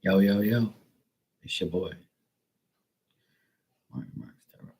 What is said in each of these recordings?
Yo, yo, yo. It's your boy, Martin Marks Terrell.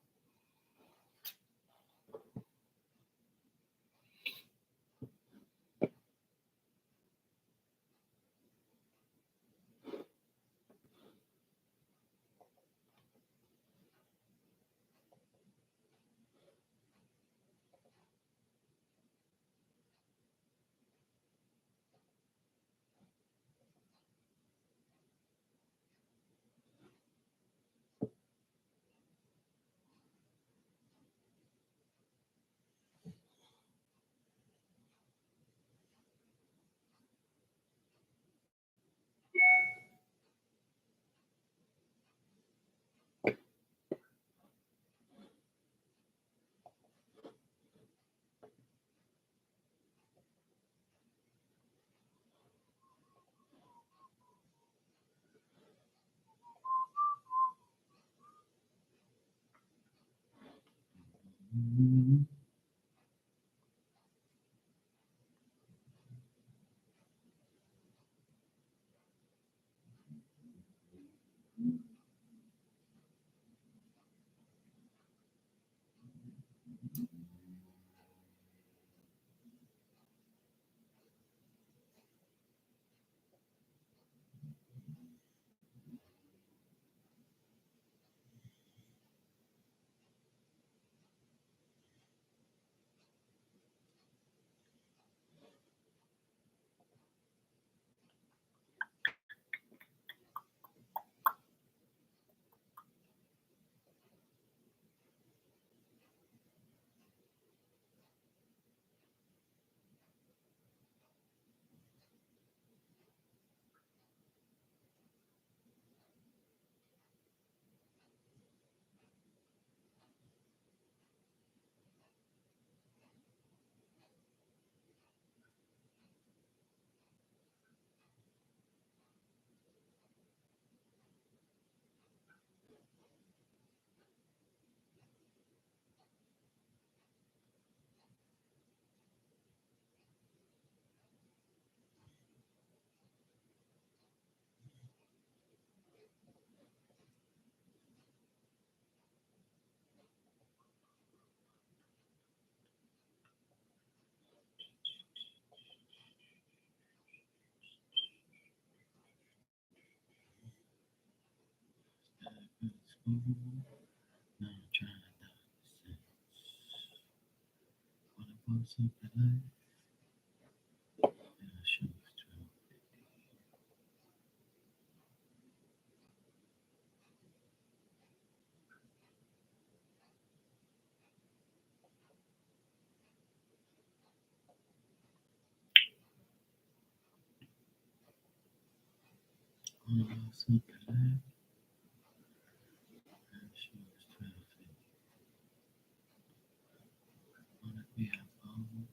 Now I'm trying to what about something like shoes 12. What about something like shoes 12. Wanna be a bone?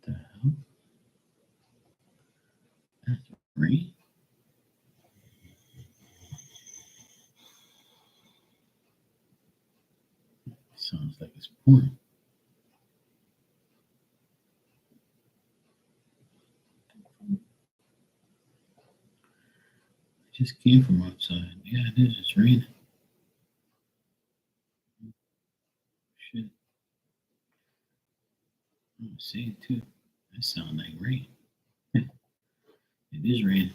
The hell? That's rain? Sounds like it's pouring. I just came from outside. Yeah, it is. It's raining. Shit. I see it too. That sounds like rain. It is raining.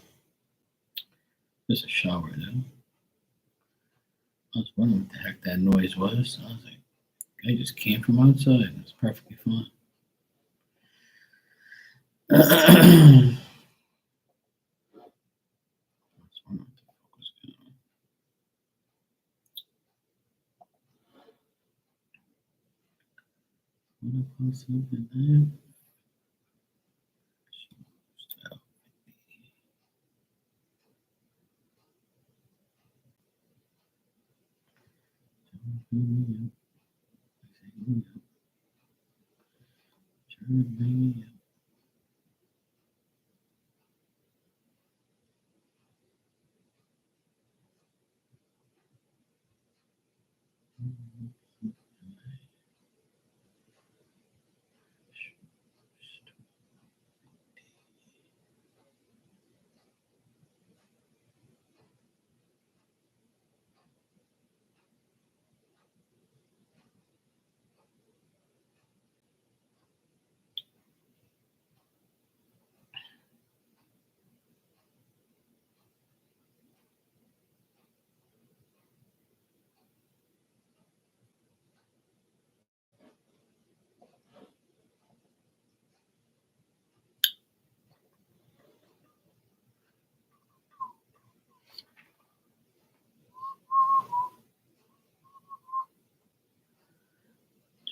Just a shower though. I was wondering what the heck that noise was. I was like, I just came from outside. It's perfectly fine. I was wondering what the fuck was going on. What about something there?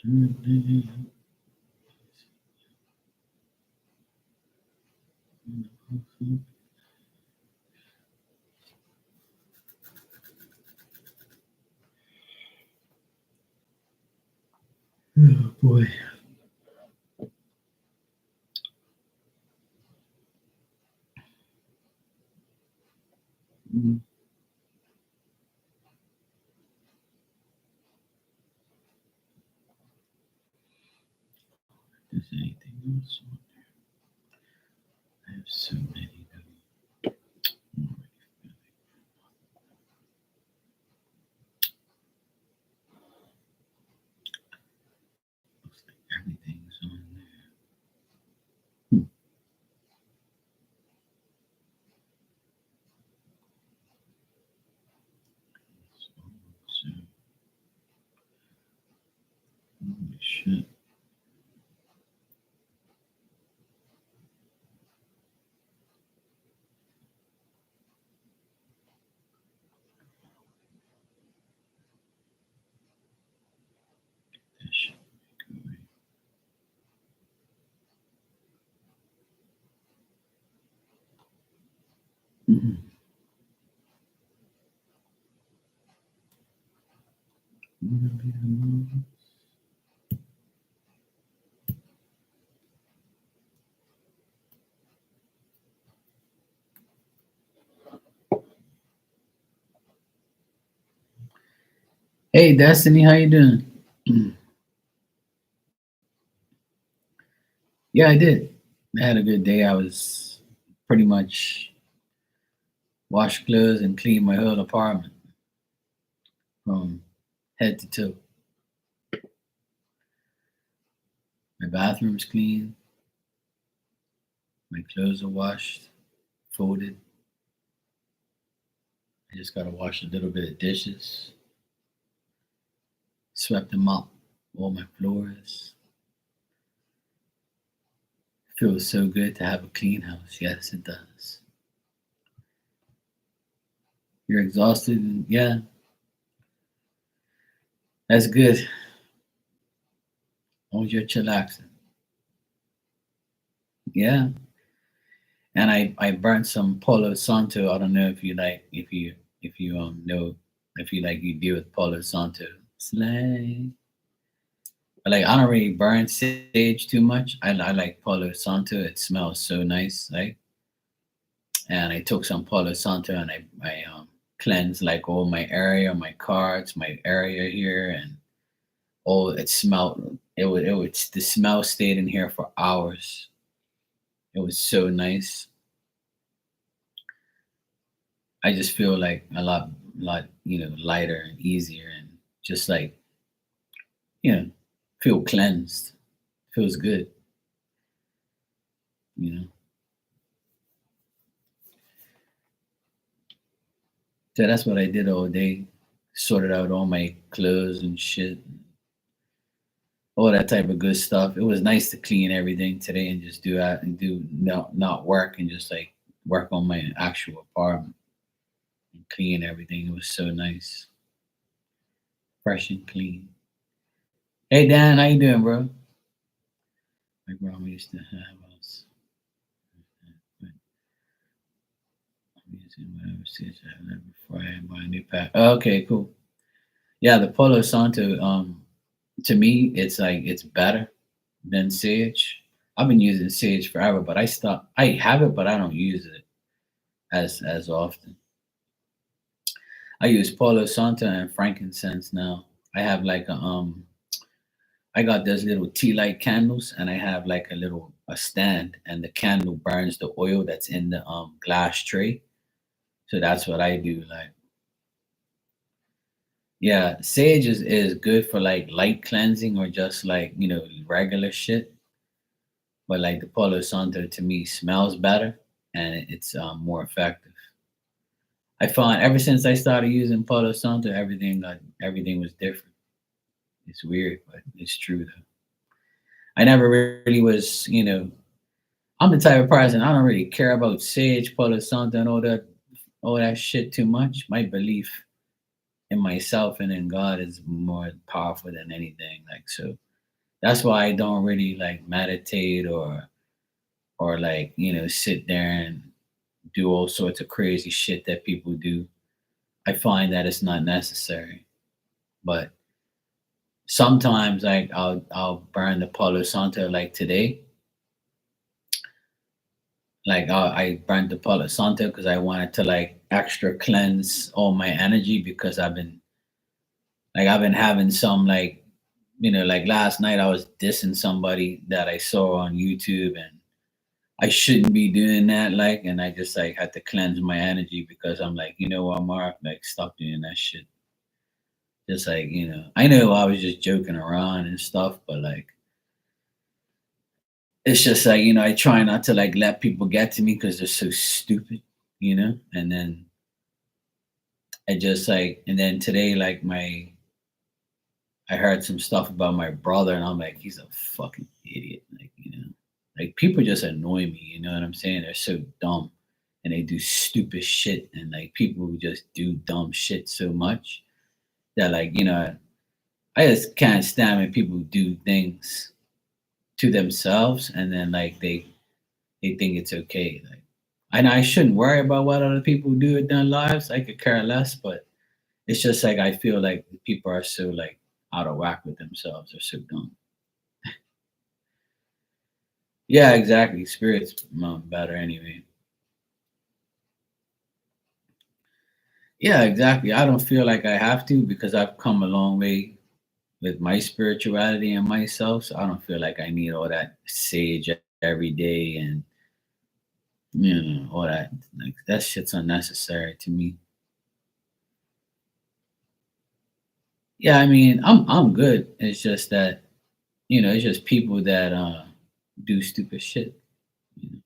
Oh boy. Mm. There's anything else on there? I have so many. Looks like everything's on there. So, holy shit. That shit go away. Mhm. Wanna be the moon? Hey Destiny, how you doing? Yeah, I did. I had a good day. I was pretty much wash clothes and clean my whole apartment from head to toe. My bathroom's clean. My clothes are washed, folded. I just gotta wash a little bit of dishes. Swept them up, all my floors. Feels so good to have a clean house. Yes, it does. You're exhausted, and yeah, that's good. As long as you're chillaxing. Yeah, and I burnt some Palo Santo. I don't know if you like if you know if you like you deal with Palo Santo. Slay. But like I don't really burn sage too much. I like Palo Santo. It smells so nice, right? And I took some Palo Santo and I cleansed like all my area, my cards, my area here, and oh, it smelled. It was the smell stayed in here for hours. It was so nice. I just feel like a lot, lighter and easier, and just like you know, feel cleansed. Feels good, you know. So that's what I did all day. Sorted out all my clothes and shit, all that type of good stuff. It was nice to clean everything today and just do that and do not work and just like work on my actual apartment and clean everything. It was so nice, fresh and clean. Hey Dan, how you doing, bro? My grandma used to have us. But I'm using whatever stitch I have left before I buy a new pack. Okay, cool. Yeah, the Palo Santo. To me, it's like it's better than Sage. I've been using Sage forever, but I stopped. I have it, but I don't use it as often. I use Palo Santo and frankincense now. I have like I got those little tea light candles, and I have like a stand, and the candle burns the oil that's in the glass tray. So that's what I do. Like, yeah, sage is good for like light cleansing or just like regular shit. But like the Palo Santo to me smells better and it's more effective. I found ever since I started using Palo Santo, everything was different. It's weird, but it's true though. I never really was, I'm the type of person I don't really care about sage, Palo Santo, and all that shit too much. My belief in myself and in God is more powerful than anything. Like so, That's why I don't really like meditate or like, sit there and do all sorts of crazy shit that people do. I find that it's not necessary. But sometimes like I'll burn the Palo Santo like today. Like I burned the Palo Santo because I wanted to like extra cleanse all my energy because I've been having some like like last night I was dissing somebody that I saw on YouTube and I shouldn't be doing that and I just like had to cleanse my energy because I'm like, you know what, Mark, like stop doing that shit. Just like, I know I was just joking around and stuff, but like it's just like, I try not to like let people get to me because they're so stupid, and then I just like and then today like my I heard some stuff about my brother, and I'm like, he's a fucking idiot. Like people just annoy me. You know what I'm saying? They're so dumb, and they do stupid shit, and like people who just do dumb shit so much that I just can't stand when people do things to themselves, and then like they think it's okay. Like, and I shouldn't worry about what other people do with their lives. I could care less, but it's just like I feel like people are so like out of whack with themselves. They're so dumb. Yeah, exactly. Spirits better anyway. Yeah, exactly. I don't feel like I have to because I've come a long way with my spirituality and myself. So I don't feel like I need all that sage every day and all that. Like that shit's unnecessary to me. Yeah, I mean, I'm good. It's just that it's just people that do stupid shit. You know?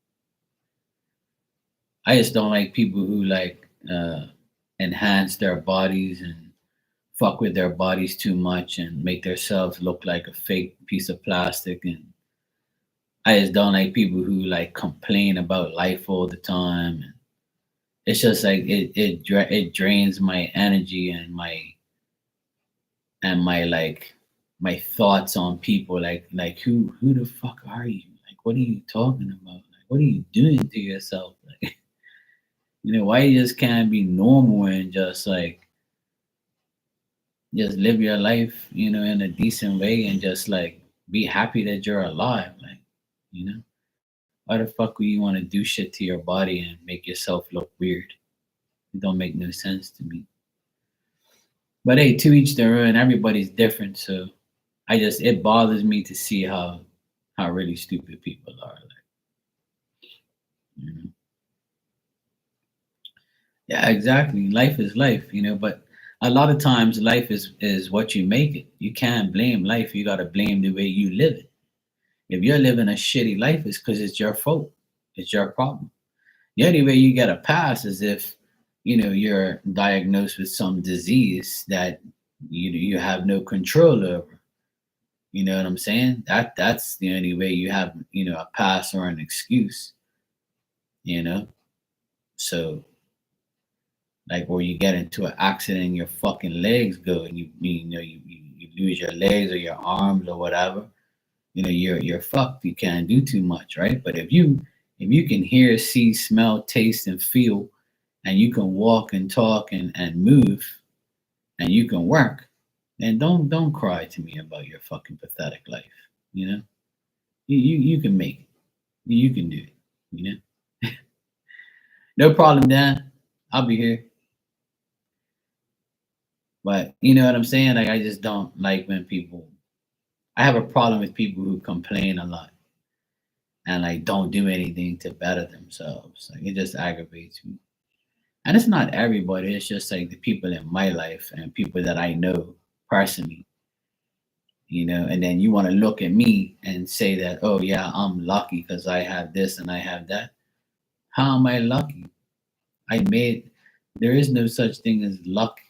I just don't like people who like enhance their bodies and fuck with their bodies too much and make themselves look like a fake piece of plastic. And I just don't like people who like complain about life all the time. And it's just like it drains my energy and my like my thoughts on people. Like who the fuck are you? Like what are you talking about? Like what are you doing to yourself? Like why you just can't be normal and just live your life, in a decent way and just like be happy that you're alive. Like, you know, why the fuck would you want to do shit to your body and make yourself look weird? It don't make no sense to me. But hey, to each their own. Everybody's different, so it bothers me to see how really stupid people are. Like, you know? Yeah, exactly. Life is life, but a lot of times life is what you make it. You can't blame life. You gotta blame the way you live it. If you're living a shitty life, it's because it's your fault. It's your problem. The only way you get a pass is if you're diagnosed with some disease that you have no control over. You know what I'm saying? That's the only way you have a pass or an excuse. You know, so like or you get into an accident and your fucking legs go and you lose your legs or your arms or whatever. You're fucked. You can't do too much, right? But if you can hear, see, smell, taste, and feel, and you can walk and talk and move, and you can work, then don't cry to me about your fucking pathetic life. You know, you can make it. You can do it. You know, no problem, Dan. I'll be here. But you know what I'm saying? Like I just don't like when people. I have a problem with people who complain a lot and like don't do anything to better themselves. Like it just aggravates me. And it's not everybody, it's just like the people in my life and people that I know personally, and then you want to look at me and say that, oh yeah, I'm lucky because I have this and I have that. How am I lucky? I made There is no such thing as luck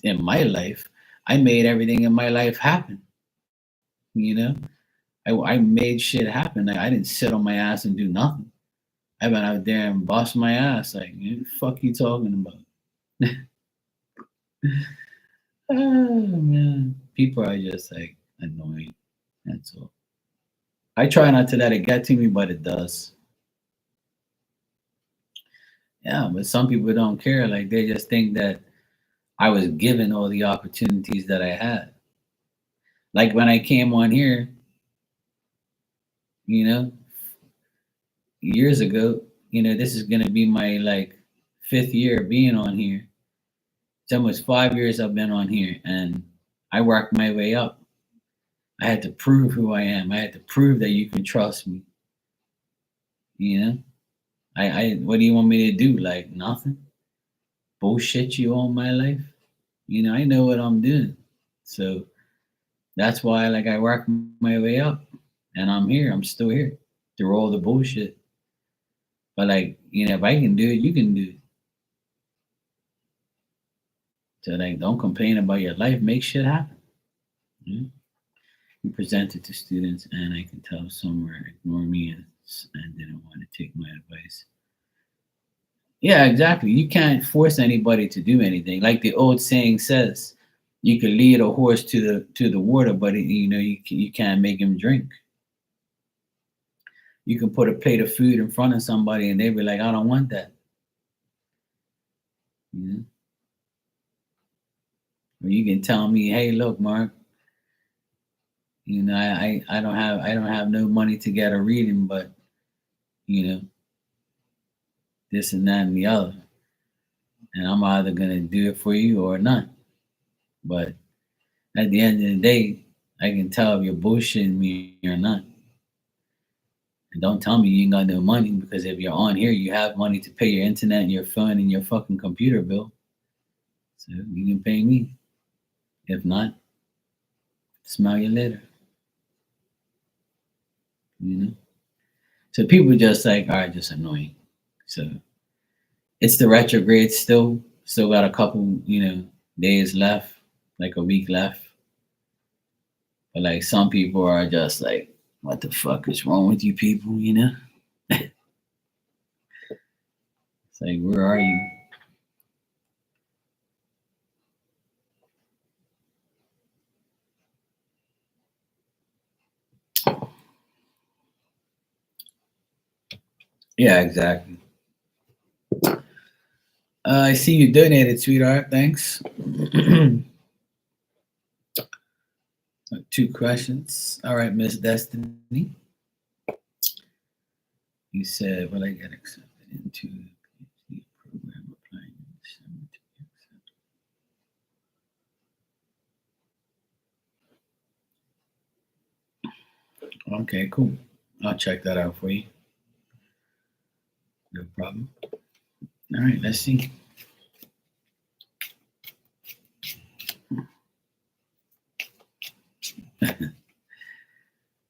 in my life. I made everything in my life happen, you know? I made shit happen. Like I didn't sit on my ass and do nothing. I went out there and bust my ass. Like, what the fuck you talking about? Oh man, people are just like annoying. That's all. I try not to let it get to me, but it does. Yeah, but some people don't care. Like they just think that I was given all the opportunities that I had. Like when I came on here, you know, years ago, this is gonna be my like fifth year being on here. It's almost 5 years I've been on here, and I worked my way up. I had to prove who I am. I had to prove that you can trust me. You know, I what do you want me to do? Like nothing? Bullshit you all my life? I know what I'm doing. So that's why like I work my way up, and I'm here. I'm still here through all the bullshit. But like, if I can do it, you can do it. So like, don't complain about your life. Make shit happen. You know? You present it to students, and I can tell some were ignoring me and didn't want to take my advice. Yeah, exactly. You can't force anybody to do anything. Like the old saying says, you can lead a horse to the water, but you can't make him drink. You can put a plate of food in front of somebody, and they be like, "I don't want that." You know? Or you can tell me, "Hey, look, Mark. I don't have no money to get a reading, but you know this and that and the other, and I'm either gonna do it for you or not." But at the end of the day, I can tell if you're bullshitting me or not. And don't tell me you ain't got no money, because if you're on here, you have money to pay your internet and your phone and your fucking computer bill. So you can pay me. If not, smell you later. You know? So people just like, all right, just annoying. So it's the retrograde still. Still got a couple, days left, like a week left. But like some people are just like, what the fuck is wrong with you people? It's like, where are you? Yeah, exactly. I see you donated, sweetheart. Thanks. Two questions. All right, Miss Destiny. You said, "Will I get accepted into the PhD program applying in December to be accepted?" Okay, cool. I'll check that out for you. No problem. All right, let's see.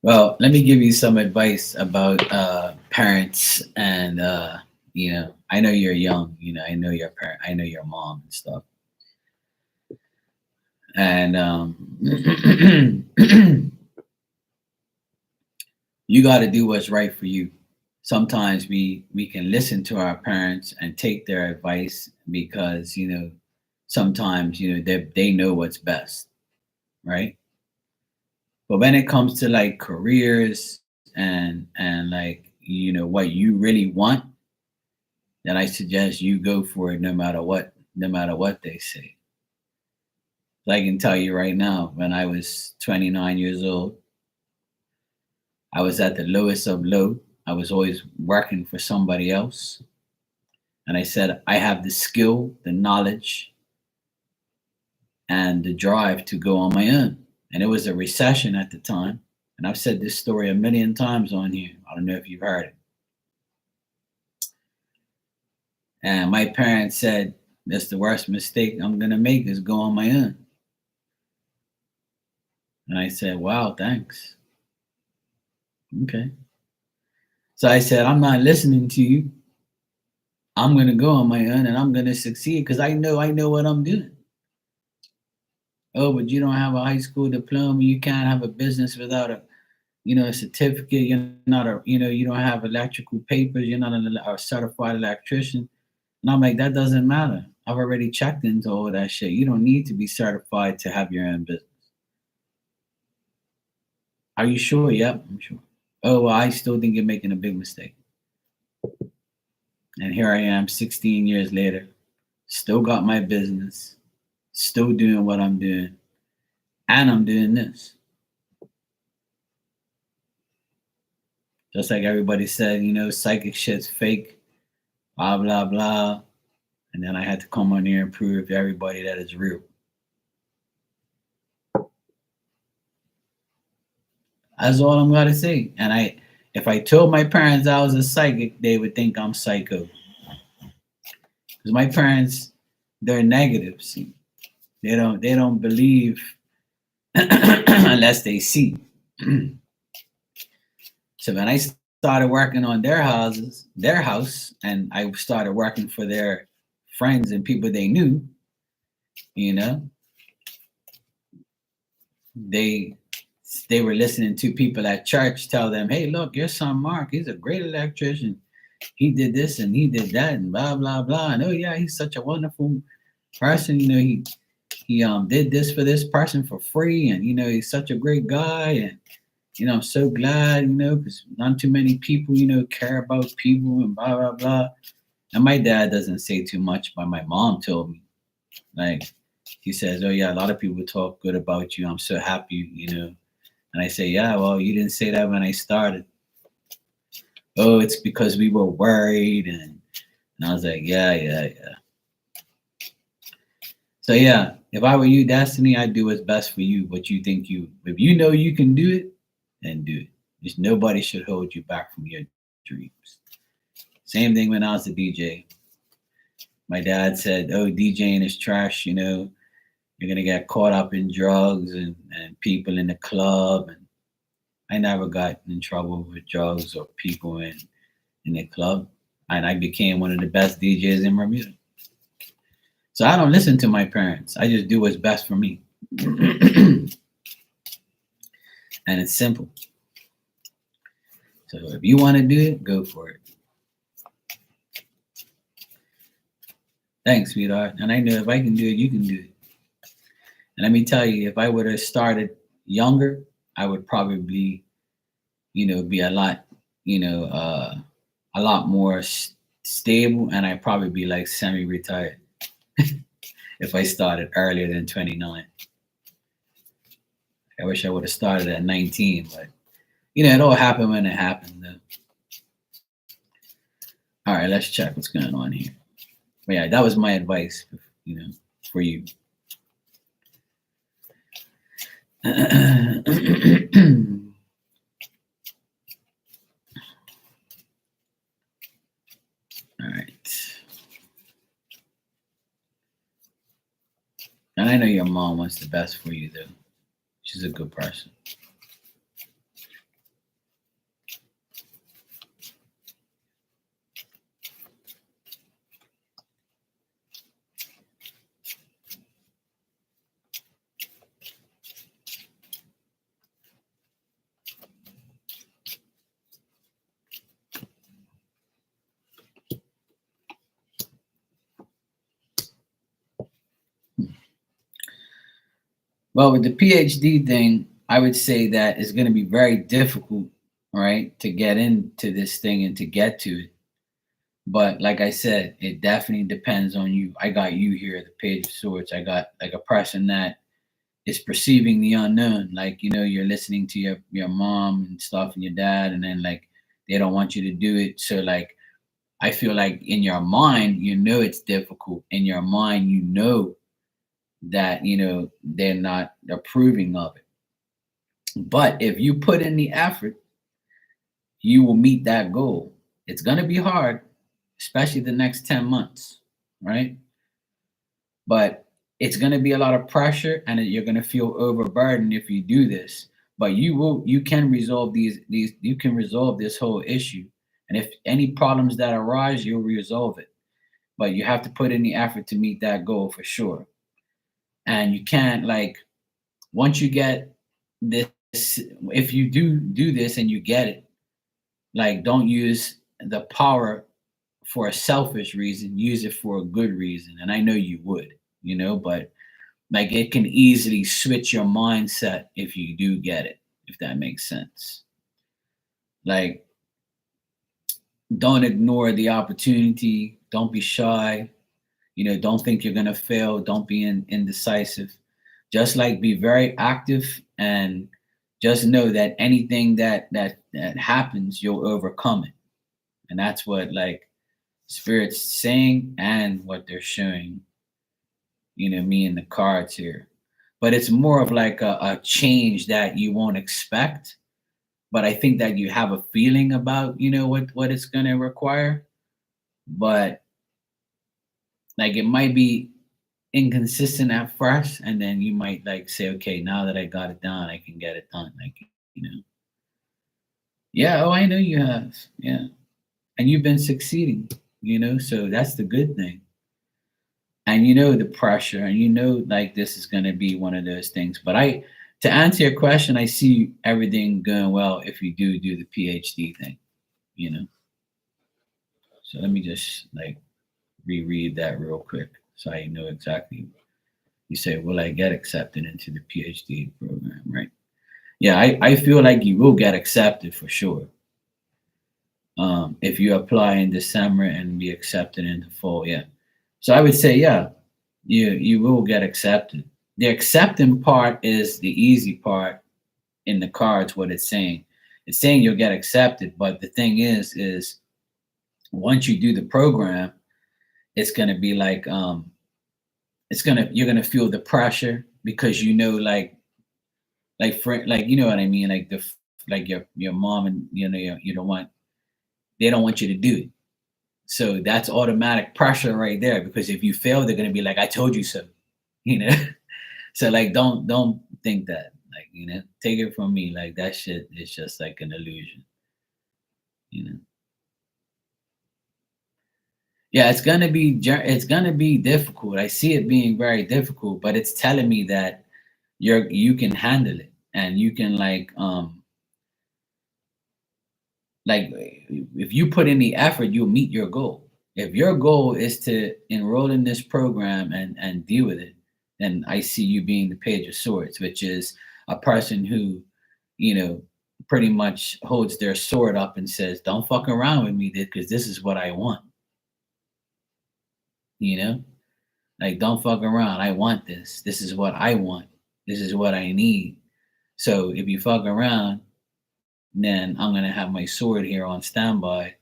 Well, let me give you some advice about parents, and I know you're young. I know your parent. I know your mom and stuff. And you got to do what's right for you. Sometimes we can listen to our parents and take their advice because sometimes they know what's best, right? But when it comes to like careers and like what you really want, then I suggest you go for it, no matter what they say. So I can tell you right now, when I was 29 years old, I was at the lowest of low. I was always working for somebody else. And I said, I have the skill, the knowledge, and the drive to go on my own. And it was a recession at the time. And I've said this story a million times on here. I don't know if you've heard it. And my parents said, that's the worst mistake I'm going to make, is go on my own. And I said, wow, thanks. Okay. So I said, I'm not listening to you. I'm going to go on my own and I'm going to succeed because I know what I'm doing. Oh, but you don't have a high school diploma. You can't have a business without a certificate. You're not you don't have electrical papers. You're not a certified electrician. And I'm like, that doesn't matter. I've already checked into all that shit. You don't need to be certified to have your own business. Are you sure? Yep, I'm sure. Oh, well, I still think you're making a big mistake. And here I am 16 years later, still got my business, still doing what I'm doing, and I'm doing this. Just like everybody said, psychic shit's fake, blah, blah, blah. And then I had to come on here and prove to everybody that it's real. That's all I'm gonna say. And if I told my parents I was a psychic, they would think I'm psycho. Because my parents, they're negative. See, they don't believe unless they see. So when I started working on their house, and I started working for their friends and people they knew, you know, they were listening to people at church tell them, "Hey, look, your son Mark, he's a great electrician. He did this and he did that and blah blah blah. And oh yeah, he's such a wonderful person. He did this for this person for free, and he's such a great guy. And I'm so glad, because not too many people, care about people and blah blah blah." And my dad doesn't say too much, but my mom told me, like, he says, "Oh yeah, a lot of people talk good about you. I'm so happy. And I say, "Yeah, well, you didn't say that when I started." "Oh, it's because we were worried." And I was like, "Yeah, yeah, yeah." So yeah, if I were you, Destiny, I'd do what's best for you. What you think if you know you can do it, then do it. Just nobody should hold you back from your dreams. Same thing when I was a DJ. My dad said, "Oh, DJing is trash. You're gonna get caught up in drugs and people in the club." And I never got in trouble with drugs or people in the club. And I became one of the best DJs in Bermuda. So I don't listen to my parents. I just do what's best for me. And it's simple. So if you want to do it, go for it. Thanks, sweetheart. And I know if I can do it, you can do it. And let me tell you, if I would have started younger, I would probably, be a lot more stable, and I'd probably be like semi-retired if I started earlier than 29. I wish I would have started at 19, but it all happened when it happened, though. All right, let's check what's going on here. But yeah, that was my advice, for you. All right. And I know your mom wants the best for you, though. She's a good person. Well, with the PhD thing, I would say that it's going to be very difficult, right, to get into this thing and to get to it. But like I said, it definitely depends on you. I got you here at the Page of Swords. I got like a person that is perceiving the unknown. Like, you're listening to your mom and stuff and your dad, and then like they don't want you to do it. So like I feel like in your mind, it's difficult. In your mind, that they're not approving of it. But if you put in the effort, you will meet that goal. It's going to be hard, especially the next 10 months, right? But it's going to be a lot of pressure, and you're going to feel overburdened if you do this. But you can resolve you can resolve this whole issue. And if any problems that arise, you'll resolve it. But you have to put in the effort to meet that goal for sure. And you can't, like, once you get this, if you do this and you get it, like, don't use the power for a selfish reason, use it for a good reason. And I know you would, but like it can easily switch your mindset if you do get it. if that makes sense. Like, don't ignore the opportunity. Don't be shy. Don't think you're gonna fail. Don't be indecisive. Just like be very active, and just know that anything that happens, you'll overcome it. And that's what, like, Spirit's saying and what they're showing, me in the cards here. But it's more of like a change that you won't expect. But I think that you have a feeling about, what it's gonna require. But like, it might be inconsistent at first, and then you might like say, okay, now that I got it down, I can get it done. Like, you know. Yeah, oh, I know you have. Yeah. And you've been succeeding, so that's the good thing. And the pressure, and like this is gonna be one of those things. But to answer your question, I see everything going well if you do the PhD thing, you know. So let me just like reread that real quick so I know exactly. You say, will I get accepted into the PhD program, right? Yeah, I feel like you will get accepted for sure. If you apply in December and be accepted in the fall, yeah. So I would say, yeah, you will get accepted. The accepting part is the easy part in the cards. What it's saying you'll get accepted, but the thing is once you do the program, it's gonna be like you're gonna feel the pressure because like you know what I mean, like like your mom, and you don't want they don't want you to do it. So that's automatic pressure right there, because if you fail, they're gonna be like, I told you so, you know. So like don't think that. Like, take it from me, like that shit is just like an illusion, you know. Yeah, it's gonna be difficult. I see it being very difficult, but it's telling me that you can handle it, and you can like if you put in the effort, you'll meet your goal. If your goal is to enroll in this program and deal with it, then I see you being the Page of Swords, which is a person who, you know, pretty much holds their sword up and says, "Don't fuck around with me, because this is what I want." You know, like, don't fuck around. I want this. This is what I want. This is what I need. So if you fuck around, then I'm gonna have my sword here on standby.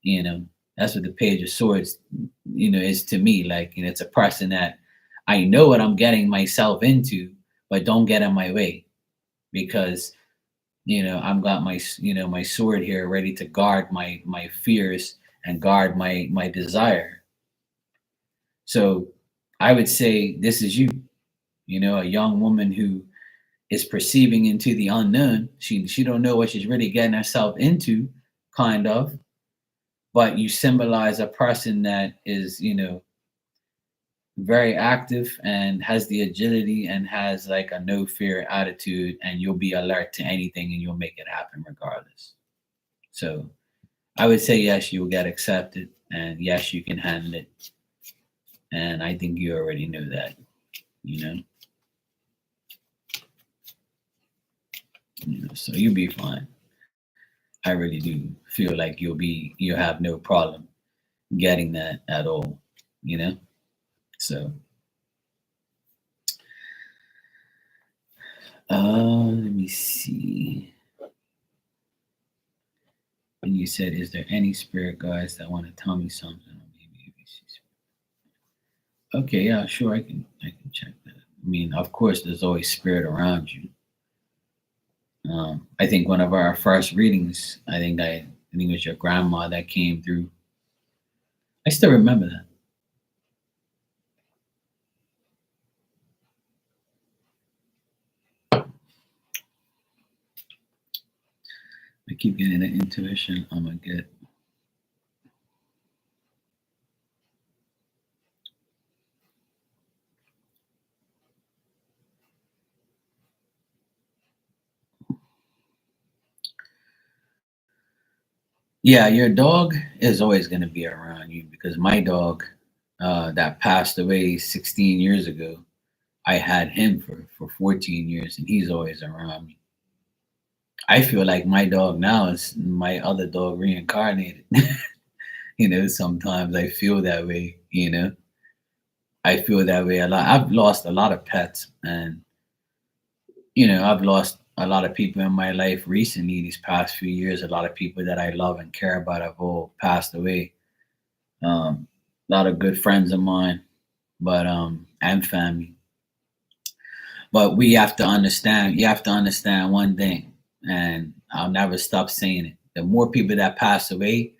You know, that's what the Page of Swords, is to me. Like, it's a person that I know what I'm getting myself into, but don't get in my way, because I've got my sword here ready to guard my fears and guard my desire. So I would say this is you, a young woman who is perceiving into the unknown. She don't know what she's really getting herself into, kind of. But you symbolize a person that is, very active and has the agility and has like a no fear attitude, and you'll be alert to anything and you'll make it happen regardless. So I would say yes, you will get accepted, and yes, you can handle it. And I think you already know that, you know. So you'll be fine. I really do feel like you'll have no problem getting that at all, you know? So let me see. And you said, is there any spirit guides that want to tell me something? Okay, yeah, sure, I can check that. I mean, of course, there's always spirit around you. I think one of our first readings, I think it was your grandma that came through. I still remember that. I keep getting an intuition I'm gonna get. Yeah, your dog is always gonna be around you, because my dog, that passed away 16 years ago, I had him for 14 years, and he's always around me. I feel like my dog now is my other dog reincarnated. Sometimes I feel that way, I feel that way a lot. I've lost a lot of pets, and I've lost a lot of people in my life recently, these past few years. A lot of people that I love and care about have all passed away. A lot of good friends of mine, but and family. But you have to understand one thing, and I'll never stop saying it. The more people that pass away,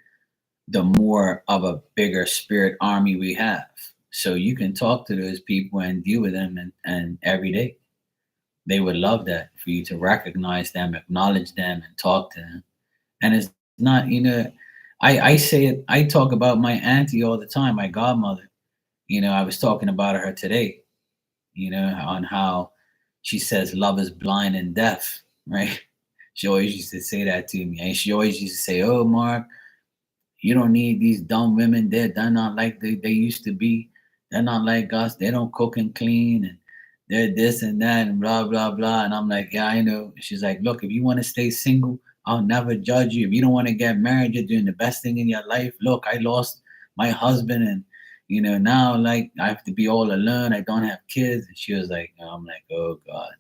the more of a bigger spirit army we have. So you can talk to those people and deal with them, and every day. They would love that for you to recognize them, acknowledge them, and talk to them. And it's not, I say it, I talk about my auntie all the time, my godmother. I was talking about her today, on how she says love is blind and deaf, right? She always used to say that to me. And she always used to say, "Oh, Mark, you don't need these dumb women. They're not like they used to be. They're not like us. They don't cook and clean, and they're this and that and blah blah blah." And I'm like, "Yeah, I know." She's like, "Look, if you want to stay single, I'll never judge you. If you don't want to get married, you're doing the best thing in your life. Look, I lost my husband, and now like I have to be all alone. I don't have kids." And she was like, I'm like, "Oh God."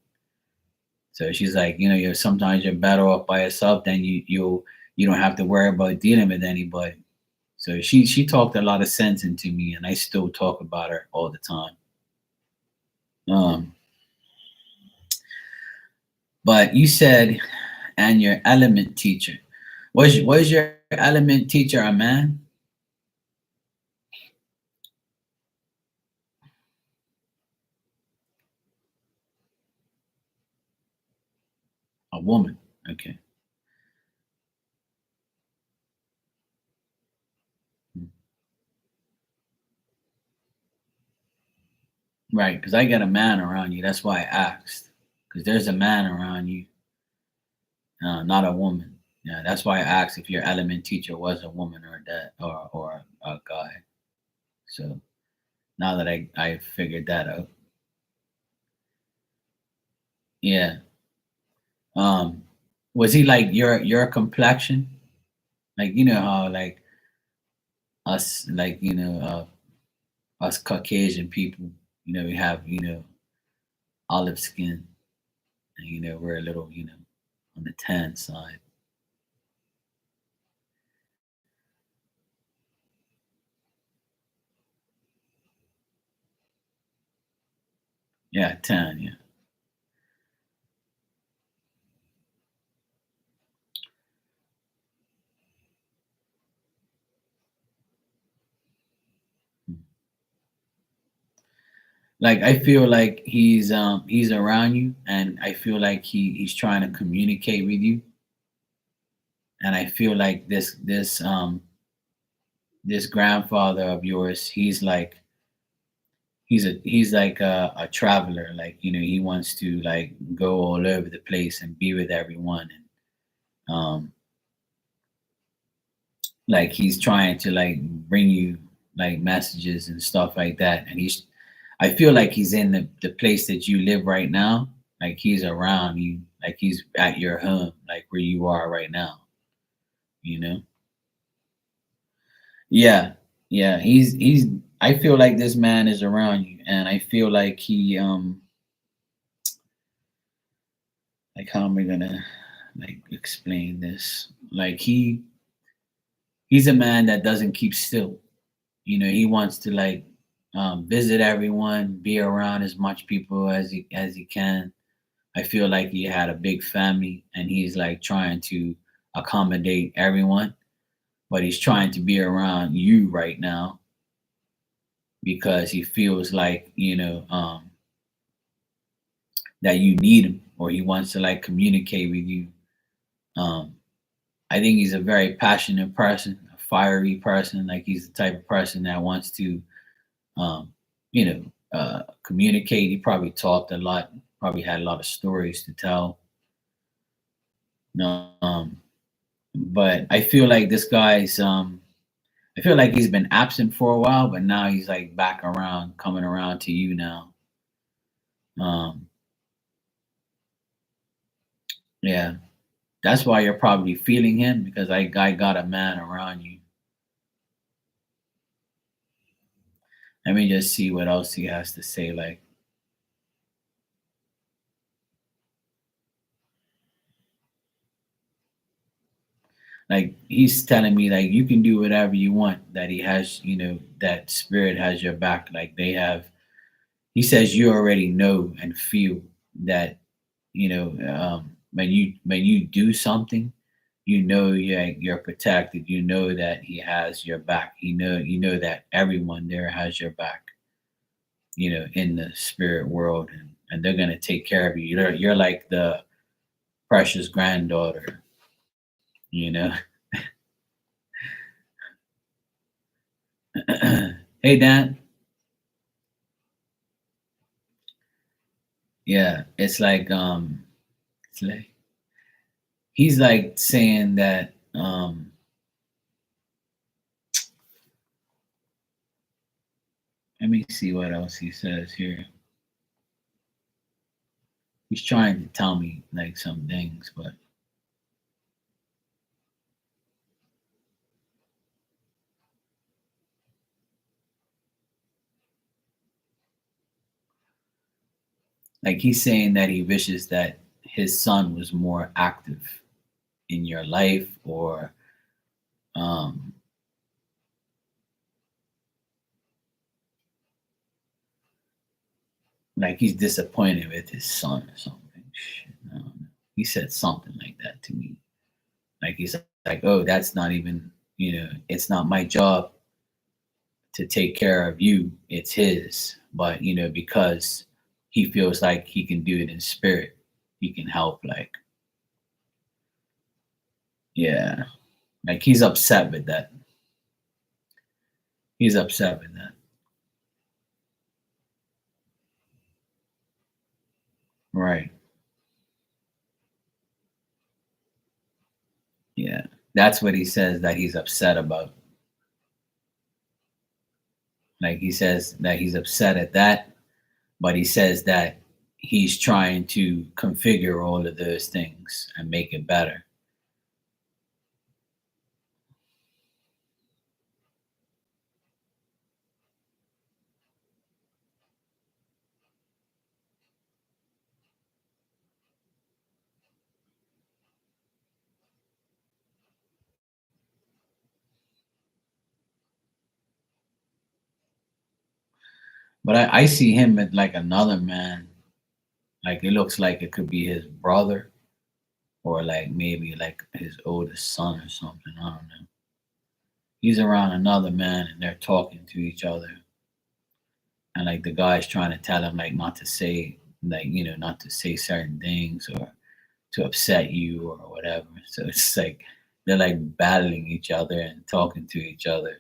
So she's like, you're sometimes you're better off by yourself than you don't have to worry about dealing with anybody. So she talked a lot of sense into me, and I still talk about her all the time. Um, but you said, and your element teacher was your element teacher a man, a woman? Okay, mm, right. Because I got a man around you. That's why I asked. Because there's a man around you, not a woman. Yeah, that's why I asked if your element teacher was a woman or that or a guy. So now that I figured that out, yeah. Um, was he like your complexion? Like how like us like us Caucasian people, we have olive skin, and we're a little on the tan side. Yeah, tan. Yeah. Mm. Like I feel like he's around you, and I feel like he's trying to communicate with you, and I feel like this grandfather of yours, he's like a traveler. Like he wants to like go all over the place and be with everyone, and like he's trying to like bring you like messages and stuff like that. And I feel like he's in the place that you live right now. Like he's around you, like he's at your home, like where you are right now, you know? Yeah. Yeah. He's I feel like this man is around you, and I feel like like how am I gonna like explain this? Like he's a man that doesn't keep still. He wants to like visit everyone, be around as much people as he can. I feel like he had a big family, and he's like trying to accommodate everyone, but he's trying to be around you right now because he feels like that you need him, or he wants to like communicate with you. Um, I think he's a very passionate person, a fiery person. Like he's the type of person that wants to um, communicate. He probably talked a lot, probably had a lot of stories to tell. Um, but I feel like this guy's, I feel like he's been absent for a while, but now he's like back around, coming around to you now. Um, yeah. That's why you're probably feeling him because I guy got a man around you. Let me just see what else he has to say. Like he's telling me like you can do whatever you want. That he has, that spirit has your back. Like they have. He says you already know and feel that when you do something, you're protected. You know that he has your back. You know that everyone there has your back. In the spirit world, and they're gonna take care of you. You're like the precious granddaughter. You know. Hey Dan. Yeah, it's like he's like saying that let me see what else he says here. He's trying to tell me like some things, but like he's saying that he wishes that his son was more active in your life, or um like he's disappointed with his son or something. Shit, I don't know. He said something like that to me. Like he's like, oh, that's not even, it's not my job to take care of you. It's his. But because he feels like he can do it in spirit, he can help. Like, yeah, like he's upset with that. He's upset with that. Right. Yeah. That's what he says that he's upset about. Like he says that he's upset at that, but he says that he's trying to configure all of those things and make it better. But I see him as like another man. Like it looks like it could be his brother, or like maybe like his oldest son or something. I don't know. He's around another man and they're talking to each other. And like the guy's trying to tell him like not to say, like, not to say certain things or to upset you or whatever. So it's like they're like battling each other and talking to each other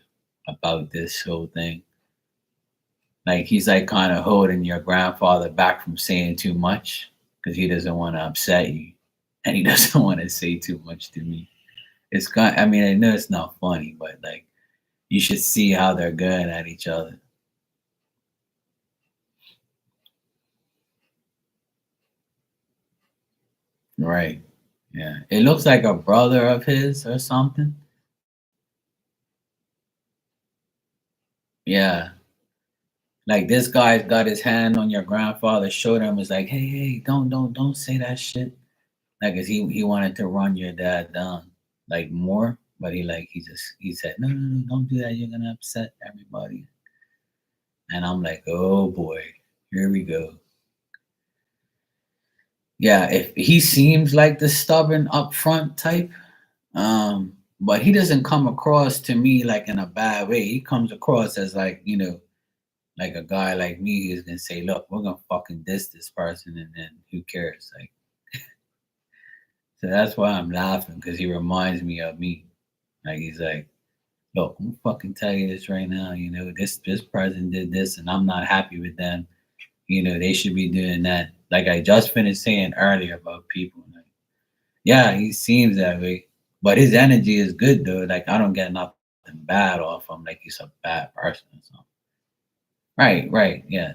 about this whole thing. Like he's like kind of holding your grandfather back from saying too much because he doesn't want to upset you and he doesn't want to say too much to me. It's kind. I mean, I know it's not funny, but like you should see how they're going at each other. Right. Yeah. It looks like a brother of his or something. Yeah. Like this guy's got his hand on your grandfather's shoulder and was like, "Hey, hey, don't say that shit." Like, 'cause he wanted to run your dad down like more, but he said, "No, no, no, don't do that. You're gonna upset everybody." And I'm like, "Oh boy, here we go." Yeah, if he seems like the stubborn upfront type, but he doesn't come across to me like in a bad way. He comes across as like, like a guy like me who's gonna say, "Look, we're gonna fucking diss this person, and then who cares?" Like, so that's why I'm laughing because he reminds me of me. Like he's like, "Look, I'm gonna fucking tell you this right now. This person did this, and I'm not happy with them. They should be doing that." Like I just finished saying earlier about people. Like, yeah, he seems that way, but his energy is good though. Like I don't get nothing bad off him. Like he's a bad person or something. Right, right, yeah.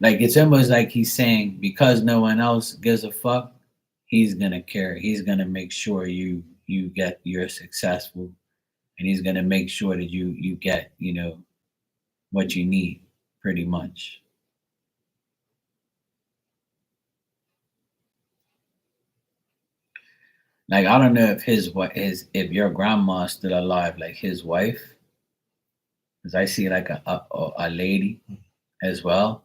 Like it's almost like he's saying because no one else gives a fuck, he's gonna care. He's gonna make sure you're successful, and he's gonna make sure that you get what you need, pretty much. Like I don't know if his what his if your grandma's still alive, like his wife, because I see like a lady as well,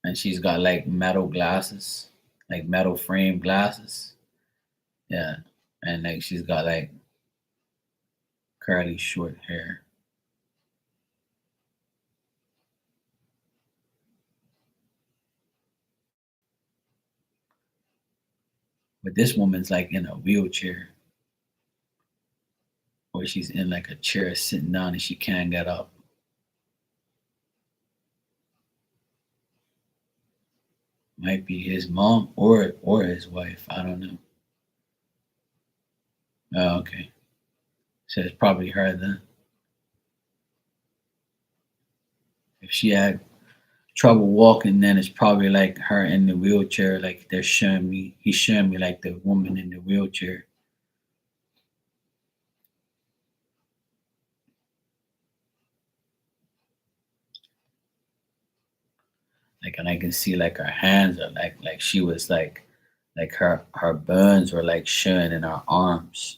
and she's got like metal glasses, like metal frame glasses. Yeah, and like she's got like curly short hair. But this woman's like in a wheelchair, or she's in like a chair sitting down and she can't get up. Might be his mom or his wife. I don't know. Oh, okay. So it's probably her then. If she had trouble walking, then it's probably like her in the wheelchair. Like they're showing me, he's showing me like the woman in the wheelchair. Like, and I can see like her hands are like she was like her burns were like showing in her arms.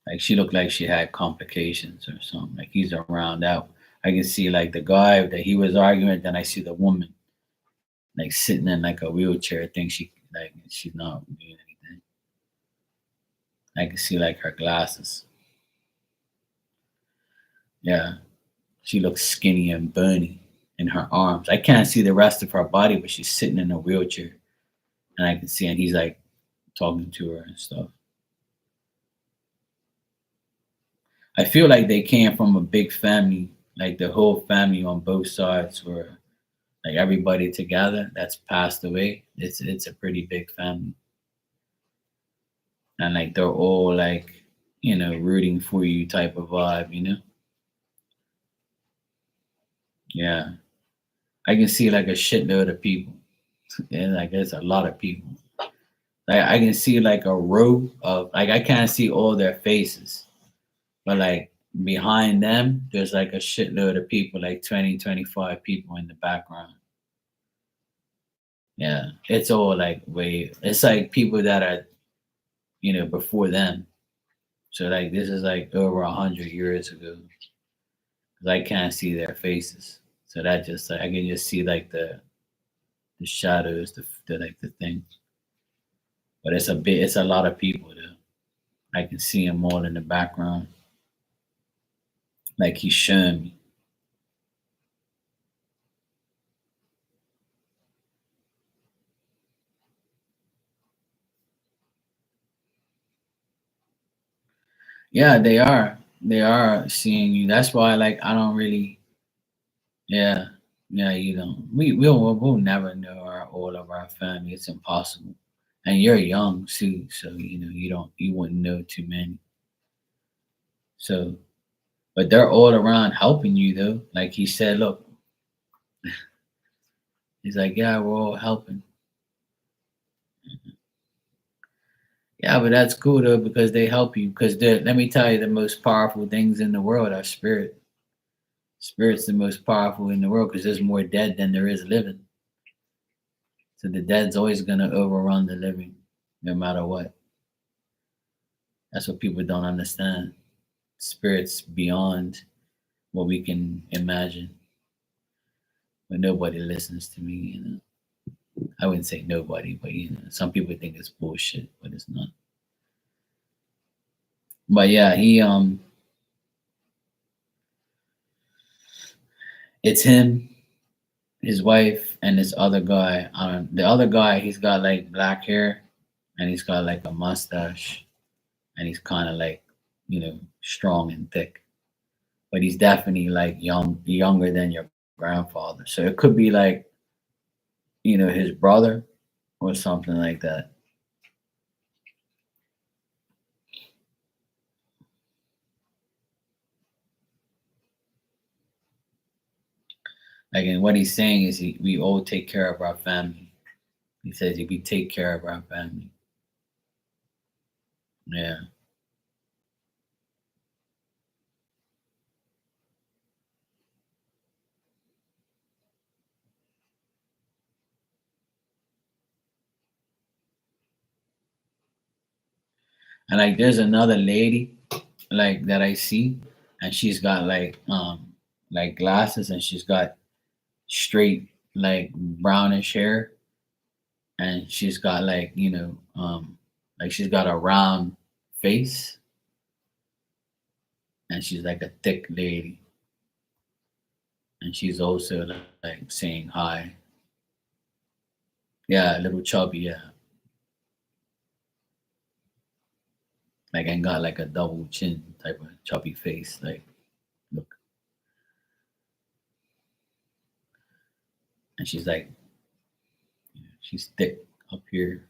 Like she looked like she had complications or something. Like he's around out. I can see like the guy that he was arguing. Then I see the woman like sitting in like a wheelchair. I think she's not doing anything. I can see like her glasses. Yeah, she looks skinny and bony in her arms. I can't see the rest of her body, but she's sitting in a wheelchair, and I can see, and he's like talking to her and stuff. I feel like they came from a big family, like the whole family on both sides were like everybody together that's passed away. It's a pretty big family, and like they're all like rooting for you type of vibe. Yeah, I can see like a shitload of people, and like there's a lot of people. Like I can see like a row of like I can't see all their faces, but like behind them, there's like a shitload of people, like 20, 25 people in the background. Yeah, it's all like way. It's like people that are before them. So like this is like over 100 years ago. 'Cause I can't see their faces, so that just like I can just see like the shadows, the like the thing. But it's a lot of people though. I can see them all in the background, like he's showing me. Yeah, they are. They are seeing you. That's why like I don't really. Yeah, yeah. You don't. We'll never know all of our family. It's impossible. And you're young too, so you wouldn't know too many. So, but they're all around helping you though. Like he said, look, he's like, yeah, we're all helping. Yeah, but that's cool though because they help you. Because let me tell you, the most powerful things in the world are spirit. Spirit's the most powerful in the world because there's more dead than there is living. So the dead's always gonna overrun the living, no matter what. That's what people don't understand. Spirit's beyond what we can imagine. But nobody listens to me. I wouldn't say nobody, but some people think it's bullshit, but it's not. But yeah, it's him, his wife, and this other guy. The other guy, he's got like black hair, and he's got like a mustache, and he's kind of like, strong and thick. But he's definitely like younger than your grandfather. So it could be like, his brother or something like that. Like, and what he's saying is we all take care of our family. He says if we take care of our family. Yeah. And like there's another lady like that I see, and she's got like glasses, and she's got straight like brownish hair, and she's got like she's got a round face, and she's like a thick lady, and she's also like saying hi. Yeah, a little chubby, yeah. Like and got like a double chin type of chubby face. Like look. And she's like she's thick up here.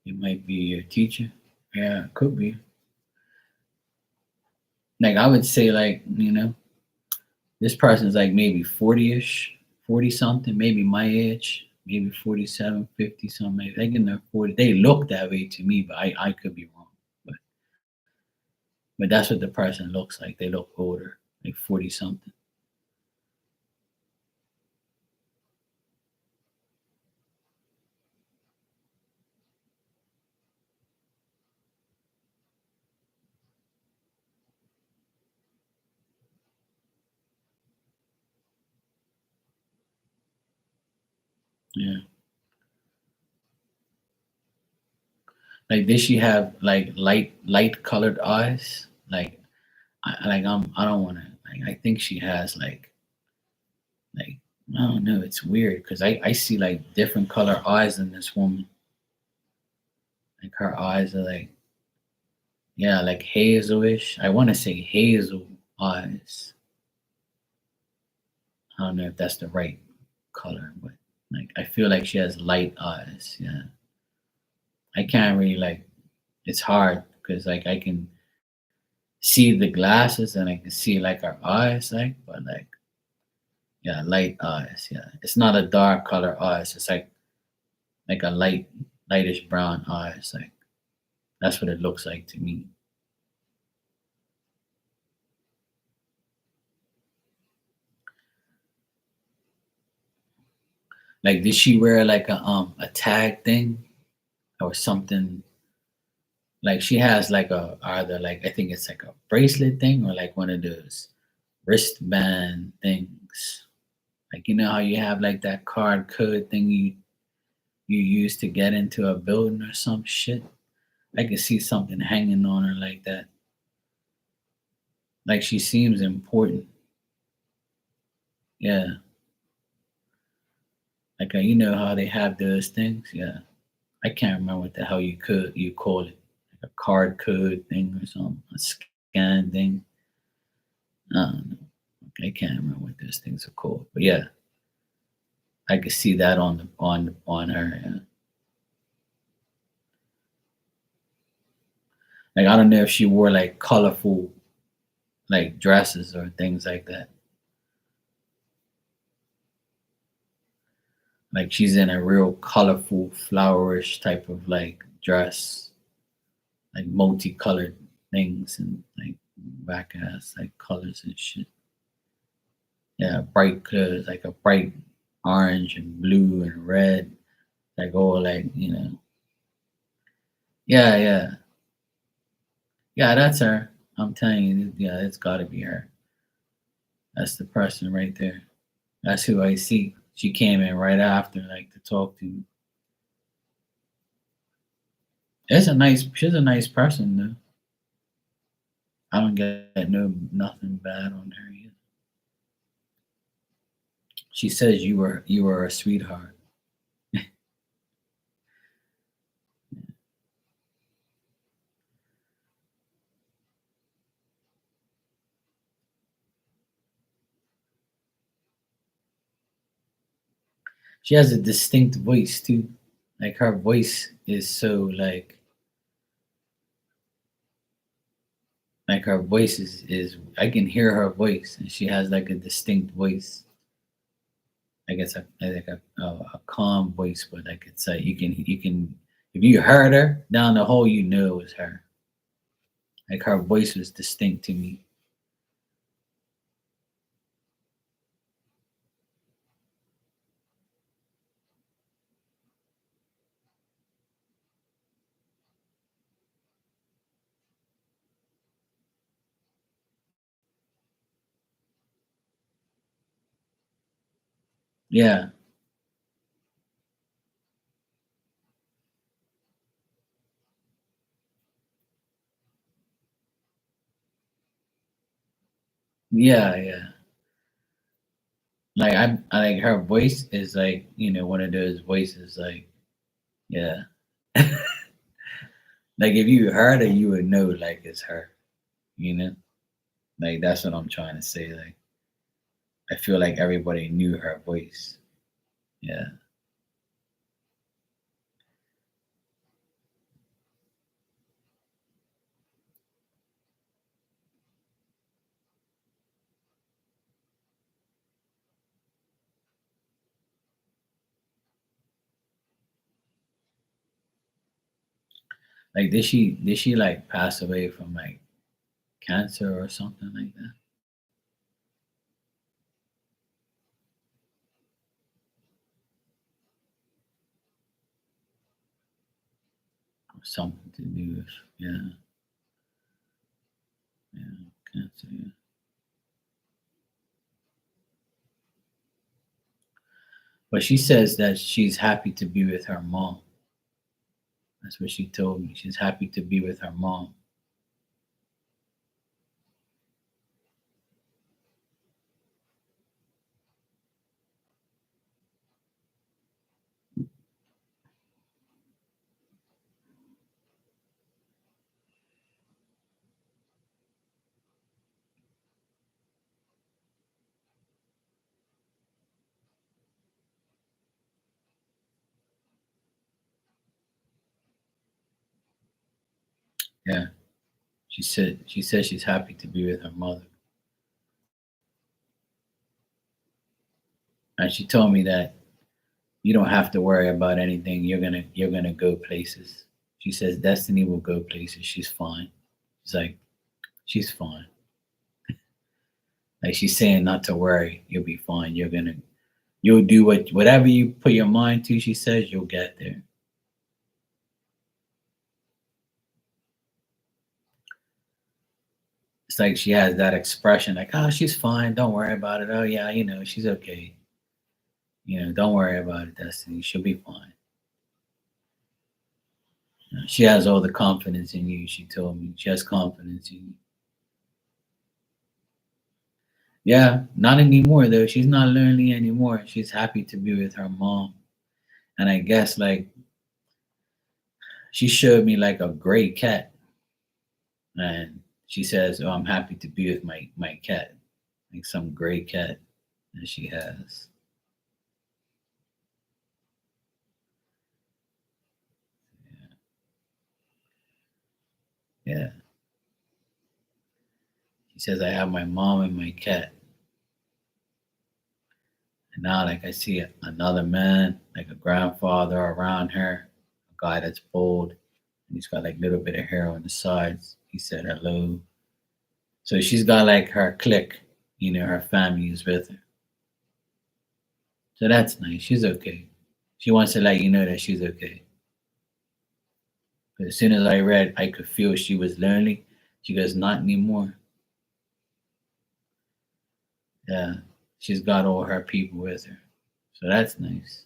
It might be your teacher. Yeah, it could be. Like I would say this person's like maybe 40ish, 40 something, maybe my age, maybe 47, 50 something. Maybe they in their 40. They look that way to me, but I could be wrong. But but that's what the person looks like. They look older, like 40 something. Yeah. Like did she have like light colored eyes? Like I don't wanna like I think she has like I don't know, it's weird because I see like different color eyes in this woman. Like her eyes are like yeah, like hazelish. I want to say hazel eyes. I don't know if that's the right color, but like I feel like she has light eyes. Yeah, I can't really like. It's hard because like I can see the glasses and I can see like her eyes, but like yeah, light eyes. Yeah, it's not a dark color eyes. It's like a lightish brown eyes. Like that's what it looks like to me. Like did she wear like a tag thing or something? Like she has like a either like I think it's like a bracelet thing or like one of those wristband things. Like you know how you have like that card code thing you use to get into a building or some shit. I can see something hanging on her like that. Like she seems important. Yeah. Like you know how they have those things. Yeah. I can't remember what the hell you call it. Like a card code thing or something. A scan thing. I don't know. I can't remember what those things are called. But yeah, I could see that on her. Yeah. Like I don't know if she wore like colorful like dresses or things like that. Like she's in a real colorful, flowerish type of like dress, like multicolored things and like back ass like colors and shit. Yeah, bright colors like a bright orange and blue and red, like all like Yeah, yeah, yeah. That's her. I'm telling you, yeah, it's got to be her. That's the person right there. That's who I see. She came in right after, like to talk to me. She's a nice person though. I don't get nothing bad on her either. She says you were a sweetheart. She has a distinct voice too. Like her voice is so like her voice is I can hear her voice and she has like a distinct voice. I guess a calm voice, but like it's like you can if you heard her down the hall, you know it was her. Like her voice was distinct to me. Yeah, yeah, yeah. Like I like her voice is like one of those voices like yeah. Like if you heard her, you would know like it's her. You know, like that's what I'm trying to say. Like I feel like everybody knew her voice. Yeah, like did she like pass away from like cancer or something like that or something to do with yeah yeah cancer yeah. But she says that she's happy to be with her mom. That's what she told me. She's happy to be with her mom. Yeah, she said she's happy to be with her mother, and she told me that you don't have to worry about anything. You're gonna go places. She says Destiny will go places. She's fine. She's like she's fine. Like she's saying not to worry. You'll be fine. You'll do whatever you put your mind to. She says you'll get there. It's like she has that expression like, oh, she's fine. Don't worry about it. Oh yeah, she's okay. Don't worry about it, Destiny. She'll be fine. She has all the confidence in you. She told me she has confidence in you. Yeah, not anymore though. She's not lonely anymore. She's happy to be with her mom. And I guess like she showed me like a gray cat, and she says, "Oh, I'm happy to be with my cat, like some gray cat that she has." Yeah, she says, "I have my mom and my cat." And now, like I see another man, like a grandfather around her, a guy that's bald, and he's got like a little bit of hair on the sides. He said hello. So she's got like her clique, her family is with her. So that's nice. She's okay. She wants to let you know that she's okay. But as soon as I read, I could feel she was lonely. She goes, not anymore. Yeah, she's got all her people with her. So that's nice.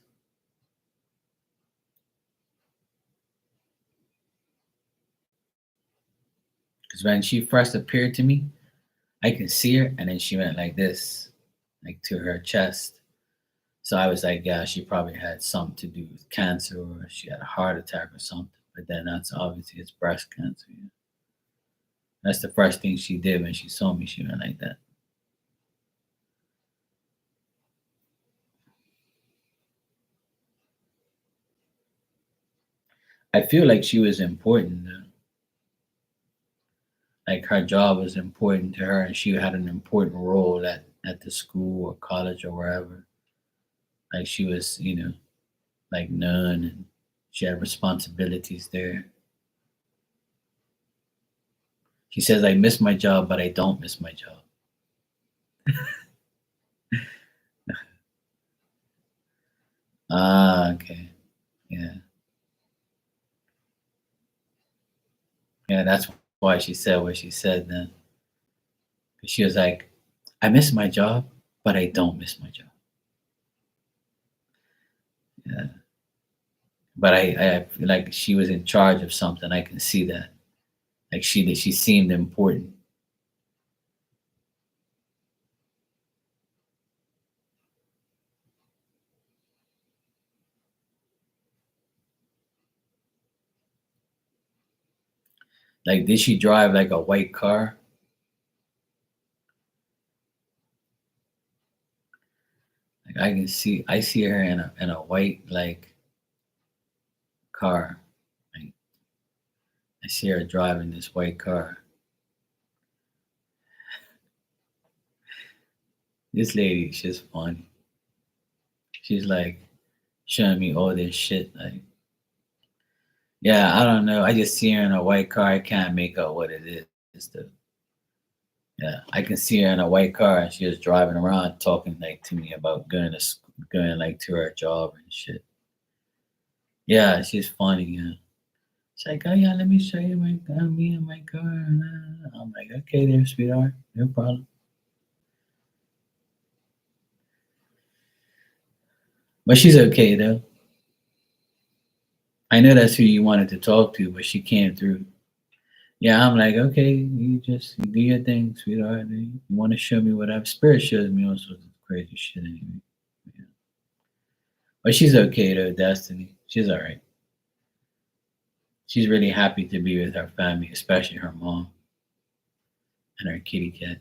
Because when she first appeared to me, I could see her, and then she went like this, like to her chest. So I was like, yeah, she probably had something to do with cancer or she had a heart attack or something. But then that's obviously it's breast cancer. Yeah. That's the first thing she did when she saw me. She went like that. I feel like she was important. Like her job was important to her, and she had an important role at the school or college or wherever. Like she was, like known, and she had responsibilities there. She says, "I miss my job, but I don't miss my job." Ah, okay, yeah, yeah. That's why she said what she said then. 'Cause she was like, "I miss my job, but I don't miss my job." Yeah. But I feel like she was in charge of something. I can see that. Like she seemed important. Like, did she drive like a white car? Like I see her in a white like car. Like I see her driving this white car. This lady, she's funny. She's like showing me all this shit. Like, yeah, I don't know. I just see her in a white car. I can't make out what it is. Though. Yeah, I can see her in a white car, and she was driving around talking like to me about going like to her job and shit. Yeah, she's funny. Yeah, she's like, oh yeah, let me show you me and my car. I'm like, okay, there, sweetheart, no problem. But she's okay though. I know that's who you wanted to talk to, but she came through. Yeah, I'm like, okay, you do your thing, sweetheart. You want to show me whatever. Spirit shows me all sorts of crazy shit anyway. Yeah. But she's okay though, Destiny. She's all right. She's really happy to be with her family, especially her mom and her kitty cat.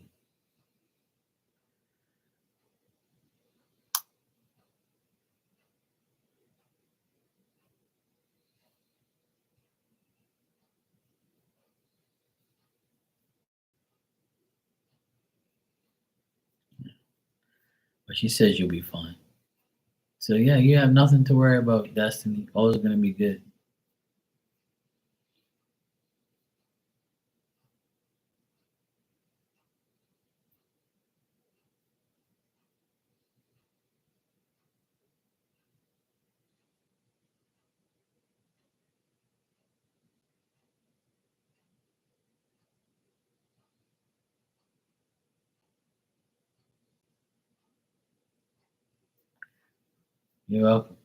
But she says you'll be fine. So yeah, you have nothing to worry about, Destiny. All's gonna be good. You're welcome.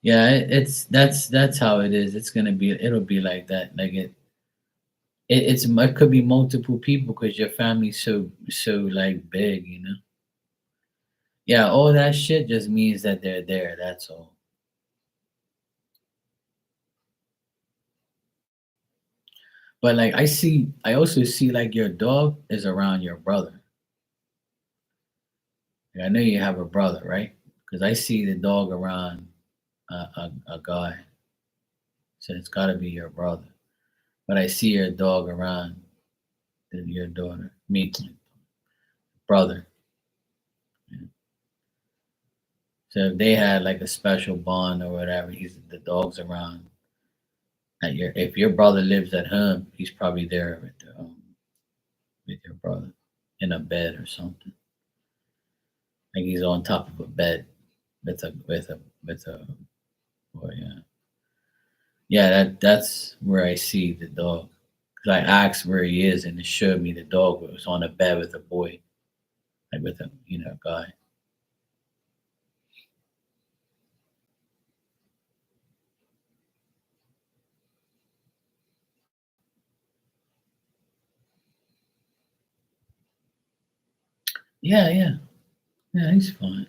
Yeah, it's that's how it is. It's gonna be. It'll be like that. Like it could be multiple people because your family's so like big. Yeah, all that shit just means that they're there. That's all. But like I also see like your dog is around your brother. Like, I know you have a brother, right? Because I see the dog around a guy, so it's got to be your brother. But I see your dog around your daughter, me, brother. Yeah. So if they had like a special bond or whatever, he's the dog's around. If your brother lives at home, he's probably there with your brother in a bed or something. Like he's on top of a bed with a boy. Yeah, yeah. That's where I see the dog. Cause I asked where he is, and it showed me the dog was on a bed with a boy, like with a guy. Yeah, yeah, yeah. He's fine.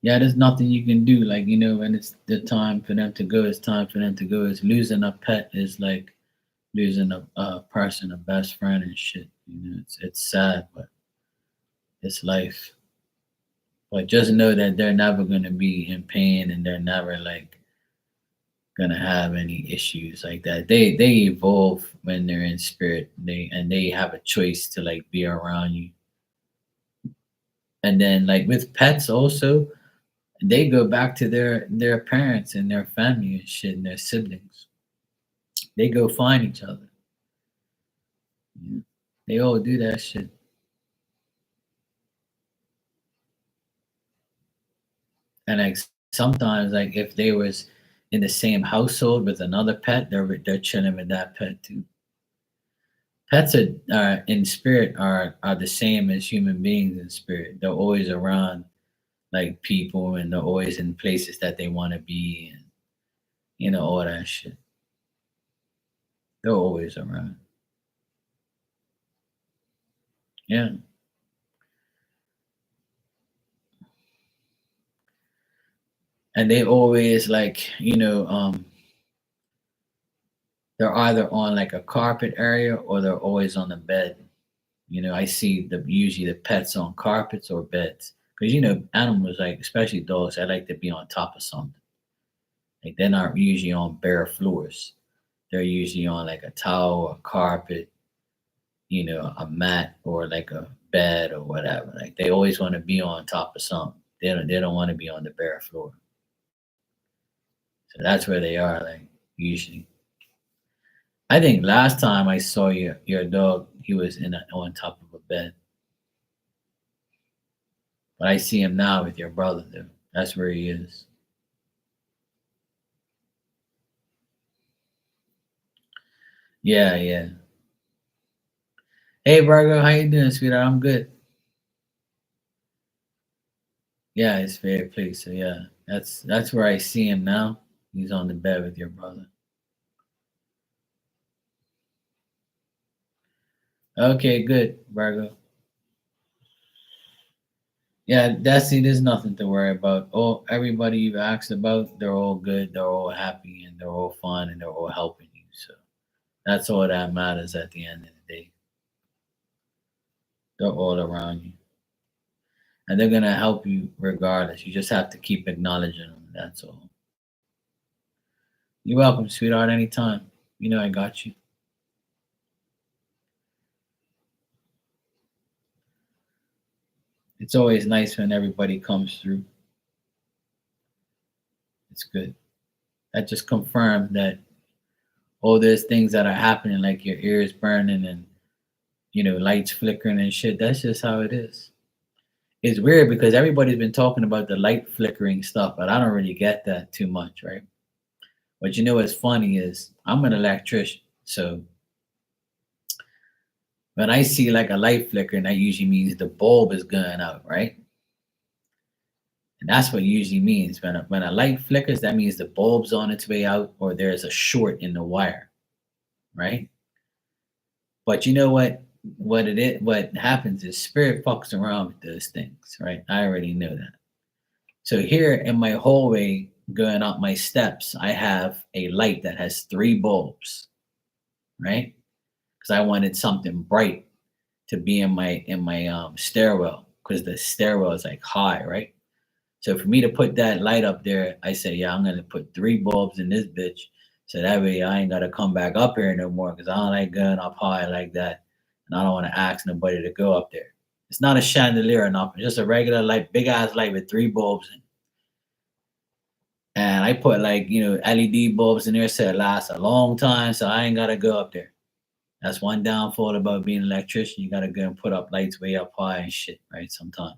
Yeah, there's nothing you can do. Like when it's the time for them to go, it's time for them to go. It's losing a pet is like losing a person, a best friend and shit. It's sad, but it's life. But just know that they're never gonna be in pain, and they're never like gonna have any issues like that. They evolve when they're in spirit. They have a choice to like be around you. And then like with pets also, they go back to their parents and their family and shit and their siblings. They go find each other. Yeah. They all do that shit. And like sometimes like if they was in the same household with another pet, they're chilling with that pet too. Pets are in spirit are the same as human beings in spirit. They're always around like people, and they're always in places that they want to be, and all that shit. They're always around. Yeah. And they always like, they're either on like a carpet area or they're always on the bed. I see the usually the pets on carpets or beds. Because animals, like especially dogs, they like to be on top of something. Like they're not usually on bare floors. They're usually on like a towel, a carpet, a mat or like a bed or whatever. Like they always want to be on top of something. They don't want to be on the bare floor. So that's where they are, like usually. I think last time I saw your dog, he was on top of a bed. But I see him now with your brother though. That's where he is. Yeah, yeah. Hey Virgo, how you doing, sweetheart? I'm good. Yeah, it's fair play. So yeah, that's where I see him now. He's on the bed with your brother. Okay, good, Virgo. Yeah, that's it. There's nothing to worry about. Oh, everybody you've asked about, they're all good, they're all happy, and they're all fine, and they're all helping you. So that's all that matters at the end of the day. They're all around you, and they're gonna help you regardless. You just have to keep acknowledging them. That's all. You're welcome, sweetheart. Anytime. I got you. It's always nice when everybody comes through. It's good. That just confirmed that there's things that are happening, like your ears burning and lights flickering and shit. That's just how it is. It's weird because everybody's been talking about the light flickering stuff, but I don't really get that too much, right? But what's funny is I'm an electrician, so when I see like a light flickering, that usually means the bulb is going out, right? And that's what it usually means when a light flickers. That means the bulb's on its way out, or there's a short in the wire, right? But you know what? What happens is spirit fucks around with those things, right? I already know that. So here in my hallway, going up my steps, I have a light that has three bulbs, right? Because I wanted something bright to be in my stairwell, because the stairwell is like high, right? So for me to put that light up there, I say, yeah, I'm gonna put three bulbs in this bitch, so that way I ain't gotta come back up here no more, because I don't like going up high like that, and I don't want to ask nobody to go up there. It's not a chandelier or nothing, just a regular light, big ass light with three bulbs in. And I put like LED bulbs in there, so it lasts a long time, so I ain't gotta go up there. That's one downfall about being an electrician. You gotta go and put up lights way up high and shit, right? Sometimes.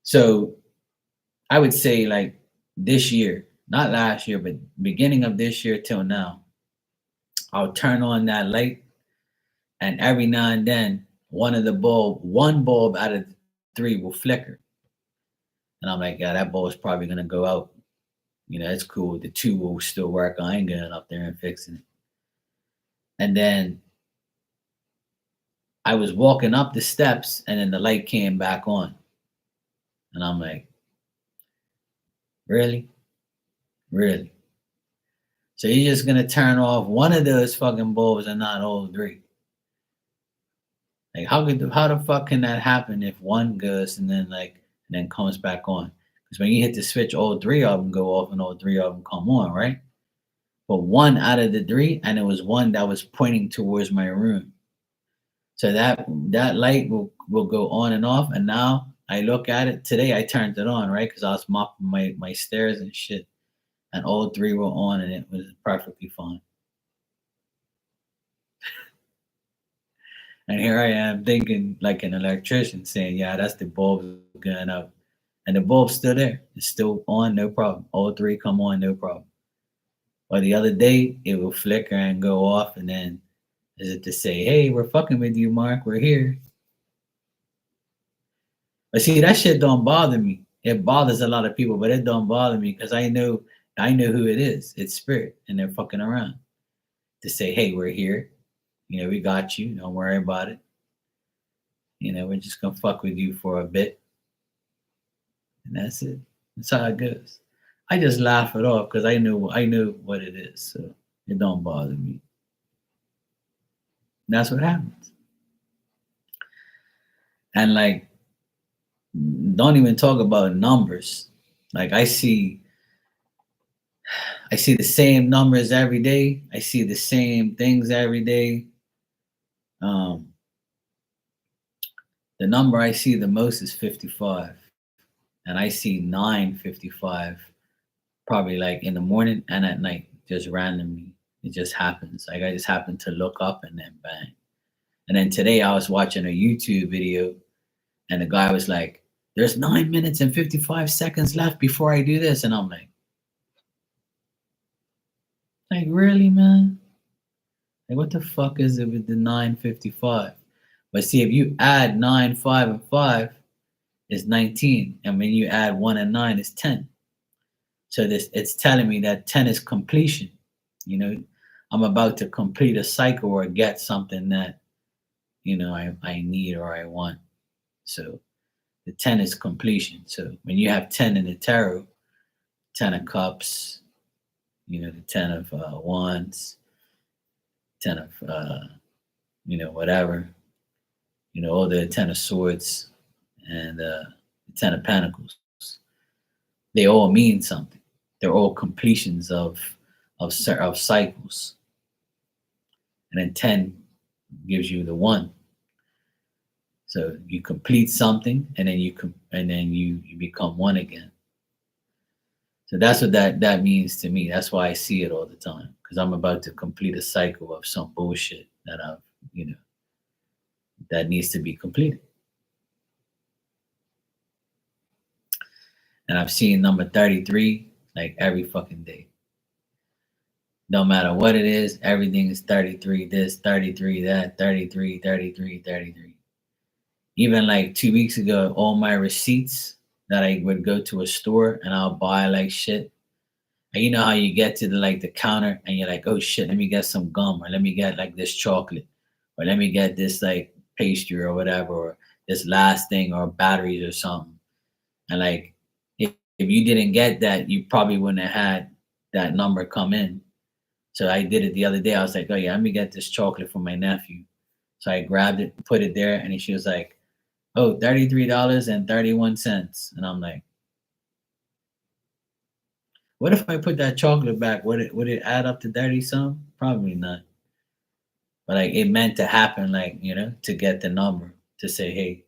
So I would say like this year, not last year, but beginning of this year till now, I'll turn on that light, and every now and then one bulb out of three will flicker. And I'm like, yeah, that bulb is probably gonna go out. It's cool. The two will still work. I ain't going up there and fixing it. And then I was walking up the steps, and then the light came back on. And I'm like, really? Really? So you're just gonna turn off one of those fucking bulbs and not all three. Like how the fuck can that happen if one goes and then comes back on? Because when you hit the switch, all three of them go off and all three of them come on, right? But one out of the three, and it was one that was pointing towards my room. So that light will go on and off. And now I look at it today. I turned it on, right? Because I was mopping my stairs and shit, and all three were on, and it was perfectly fine. And here I am thinking like an electrician, saying, "Yeah, that's the bulb going out," and the bulb's still there. It's still on, no problem. All three come on, no problem. Or the other day, it will flicker and go off, and then is it to say, "Hey, we're fucking with you, Mark. We're here." But see, that shit don't bother me. It bothers a lot of people, but it don't bother me because I know who it is. It's spirit, and they're fucking around to say, "Hey, we're here. We got you. Don't worry about it. We're just gonna fuck with you for a bit, and that's it. That's how it goes." I just laugh it off because I know what it is, so it don't bother me. And that's what happens. And like, don't even talk about numbers. Like I see the same numbers every day. I see the same things every day. Um, the number I see the most is 55, and I see 955 probably like in the morning and at night, just randomly. It just happens. Like I just happen to look up and then bang. And then today I was watching a YouTube video, and the guy was like, "There's 9 minutes and 55 seconds left before I do this," and I'm like, really, man? Like, what the fuck is it with the 955? But see, if you add 9, 5, and 5, it's 19. And when you add 1 and 9, it's 10. So it's telling me that 10 is completion. You know, I'm about to complete a cycle or get something that, I need or I want. So the 10 is completion. So when you have 10 in the tarot, 10 of cups, the 10 of wands, 10 of, whatever, all the 10 of swords and the 10 of pentacles, they all mean something. They're all completions of cycles. And then 10 gives you the one. So you complete something, and then you become one again. So that's what that means to me. That's why I see it all the time, because I'm about to complete a cycle of some bullshit that needs to be completed. And I've seen number 33 like every fucking day. No matter what it is, everything is 33 this, 33 that, 33, 33, 33. Even like 2 weeks ago, all my receipts that I would go to a store and I'll buy like shit. And you know how you get to the counter and you're like, "Oh shit, let me get some gum, or let me get like this chocolate, or let me get this like pastry or whatever, or this last thing or batteries or something." And like if you didn't get that, you probably wouldn't have had that number come in. So I did it the other day. I was like, "Oh yeah, let me get this chocolate for my nephew." So I grabbed it, put it there, and she was like, "Oh, $33.31." And I'm like, what if I put that chocolate back? Would it add up to 30 some? Probably not. But like it meant to happen, like, to get the number to say, hey.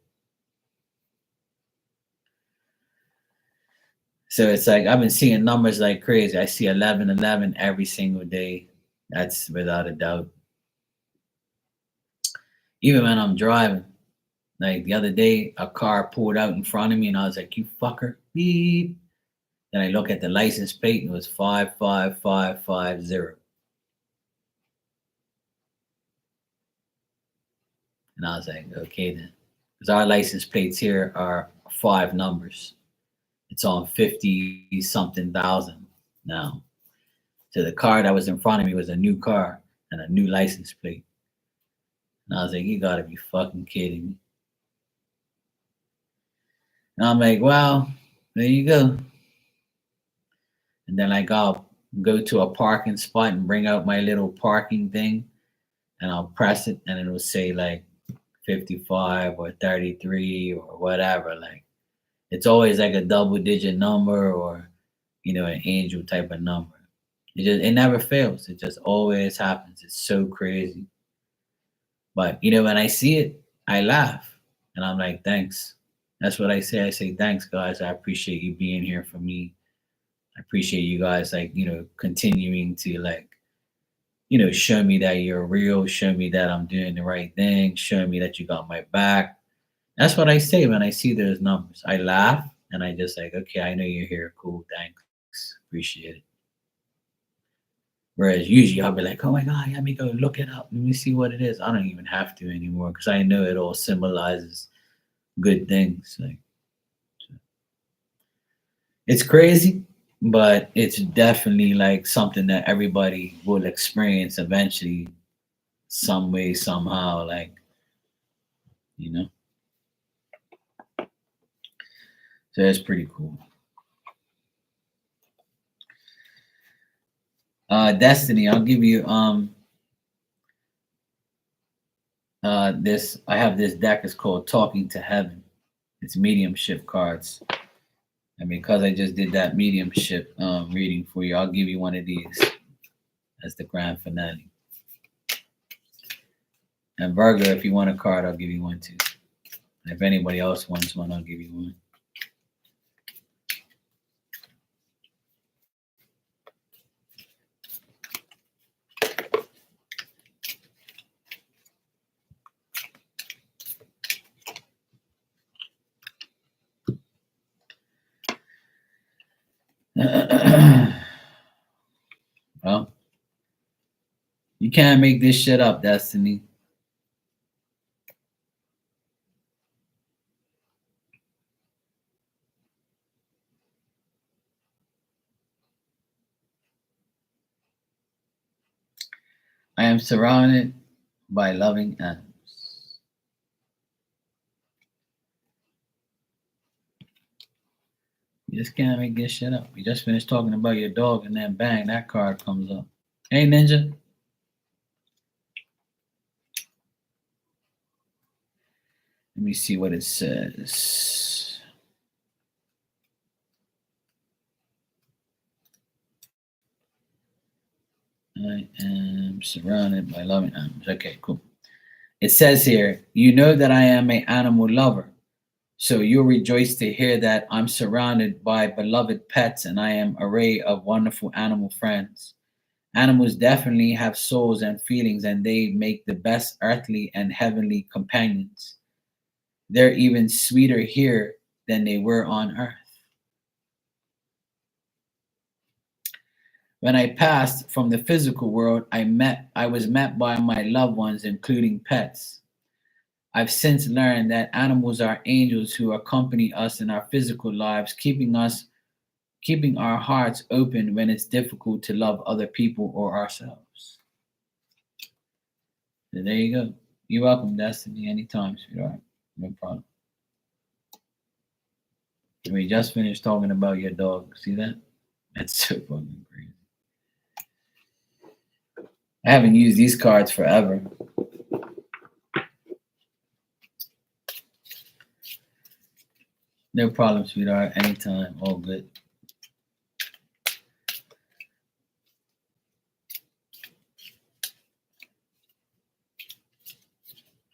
So it's like I've been seeing numbers like crazy. I see 1111 every single day. That's without a doubt. Even when I'm driving, like the other day, a car pulled out in front of me, and I was like, "You fucker, beep." Then I look at the license plate, and it was 55550. And I was like, "Okay then," because our license plates here are 5 numbers. It's on 50 something thousand now. So the car that was in front of me was a new car and a new license plate. And I was like, "You gotta be fucking kidding me." And I'm like, "Well, there you go." And then like I'll go to a parking spot and bring out my little parking thing, and I'll press it, and it'll say like 55 or 33 or whatever. Like it's always like a double digit number or an angel type of number. It never fails. It just always happens. It's so crazy. But when I see it, I laugh and I'm like, thanks. That's what I say. I say, thanks, guys. I appreciate you being here for me. I appreciate you guys, like, continuing to, like, show me that you're real, show me that I'm doing the right thing, show me that you got my back. That's what I say when I see those numbers. I laugh and I just like, okay, I know you're here. Cool. Thanks. Appreciate it. Whereas usually I'll be like, oh my God, let me go look it up. Let me see what it is. I don't even have to anymore because I know it all symbolizes good things. Like, it's crazy, but it's definitely like something that everybody will experience eventually, some way, somehow. Like, you know, so that's pretty cool. Destiny, I'll give you this. I have this deck. It's called Talking to Heaven. It's mediumship cards. And because I just did that mediumship reading for you, I'll give you one of these as the grand finale. And Virgo, if you want a card, I'll give you one too. And if anybody else wants one, I'll give you one. Well, you can't make this shit up, Destiny. I am surrounded by loving animals. You just can't make this shit up. We just finished talking about your dog, and then bang, that card comes up. Hey, Ninja. Let me see what it says. I am surrounded by loving animals. Okay, cool. It says here, you know that I am an animal lover. So you'll rejoice to hear that I'm surrounded by beloved pets and I am array of wonderful animal friends. Animals definitely have souls and feelings and they make the best earthly and heavenly companions. They're even sweeter here than they were on earth. When I passed from the physical world, I was met by my loved ones, including pets. I've since learned that animals are angels who accompany us in our physical lives, keeping our hearts open when it's difficult to love other people or ourselves. So there you go. You're welcome, Destiny, anytime, sweetheart. No problem. We just finished talking about your dog. See that? That's so fucking crazy. I haven't used these cards forever. No problem, sweetheart. Anytime. All good.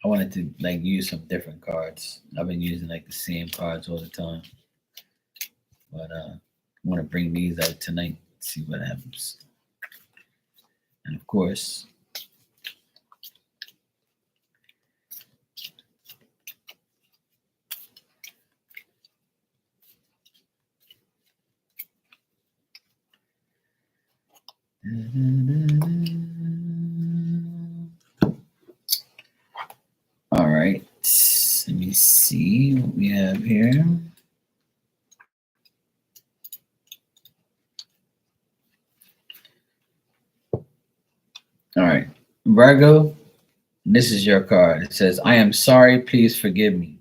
I wanted to like use some different cards. I've been using like the same cards all the time. But I want to bring these out tonight, see what happens. And of course, all right. Let me see what we have here. All right. Virgo, this is your card. It says, I am sorry, please forgive me.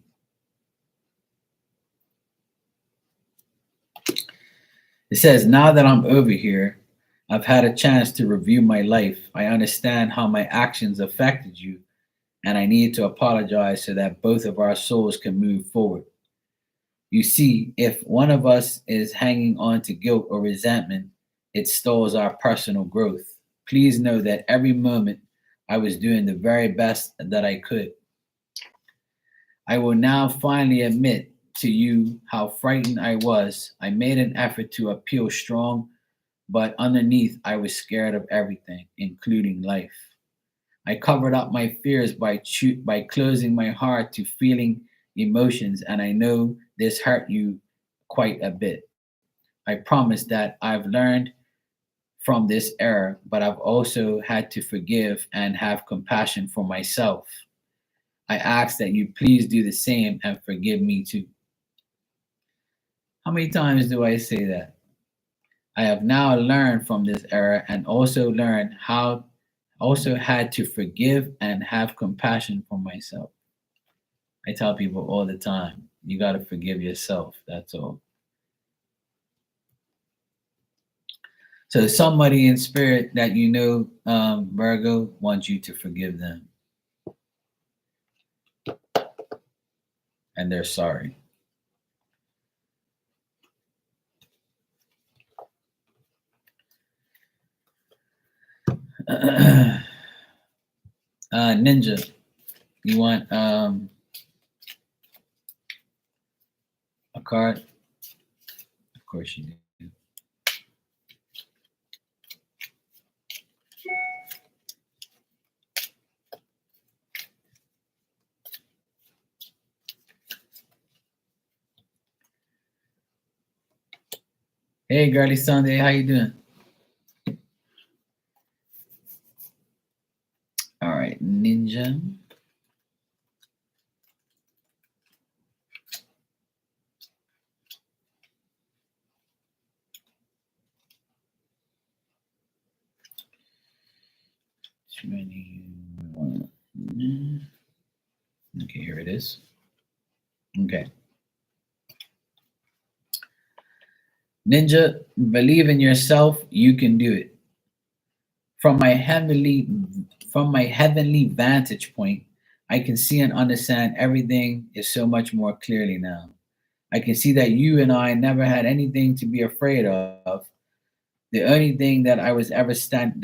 It says, now that I'm over here, I've had a chance to review my life. I understand how my actions affected you, and I need to apologize so that both of our souls can move forward. You see, if one of us is hanging on to guilt or resentment, it stalls our personal growth. Please know that every moment I was doing the very best that I could. I will now finally admit to you how frightened I was. I made an effort to appeal strong, but underneath I was scared of everything, including life. I covered up my fears by closing my heart to feeling emotions, and I know this hurt you quite a bit. I promise that I've learned from this error, but I've also had to forgive and have compassion for myself. I ask that you please do the same and forgive me too. How many times do I say that? I have now learned from this error and also had to forgive and have compassion for myself. I tell people all the time, you got to forgive yourself. That's all. So somebody in spirit that you know, Virgo, wants you to forgive them, and they're sorry. Ninja, you want a card? Of course you do. Hey, girly Sunday, how you doing? All right, Ninja. Okay, here it is. Okay. Ninja, believe in yourself, you can do it. From my heavenly from my heavenly vantage point, I can see and understand everything is so much more clearly now. I can see that you and I never had anything to be afraid of. The only thing that I was ever standing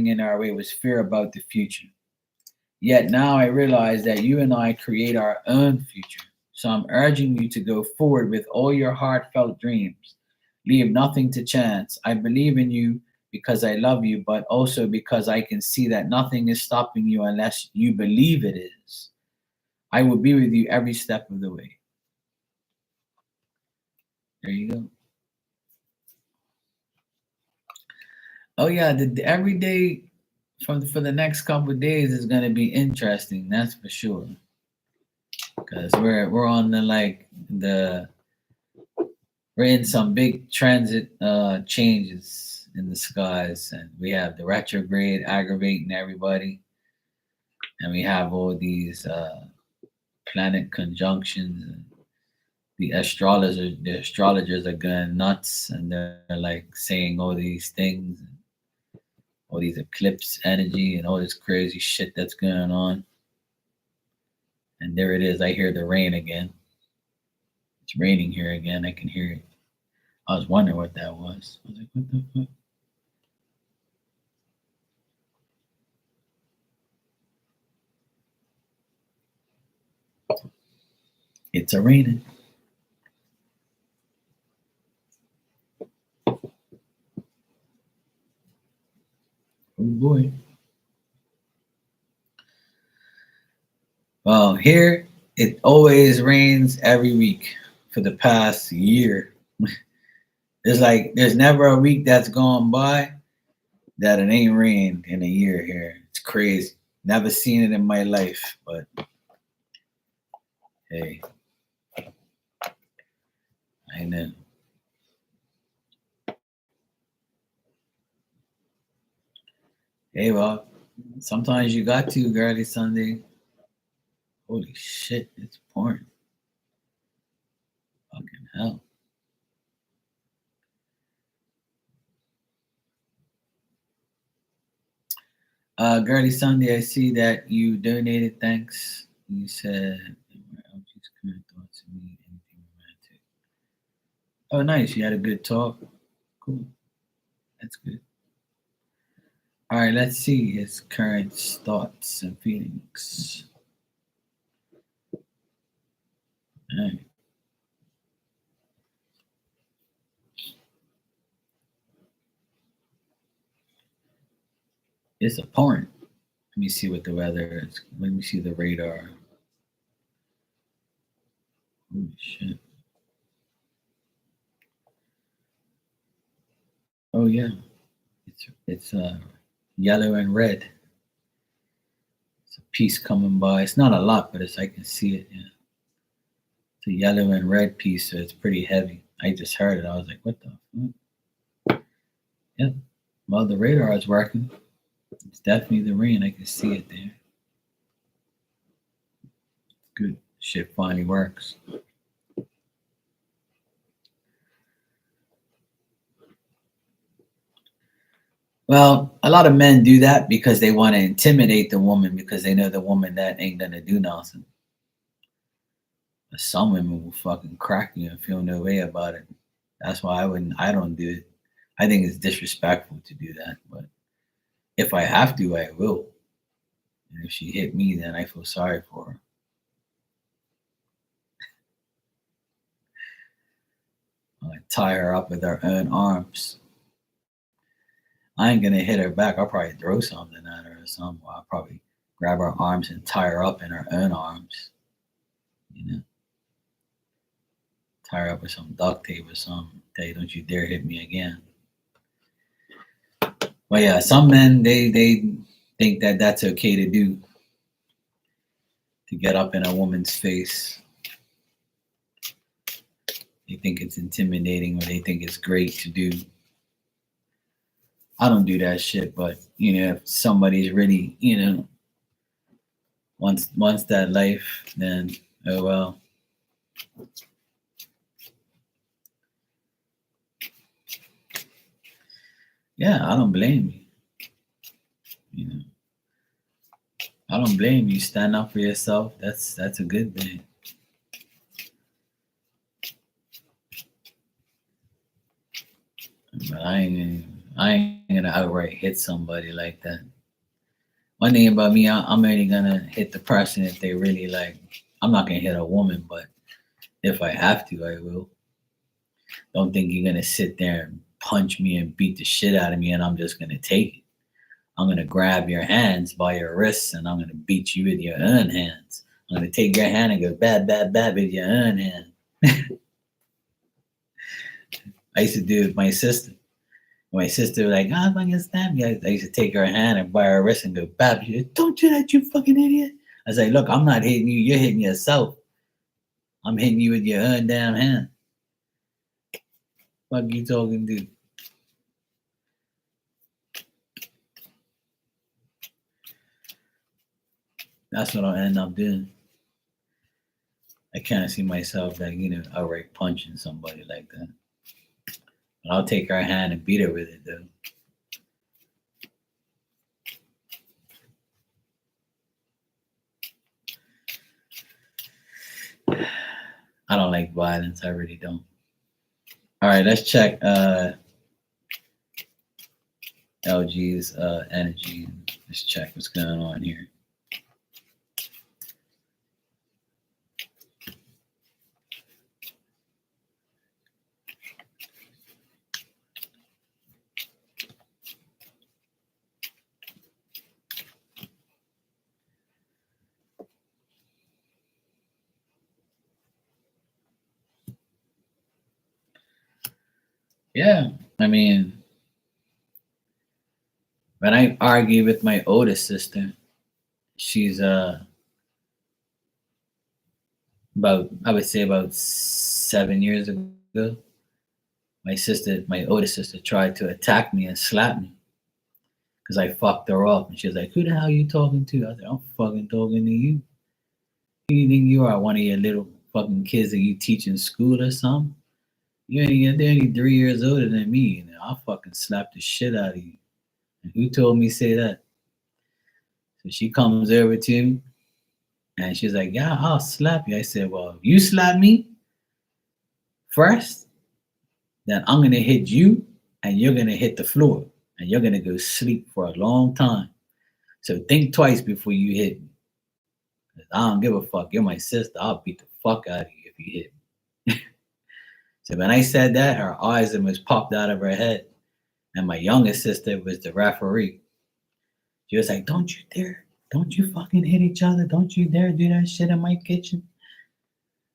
in our way was fear about the future. Yet now I realize that you and I create our own future. So I'm urging you to go forward with all your heartfelt dreams. Leave nothing to chance. I believe in you because I love you, but also because I can see that nothing is stopping you unless you believe it is. I will be with you every step of the way. There you go. Oh yeah, the every day for the next couple of days is gonna be interesting. That's for sure. Because we're on the we're in some big transit changes in the skies, and we have the retrograde aggravating everybody, and we have all these planet conjunctions. And the astrologers are going nuts, and they're like saying all these things, all these eclipse energy, and all this crazy shit that's going on. And there it is. I hear the rain again. It's raining here again. I can hear it. I was wondering what that was. I was like, what the fuck? It's a raining. Oh boy. Well, here it always rains every week for the past year. It's like there's never a week that's gone by that it ain't rained in a year here. It's crazy. Never seen it in my life, but hey, I know. Hey, well, sometimes you got to, girly Sunday. Holy shit, it's pouring. Fucking hell. Girly Sunday, I see that you donated. Thanks. You said, "I'll just current thoughts and me anything romantic." Oh, nice. You had a good talk. Cool. That's good. All right, let's see his current thoughts and feelings. All right. It's a porn. Let me see what the weather is. Let me see the radar. Holy shit. Oh yeah. It's yellow and red. It's a piece coming by. It's not a lot, but it's I can see it. Yeah. It's a yellow and red piece, so it's pretty heavy. I just heard it. I was like, what the fuck? Yeah. Well, the radar is working. It's definitely the rain. I can see it there. Good. Shit finally works. Well, a lot of men do that because they want to intimidate the woman because they know the woman that ain't gonna do nothing. But some women will fucking crack you and feel no way about it. That's why I don't do it. I think it's disrespectful to do that. But if I have to, I will. And if she hit me, then I feel sorry for her. I tie her up with her own arms. I ain't gonna hit her back. I'll probably throw something at her or something. I'll probably grab her arms and tie her up in her own arms. You know, tie her up with some duct tape or something. Tell you, don't you dare hit me again. But yeah, some men they think that that's okay to do, to get up in a woman's face. They think it's intimidating or they think it's great to do. I don't do that shit, but if somebody's really, wants that life, then oh well. Yeah, I don't blame you. You know, I don't blame you. Stand up for yourself. That's a good thing. But I ain't gonna outright hit somebody like that. One thing about me, I'm only gonna hit the person if they really like. I'm not gonna hit a woman, but if I have to, I will. Don't think you're gonna sit there and punch me and beat the shit out of me, and I'm just gonna take it. I'm gonna grab your hands by your wrists, and I'm gonna beat you with your own hands. I'm gonna take your hand and go bad, bad, bad with your own hand. I used to do it with my sister. My sister was like, "Ah, I'm gonna stab you." I used to take her hand and by her wrist and go, "Bab." She said, "Don't do that, you fucking idiot." I say, "Look, I'm not hitting you. You're hitting yourself. I'm hitting you with your own damn hand. Fuck you talking to?" That's what I'll end up doing. I can't see myself like outright punching somebody like that. But I'll take her hand and beat her with it though. I don't like violence. I really don't. All right, let's check LG's energy. Let's check what's going on here. Yeah, I mean, when I argue with my oldest sister, she's about I would say about 7 years ago. My oldest sister, tried to attack me and slap me because I fucked her up, and she was like, "Who the hell are you talking to?" I said, "I'm fucking talking to you. Who you think you are? One of your little fucking kids that you teach in school or something? They're only 3 years older than me, and I'll fucking slap the shit out of you." And who told me say that? So she comes over to me and she's like, "Yeah, I'll slap you." I said, "Well, if you slap me first, then I'm gonna hit you and you're gonna hit the floor and you're gonna go sleep for a long time. So think twice before you hit me. 'Cause I don't give a fuck. You're my sister. I'll beat the fuck out of you if you hit me." So when I said that, her eyes almost popped out of her head. And my youngest sister was the referee. She was like, "Don't you dare. Don't you fucking hit each other. Don't you dare do that shit in my kitchen."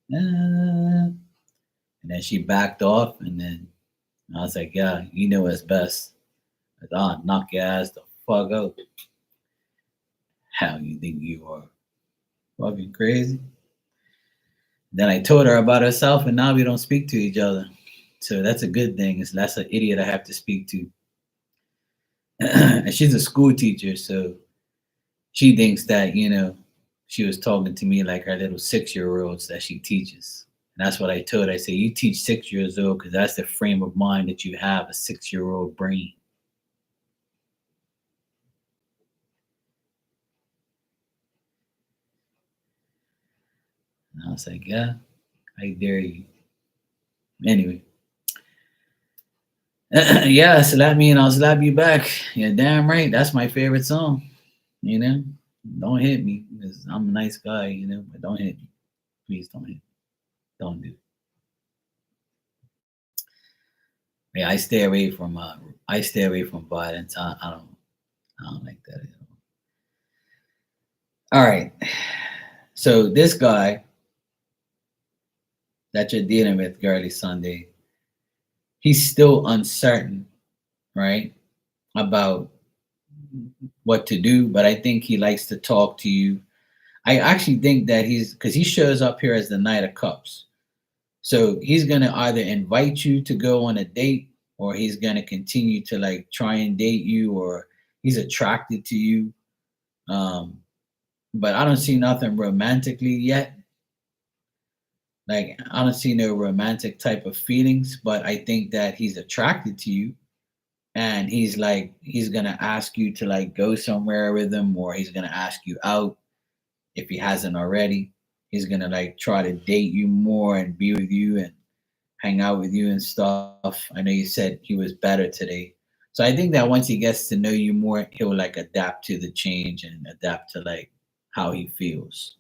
And then she backed off. And then I was like, "Yeah, you know what's best. I'll knock your ass the fuck out. How you think you are? Fucking crazy." Then I told her about herself, and now we don't speak to each other. So that's a good thing. It's less an idiot I have to speak to. And she's a school teacher, so she thinks that, she was talking to me like her little 6 year olds that she teaches. And that's what I told her. I said, "You teach 6 years old because that's the frame of mind that you have, a 6 year old brain." And I was like, "Yeah, I dare you." Anyway, yeah, slap me and I'll slap you back. Yeah, damn right. That's my favorite song. You know, don't hit me because I'm a nice guy, but don't hit me. Please don't hit me. Don't do it. Yeah, I stay away from violence. I don't like that at all. All right. So this guy that you're dealing with, Girly Sunday, he's still uncertain, right, about what to do, but I think he likes to talk to you. I actually think that because he shows up here as the Knight of Cups. So he's gonna either invite you to go on a date, or he's gonna continue to like try and date you, or he's attracted to you. Um, but I don't see nothing romantically yet. Like I don't see no romantic type of feelings, but I think that he's attracted to you, and he's gonna ask you to like go somewhere with him, or he's gonna ask you out if he hasn't already. He's gonna like try to date you more and be with you and hang out with you and stuff. I know you said he was better today. So I think that once he gets to know you more, he'll like adapt to the change and adapt to like how he feels.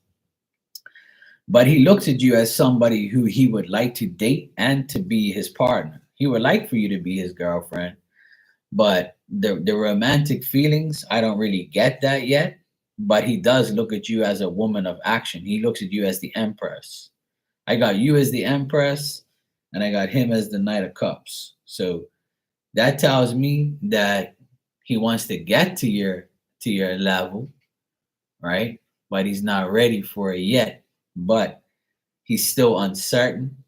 But he looks at you as somebody who he would like to date and to be his partner. He would like for you to be his girlfriend, but the romantic feelings, I don't really get that yet. But he does look at you as a woman of action. He looks at you as the Empress. I got you as the Empress, and I got him as the Knight of Cups. So that tells me that he wants to get to your level, right? But he's not ready for it yet. But he's still uncertain,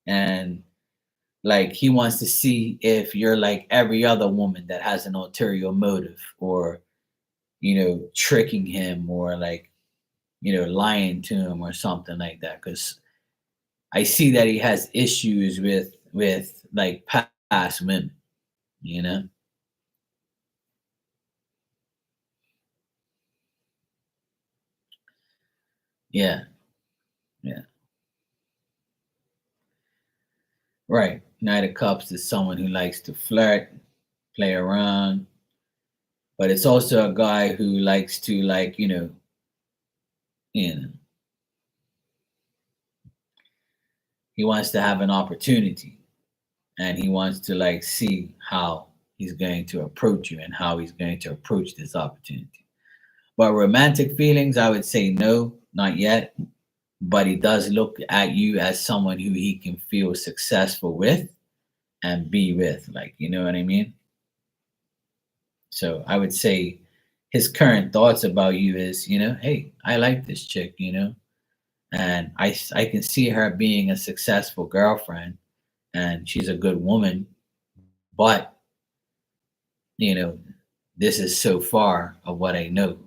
and like he wants to see if you're like every other woman that has an ulterior motive, or tricking him, or like lying to him or something like that, because I see that he has issues with like past women, you know? Yeah, yeah. Right. Knight of Cups is someone who likes to flirt, play around, but it's also a guy who likes to like, you know, he wants to have an opportunity, and he wants to like see how he's going to approach you and how he's going to approach this opportunity. But romantic feelings, I would say no, not yet. But he does look at you as someone who he can feel successful with and be with. Like, you know what I mean? So I would say his current thoughts about you is, hey, I like this chick, and I can see her being a successful girlfriend, and she's a good woman, but, you know, this is so far of what I know.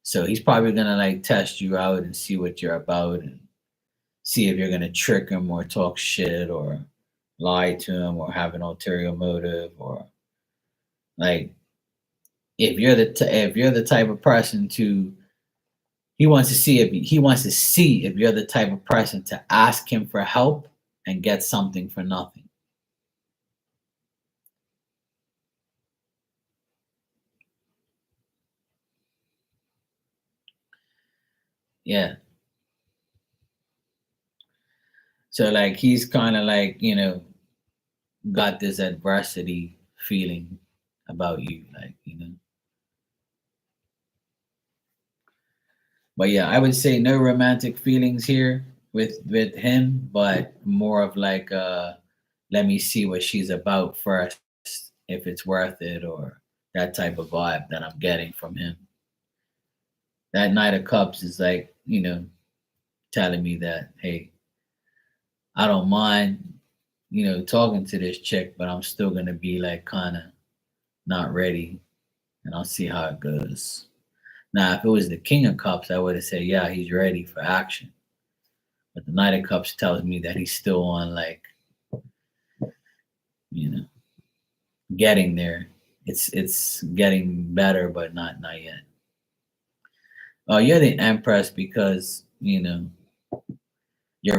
So he's probably gonna like test you out and see what you're about, and see if you're gonna trick him or talk shit or lie to him or have an ulterior motive, or like if you're the type of person to he wants to see if you're the type of person to ask him for help and get something for nothing. Yeah. So like he's kind of like, got this adversity feeling about you, like. But yeah, I would say no romantic feelings here with him, but more of like let me see what she's about first, if it's worth it, or that type of vibe that I'm getting from him. That Knight of Cups is like, telling me that, hey, I don't mind, talking to this chick, but I'm still gonna be like kind of not ready, and I'll see how it goes. Now, if it was the King of Cups, I would have said, yeah, he's ready for action. But the Knight of Cups tells me that he's still on like, you know, getting there. It's getting better, but not yet. Oh, you're the Empress because you're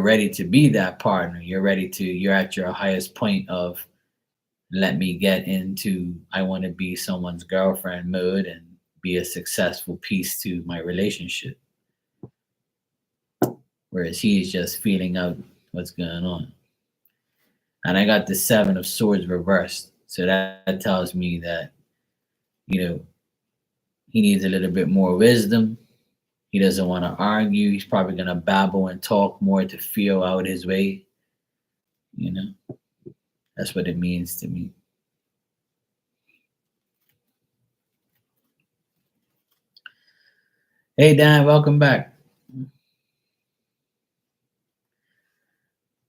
ready to be that partner. You're at your highest point of let me get into I want to be someone's girlfriend mode and be a successful piece to my relationship. Whereas he's just feeling out what's going on. And I got the Seven of Swords reversed. So that tells me that, you know, he needs a little bit more wisdom. He doesn't want to argue. He's probably going to babble and talk more to feel out his way. You know, that's what it means to me. Hey, Dan, welcome back.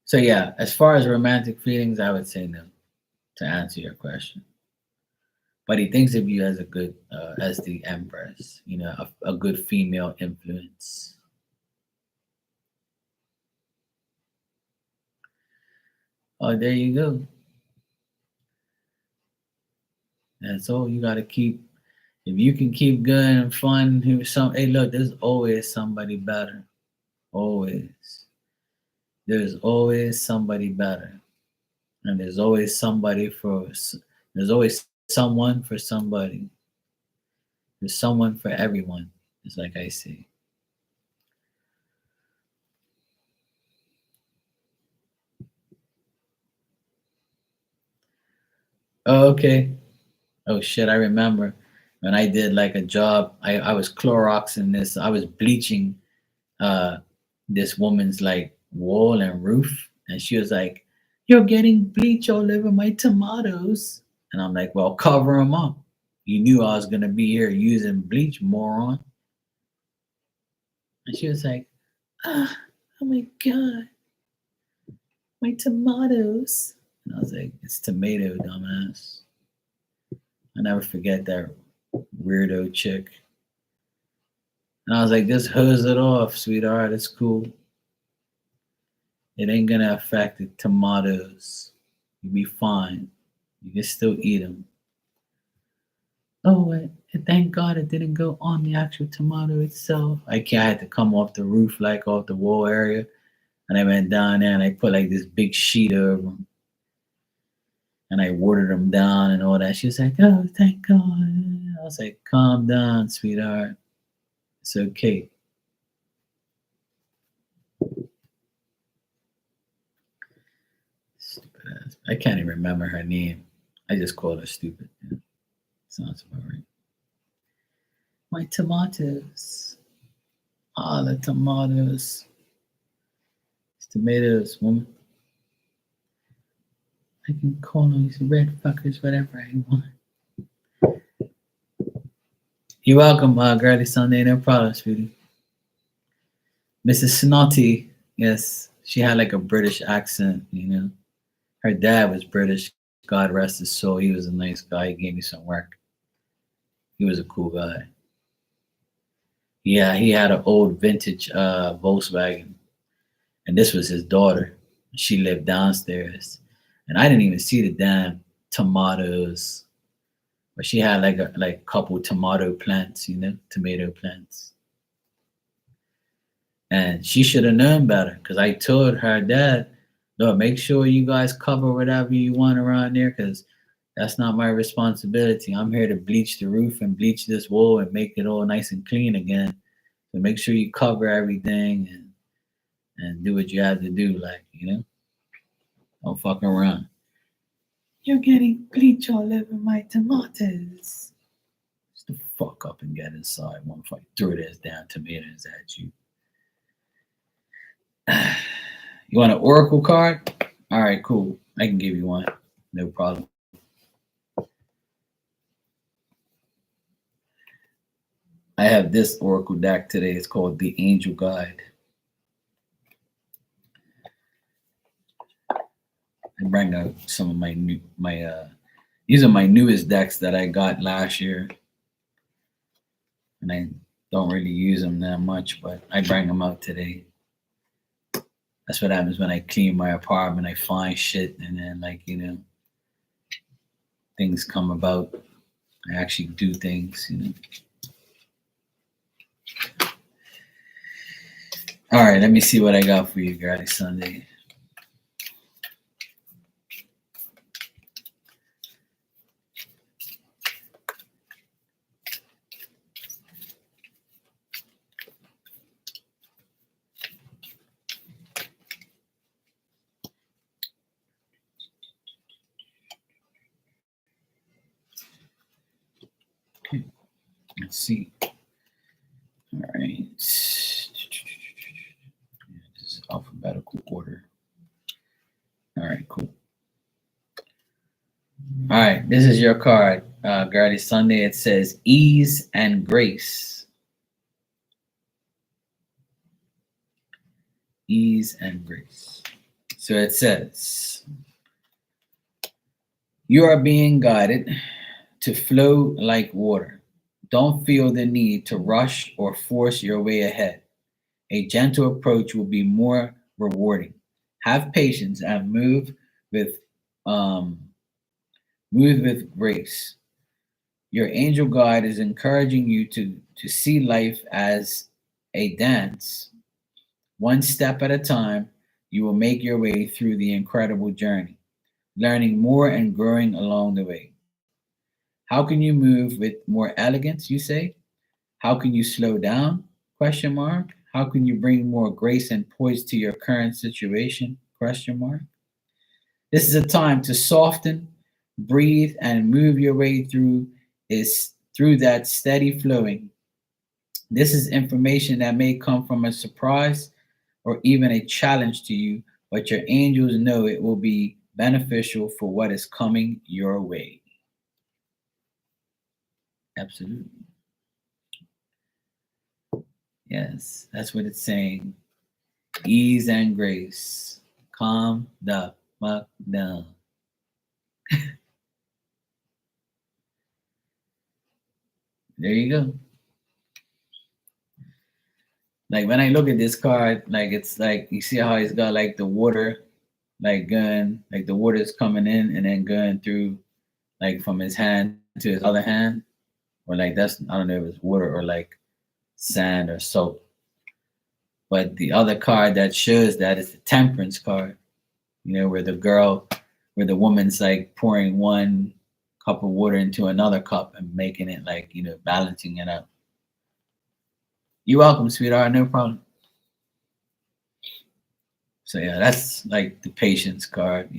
So, yeah, as far as romantic feelings, I would say no to answer your question. But he thinks of you as a good, as the Empress, a good female influence. Oh, there you go. That's all you got to keep. If you can keep good and fun, hey, look, there's always somebody better. Always. There's always somebody better. And there's always someone for somebody. There's someone for everyone. It's like I say. Oh, okay. Oh shit, I remember when I did like a job, I was Cloroxing this, I was bleaching uh this woman's like wall and roof, and she was like, "You're getting bleach all over my tomatoes." And I'm like, "Well, cover them up. You knew I was gonna be here using bleach, moron." And she was like, "Ah, oh my god, my tomatoes." And I was like, "It's tomato, dumbass." I never forget that weirdo chick. And I was like, just hose it off, sweetheart. It's cool. It ain't gonna affect the tomatoes. You'll be fine. You can still eat them. Oh, thank God it didn't go on the actual tomato itself. I had to come off the roof, like off the wall area. And I went down there and I put like this big sheet over them. And I watered them down and all that. She was like, oh, thank God. I was like, calm down, sweetheart. It's okay. Stupid ass. I can't even remember her name. I just called her stupid. Yeah, sounds about right. My tomatoes. Ah, the tomatoes. It's tomatoes, woman. I can call these red fuckers whatever I want. You're welcome, Girly Sunday. No problem, sweetie. Mrs. Snotty. Yes, she had like a British accent. Her dad was British. God rest his soul. He was a nice guy. He gave me some work. He was a cool guy. Yeah, he had an old vintage Volkswagen, and this was his daughter. She lived downstairs, and I didn't even see the damn tomatoes. But she had like a couple tomato plants, tomato plants. And she should have known better because I told her dad, look, make sure you guys cover whatever you want around there because that's not my responsibility. I'm here to bleach the roof and bleach this wall and make it all nice and clean again. So make sure you cover everything and do what you have to do. Don't fuck around. You're getting bleach all over my tomatoes. Just the fuck up and get inside. One fight, throw those damn tomatoes at you. You want an oracle card? All right, cool. I can give you one. No problem. I have this oracle deck today. It's called the Angel Guide. I bring out some of these are my newest decks that I got last year, and I don't really use them that much, but I bring them out today. That's what happens when I clean my apartment. I find shit, and then things come about. I actually do things. All right, let me see what I got for you, Girly Sunday. Okay, let's see. All right. This is alphabetical order. All right, cool. All right, this is your card, Girly Sunday. It says ease and grace. Ease and grace. So it says, you are being guided to flow like water. Don't feel the need to rush or force your way ahead. A gentle approach will be more rewarding. Have patience and with um, move with grace. Your angel guide is encouraging you to see life as a dance. One step at a time, you will make your way through the incredible journey, learning more and growing along the way. How can you move with more elegance, you say? How can you slow down? Question mark. How can you bring more grace and poise to your current situation? Question mark. This is a time to soften, breathe, and move your way through that steady flowing. This is information that may come from a surprise or even a challenge to you, but your angels know it will be beneficial for what is coming your way. Absolutely. Yes, that's what it's saying. Ease and grace. Calm the fuck down. There you go. Like when I look at this card, like it's like you see how he's got like the water, like going, like the water is coming in and then going through, like from his hand to his other hand, or like that's I don't know if it's water or like sand or soap. But the other card that shows that is the Temperance card. Where where the woman's like pouring one cup of water into another cup and making it like balancing it out. You're welcome, sweetheart. No problem. So yeah, that's like the patience card,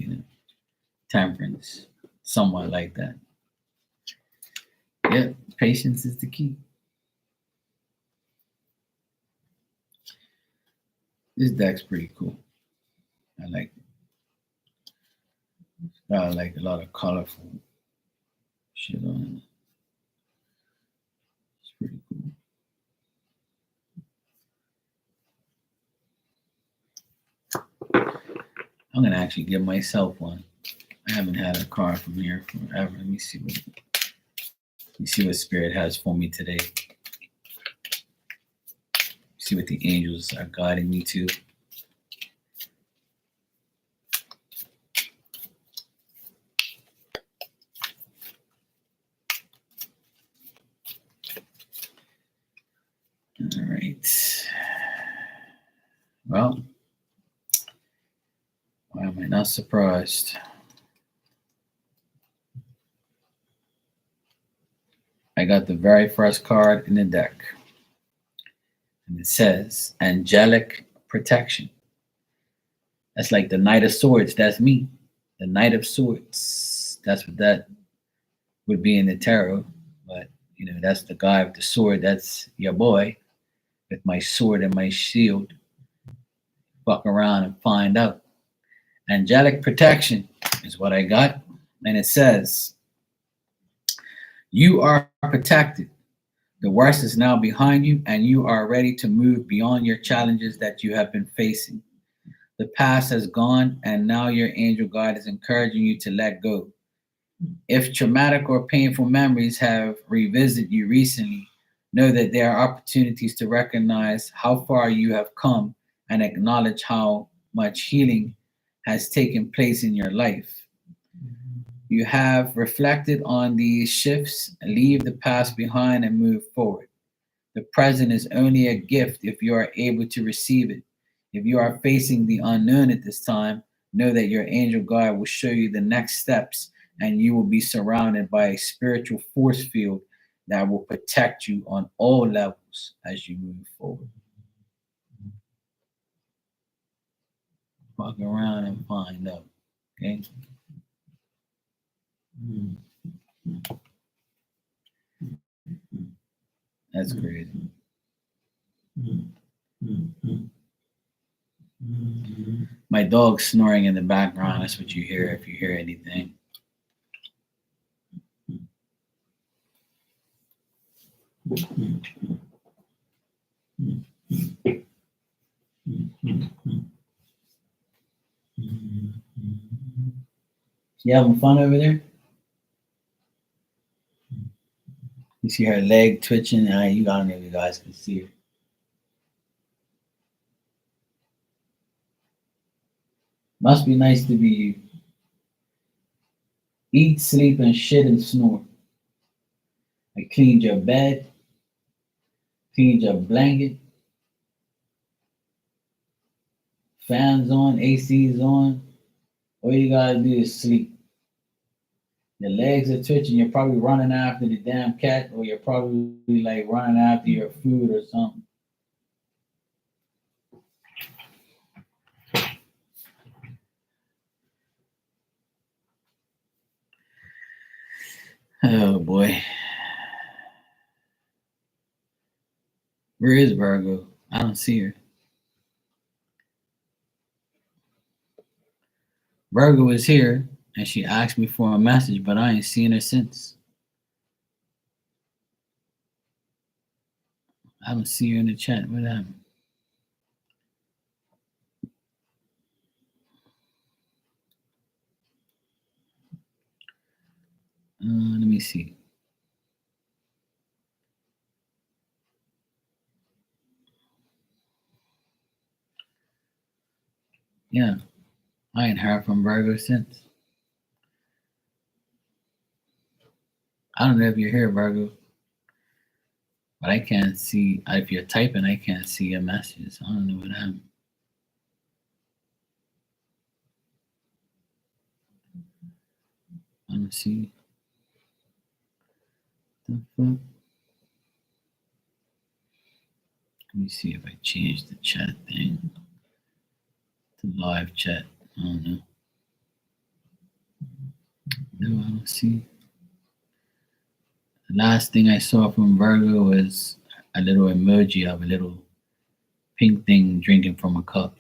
temperance, somewhat like that. Yeah, patience is the key. This deck's pretty cool. I like it. It's got like a lot of colorful shit on it. It's pretty cool. I'm gonna actually give myself one. I haven't had a card from here forever. Let me see what Spirit has for me today. See what the angels are guiding me to. Well, why am I not surprised? I got the very first card in the deck. And it says Angelic Protection. That's like the Knight of Swords. That's me. The Knight of Swords. That's what that would be in the tarot. But, that's the guy with the sword. That's your boy with my sword and my shield. Fuck around and find out. Angelic Protection is what I got. And it says, you are protected. The worst is now behind you, and you are ready to move beyond your challenges that you have been facing. The past has gone, and now your angel guide is encouraging you to let go. If traumatic or painful memories have revisited you recently, know that there are opportunities to recognize how far you have come and acknowledge how much healing has taken place in your life. You have reflected on these shifts, leave the past behind, and move forward. The present is only a gift if you are able to receive it. If you are facing the unknown at this time, know that your angel guide will show you the next steps, and you will be surrounded by a spiritual force field that will protect you on all levels as you move forward. Walk around and find out. Okay? That's crazy. My dog's snoring in the background. That's what you hear if you hear anything. You having fun over there? You see her leg twitching. I don't know if you guys can see her. Must be nice to be you. Eat, sleep, and shit and snore. I cleaned your bed, cleaned your blanket, fans on, AC's on. All you gotta do is sleep. Your legs are twitching. You're probably running after the damn cat, or you're probably like running after your food or something. Oh boy. Where is Virgo? I don't see her. Virgo is here and she asked me for a message, but I ain't seen her since. I don't see her in the chat. What happened? Let me see. Yeah, I ain't heard from Virgo since. I don't know if you're here, Virgo, but I can't see. If you're typing, I can't see your messages. I don't know what happened. I don't see. The fuck? Let me see if I change the chat thing to live chat. I don't know. No, I don't see. The last thing I saw from Virgo was a little emoji of a little pink thing drinking from a cup.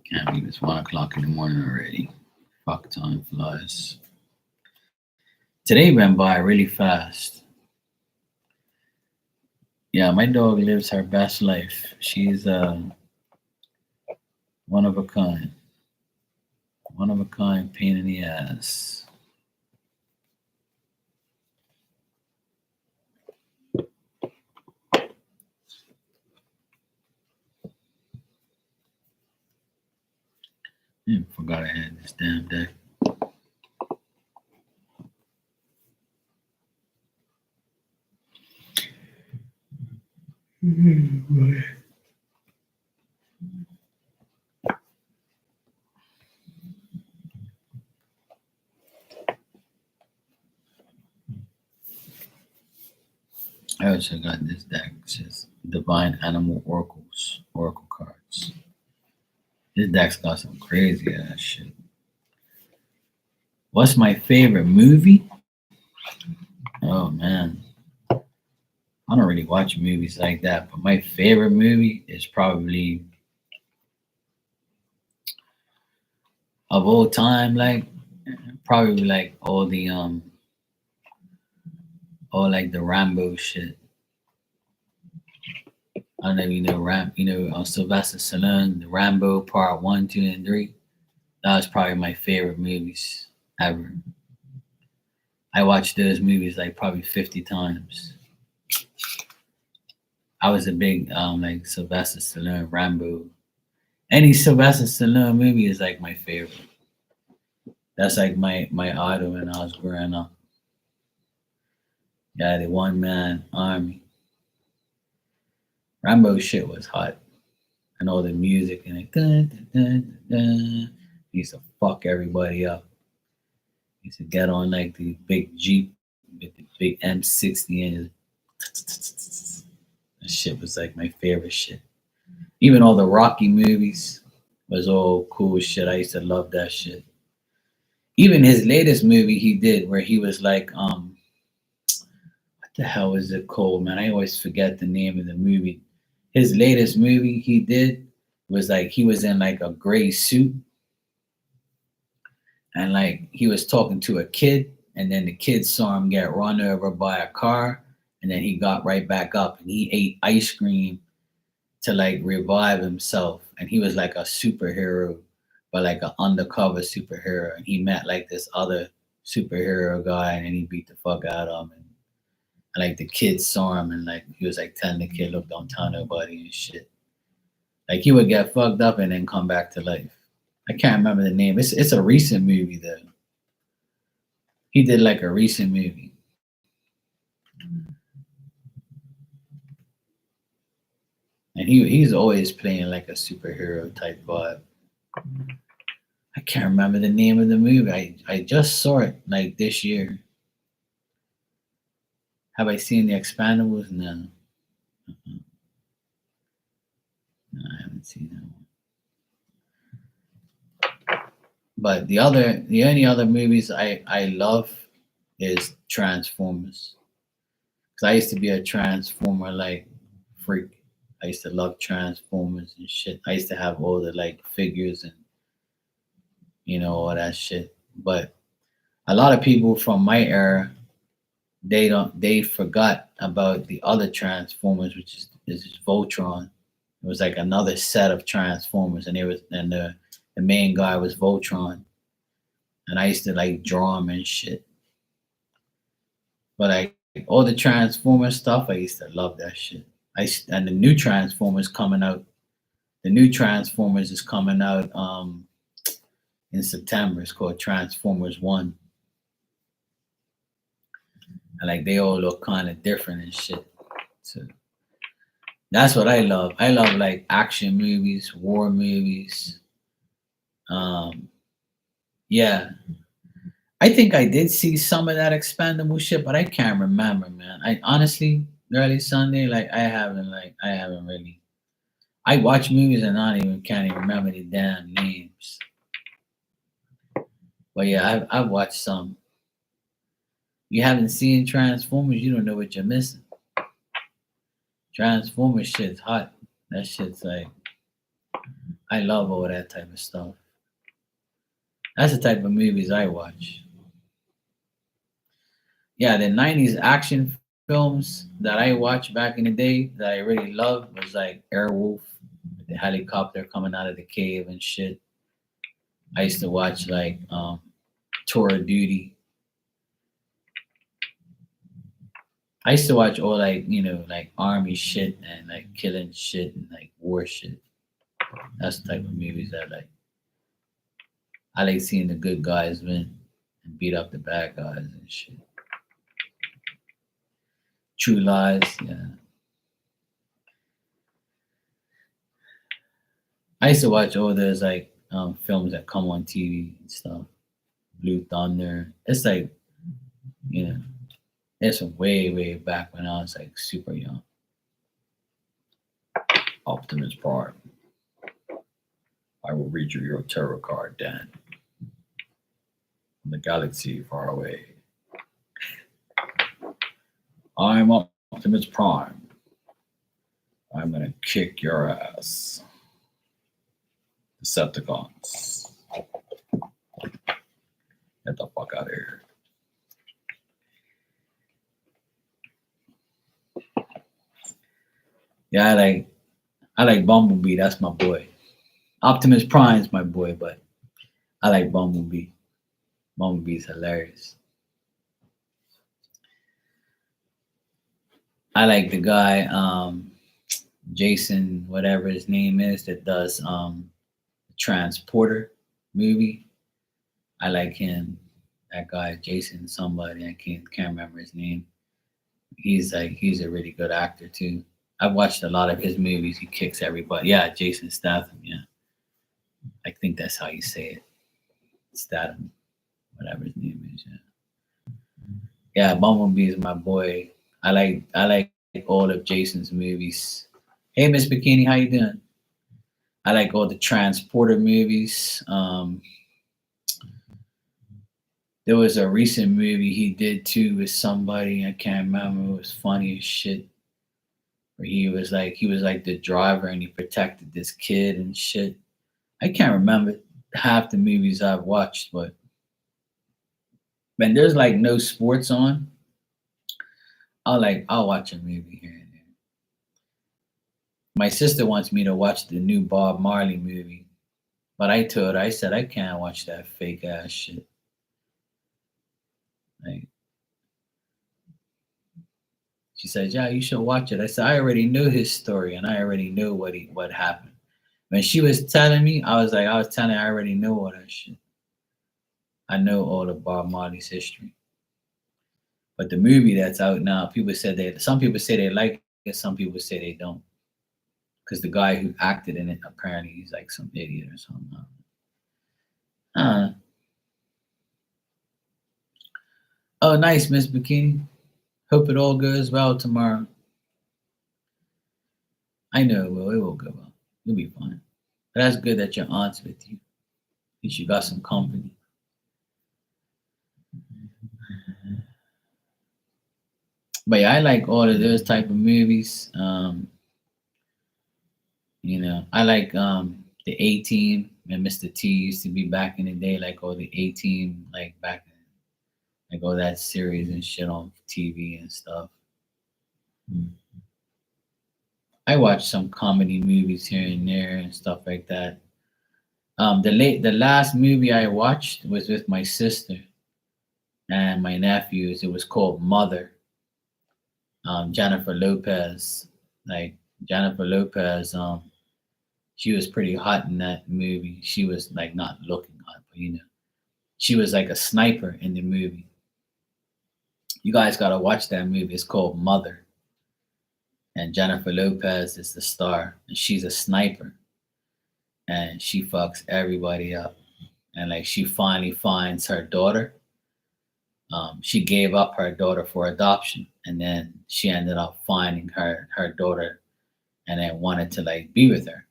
Can't believe it's 1 o'clock in the morning already. Fuck, time flies. Today went by really fast. Yeah, my dog lives her best life. She's one of a kind. One of a kind pain in the ass. Forgot I had this damn deck. I also got this deck. It says Divine Animal Oracles, Oracle cards. This deck's got some crazy ass shit. What's my favorite movie? Oh man, I don't really watch movies like that, but my favorite movie is probably of all time, like probably like all like the Rambo shit. I don't know if you know Sylvester Stallone, the Rambo Part 1, 2, and 3. That was probably my favorite movies ever. I watched those movies like probably 50 times. I was a big like Sylvester Stallone, Rambo. Any Sylvester Stallone movie is like my favorite. That's like my idol when I was growing up. Yeah, the one man army. Rambo shit was hot. And all the music and it dun, dun, dun, dun. He used to fuck everybody up. He used to get on like the big Jeep with the big M60 and that shit was like my favorite shit. Even all the Rocky movies was all cool shit. I used to love that shit. Even his latest movie he did where he was like, what the hell is it called, man? I always forget the name of the movie. His latest movie he did was like he was in like a gray suit and like he was talking to a kid and then the kid saw him get run over by a car and then he got right back up and he ate ice cream to like revive himself and he was like a superhero but like an undercover superhero and he met like this other superhero guy and then he beat the fuck out of him and like the kid saw him and like he was like telling the kid, look, don't tell nobody and shit. Like he would get fucked up and then come back to life. I can't remember the name. It's a recent movie though. He did like a recent movie. And he's always playing like a superhero type vibe. I can't remember the name of the movie. I just saw it like this year. Have I seen the Expandables? No. Uh-uh. No, I haven't seen that one. But the only other movies I love is Transformers. Cause I used to be a Transformer like freak. I used to love Transformers and shit. I used to have all the like figures and all that shit. But a lot of people from my era, they forgot about the other Transformers, which is Voltron. It was like another set of Transformers, and the main guy was Voltron, and I used to like draw him and shit. But like all the Transformers stuff, I used to love that shit. And the new Transformers coming out. The new Transformers is coming out in September. It's called Transformers One, and like they all look kind of different and shit. So that's what I love. I love like action movies, war movies. Um, yeah, I think I did see some of that expandable shit, but I can't remember, man. I honestly, early Sunday, like I haven't really. I watch movies and I don't even can't even remember the damn names. But yeah, I've watched some. You haven't seen Transformers, you don't know what you're missing. Transformers shit's hot. That shit's like I love all that type of stuff. That's the type of movies I watch. Yeah, the '90s action films that I watched back in the day that I really loved was like Airwolf, with the helicopter coming out of the cave and shit. I used to watch like Tour of Duty. I used to watch all like like army shit and like killing shit and like war shit. That's the type of movies I like. I like seeing the good guys win and beat up the bad guys and shit. True Lies, yeah. I used to watch all those like films that come on TV and stuff. Blue Thunder. It's like, you know, it's way, way back when I was like super young. Optimus Prime. I will read you your tarot card, Dan. From the galaxy far away. I'm Optimus Prime. I'm gonna kick your ass. Decepticons. Get the fuck out of here. Yeah, I like Bumblebee, that's my boy. Optimus Prime's my boy, but I like Bumblebee. Bumblebee's hilarious. I like the guy, Jason, whatever his name is, that does Transporter movie. I like him. That guy, Jason somebody, I can't remember his name. He's a really good actor too. I've watched a lot of his movies. He kicks everybody. Yeah, Jason Statham. Yeah, I think that's how you say it. Statham, whatever his name is. Yeah, Bumblebee is my boy. I like all of Jason's movies. Hey, Miss Bikini, how you doing? I like all the Transporter movies. There was a recent movie he did too with somebody I can't remember. It was funny as shit. Where he was like the driver and he protected this kid and shit. I can't remember half the movies I've watched, but when there's like no sports on, I'll watch a movie here and there. My sister wants me to watch the new Bob Marley movie, but I told her I said I can't watch that fake ass shit. Like she said, "Yeah, you should watch it." I said, "I already knew his story and I already knew what happened." When she was telling me, I was telling her I already know all that shit. I know all of Bob Marley's history. But the movie that's out now, some people say they like it, some people say they don't. Because the guy who acted in it apparently he's like some idiot or something. Uh, oh, nice, Miss Bikini. Hope it all goes well tomorrow. I know it will. It will go well. You'll be fine. But that's good that your aunt's with you. At least you got some company. But yeah, I like all of those type of movies. I like the A Team and Mr. T used to be back in the day, like all the A Team, like back like all that series and shit on TV and stuff. I watch some comedy movies here and there and stuff like that. The last movie I watched was with my sister and my nephews. It was called Mother. Jennifer Lopez, like Jennifer Lopez. She was pretty hot in that movie. She was like not looking hot, but she was like a sniper in the movie. You guys gotta watch that movie. It's called Mother, and Jennifer Lopez is the star, and she's a sniper, and she fucks everybody up. And like she finally finds her daughter. She gave up her daughter for adoption, and then she ended up finding her daughter, and then wanted to like be with her.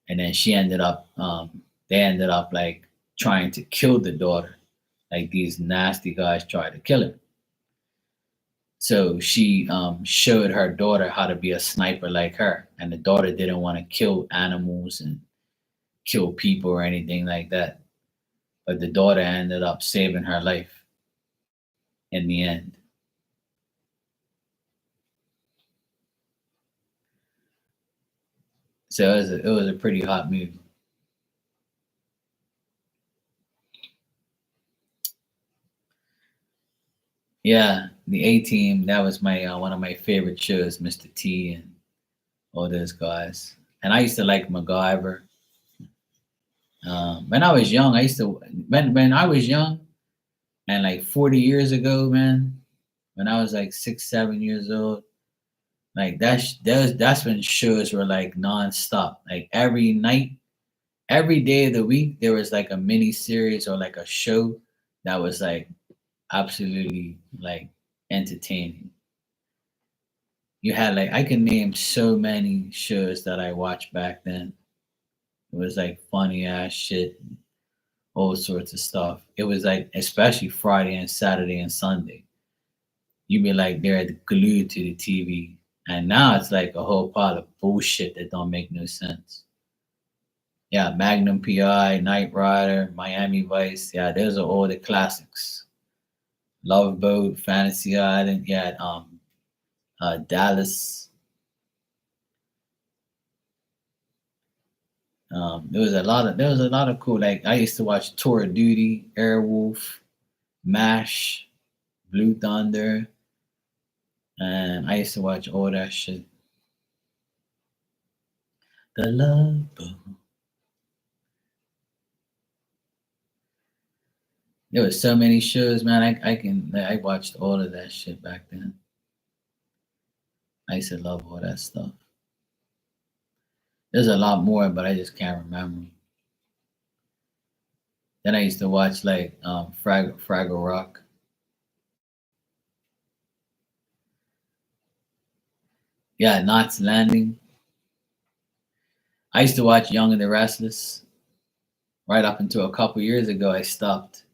And then they ended up like trying to kill the daughter, like these nasty guys tried to kill her. So she showed her daughter how to be a sniper like her, and the daughter didn't want to kill animals and kill people or anything like that. But the daughter ended up saving her life in the end. So it was a pretty hot movie. Yeah, the A Team. That was my one of my favorite shows, Mr. T and all those guys. And I used to like MacGyver. When I was young, I used to when I was young and like 40 years ago, man, when I was like 6, 7 years old, like that's when shows were like nonstop. Like every night, every day of the week, there was like a mini series or like a show that was like absolutely like entertaining. You had like I can name so many shows that I watched back then. It was like funny ass shit, all sorts of stuff. It was like especially Friday and Saturday and Sunday. You'd be like they're glued to the TV. And now it's like a whole pile of bullshit that don't make no sense. Yeah, Magnum PI, Knight Rider, Miami Vice. Yeah, those are all the classics. Love Boat, Fantasy Island. Yeah, Dallas. There was a lot of cool. Like I used to watch Tour of Duty, Airwolf, Mash, Blue Thunder, and I used to watch all that shit. The Love Boat. There was so many shows, man. I watched all of that shit back then. I used to love all that stuff. There's a lot more, but I just can't remember. Then I used to watch like Fraggle Rock. Yeah, Knots Landing. I used to watch Young and the Restless. Right up until a couple years ago, I stopped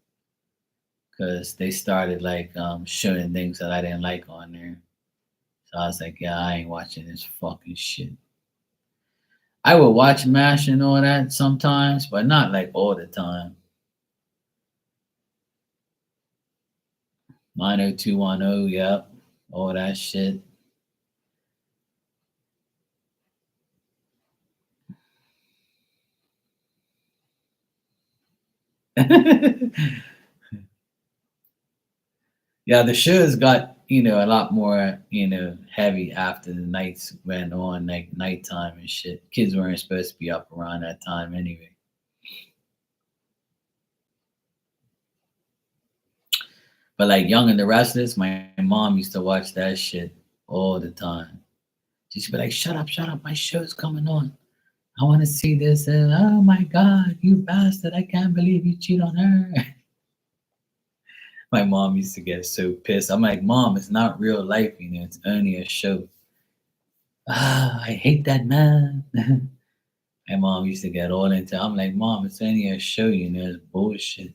because they started like showing things that I didn't like on there. So I was like, yeah, I ain't watching this fucking shit. I would watch MASH and all that sometimes, but not like all the time. 90210, yep, all that shit. Yeah, the shows got, a lot more, heavy after the nights went on, like nighttime and shit. Kids weren't supposed to be up around that time anyway. But like Young and the Restless, my mom used to watch that shit all the time. She'd be like, shut up, my show's coming on. I want to see this. And, oh my God, you bastard, I can't believe you cheat on her. My mom used to get so pissed. I'm like, Mom, it's not real life, it's only a show. Ah, I hate that man. My mom used to get all into. I'm like, Mom, it's only a show, it's bullshit.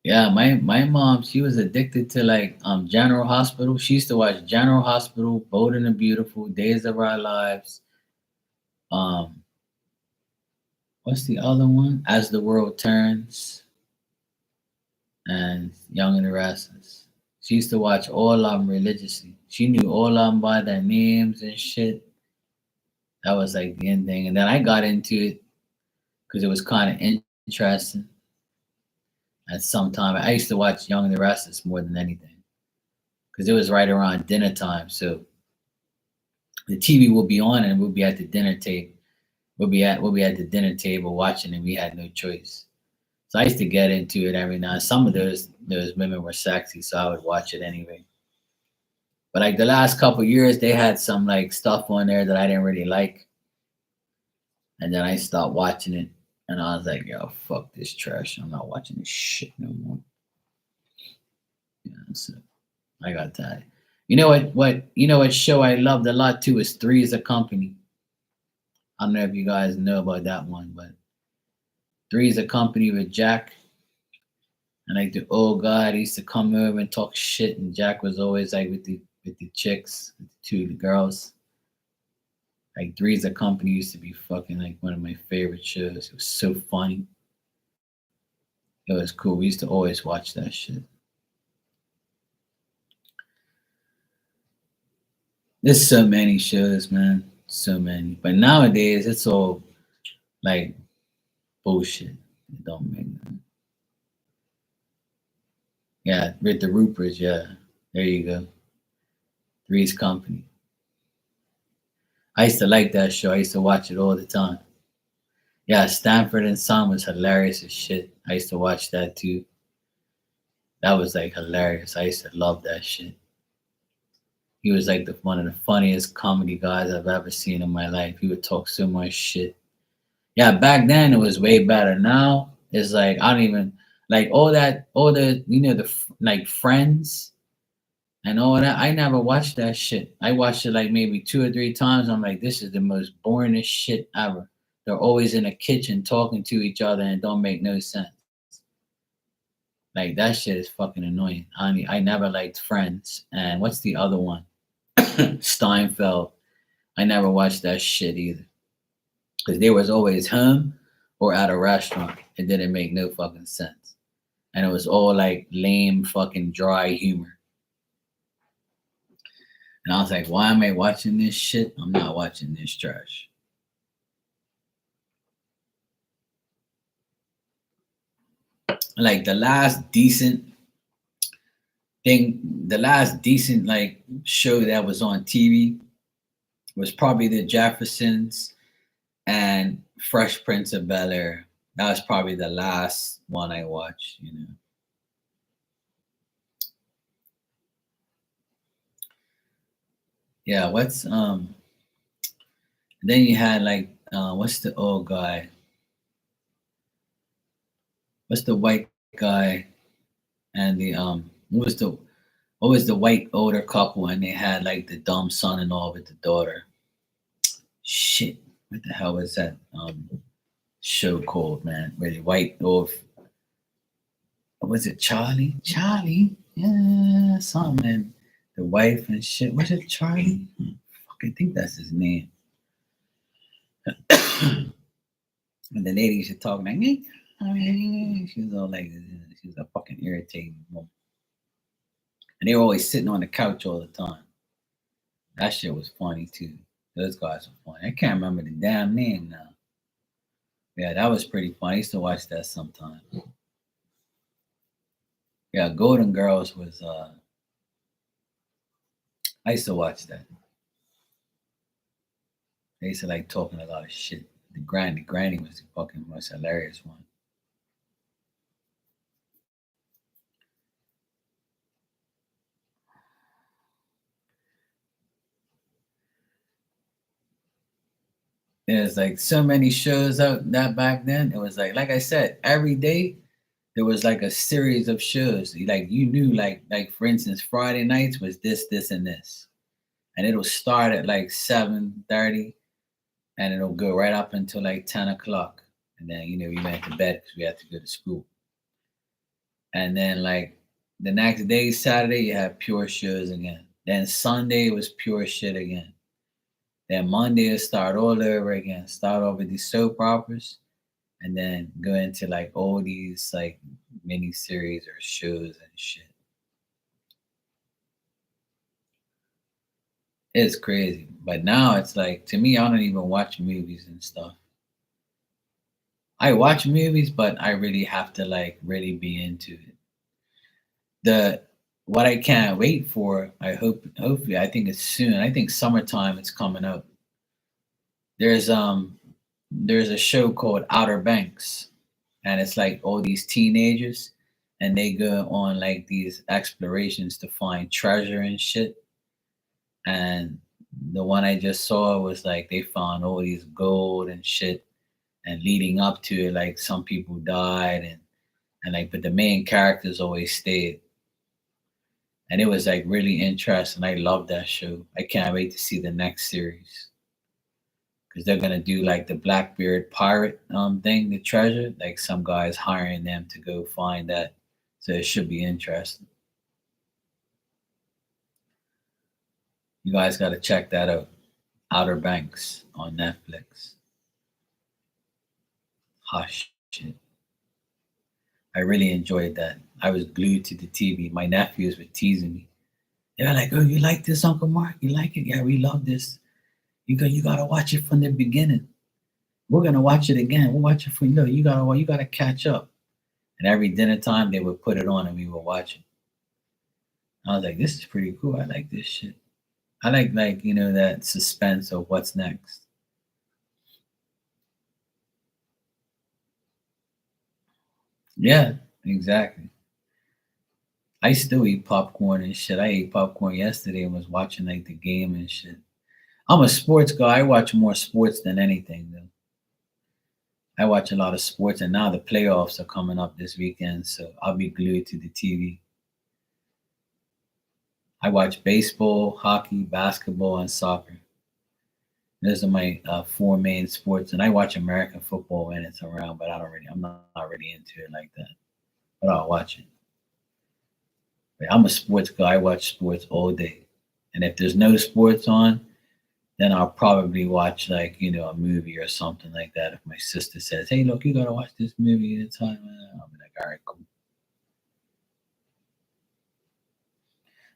Yeah, my mom, she was addicted to like General Hospital. She used to watch General Hospital, Bold and the Beautiful, Days of Our Lives. Um, what's the other one? As the World Turns and Young and the Restless. She used to watch all of them religiously. She knew all of them by their names and shit. That was like the end thing. And then I got into it because it was kind of interesting. At some time, I used to watch Young and the Restless more than anything because it was right around dinner time. So the TV will be on and we'll be at the dinner table. We'll be at the dinner table watching and we had no choice. So I used to get into it every now. Some of those women were sexy, so I would watch it anyway. But like the last couple years, they had some like stuff on there that I didn't really like, and then I stopped watching it. And I was like, yo, fuck this trash. I'm not watching this shit no more. Yeah, so I got tired. You know what show I loved a lot too is Three is a Company. I don't know if you guys know about that one, but Three is a Company with Jack. And like the old guy, he used to come over and talk shit, and Jack was always like with the chicks, with the two the girls. Like Three's a Company used to be fucking like one of my favorite shows. It was so funny. It was cool. We used to always watch that shit. There's so many shows, man. So many. But nowadays it's all like bullshit. It don't make no. Yeah, with the Ruperts, yeah. There you go. Three's Company. I used to like that show. I used to watch it all the time. Yeah, Stanford and Son was hilarious as shit. I used to watch that too. That was like hilarious. I used to love that shit. He was like one of the funniest comedy guys I've ever seen in my life. He would talk so much shit. Yeah, back then it was way better. Now it's like I don't even like all the like Friends and all that. I never watched that shit. I watched it like maybe 2 or 3 times. I'm like, this is the most boringest shit ever. They're always in a kitchen talking to each other and it don't make no sense. Like that shit is fucking annoying. I never liked Friends. And what's the other one? Steinfeld. I never watched that shit either. Because there was always home or at a restaurant. It didn't make no fucking sense. And it was all like lame fucking dry humor. And I was like, why am I watching this shit? I'm not watching this trash. Like the last decent like show that was on TV was probably the Jeffersons and Fresh Prince of Bel Air. That was probably the last one I watched. Yeah, what's then you had like what's the old guy? What's the white guy and the what was the white older couple and they had like the dumb son and all with the daughter. Shit. What the hell was that show called, man? Where the white old was it Charlie? Charlie? Yeah, something. And the wife and shit. Was it Charlie? Fuck, I think that's his name. And the lady used to talk like, she was all like, she was a fucking irritating woman. And they were always sitting on the couch all the time. That shit was funny too. Those guys were funny. I can't remember the damn name now. Yeah, that was pretty funny. I used to watch that sometime. Yeah, Golden Girls was I used to watch that. They used to like talking a lot of shit. The granny was the fucking most hilarious one. There's like so many shows out that back then. It was like I said, every day there was like a series of shows. Like you knew, like for instance, Friday nights was this, and this, and it'll start at like 7:30, and it'll go right up until like 10 o'clock, and then we went to bed because we had to go to school. And then like the next day, Saturday, you have pure shows again. Then Sunday was pure shit again. Then Monday will start all over again. Start over these soap operas, and then go into like all these like mini series or shows and shit. It's crazy. But now it's like to me, I don't even watch movies and stuff. I watch movies, but I really have to like really be into it. The what I can't wait for, hopefully I think it's soon. I think summertime it's coming up. There's there's a show called Outer Banks, and it's like all these teenagers and they go on like these explorations to find treasure and shit. And the one I just saw was like they found all these gold and shit, and leading up to it, like some people died and like but the main characters always stayed. And it was like really interesting. I love that show. I can't wait to see the next series because they're gonna do like the Blackbeard pirate thing, the treasure. Like some guys hiring them to go find that, so it should be interesting. You guys got to check that out. Outer Banks on Netflix. Hush shit. I really enjoyed that. I was glued to the TV. My nephews were teasing me. They were like, "Oh, you like this, Uncle Mark? You like it? Yeah, we love this. You gotta watch it from the beginning. We're gonna watch it again. We'll watch it from you gotta catch up." And every dinner time they would put it on and we would watch it. I was like, "This is pretty cool. I like this shit." I like that suspense of what's next. Yeah, exactly. I still eat popcorn and shit. I ate popcorn yesterday and was watching like the game and shit. I'm a sports guy. I watch more sports than anything though. I watch a lot of sports and now the playoffs are coming up this weekend, so I'll be glued to the TV. I watch baseball, hockey, basketball, and soccer. Those are my four main sports, and I watch American football when it's around, but I'm not really into it like that. But I'll watch it. But I'm a sports guy. I watch sports all day, and if there's no sports on, then I'll probably watch a movie or something like that. If my sister says, "Hey, look, you gotta watch this movie at a time," I'll be like, "All right, cool."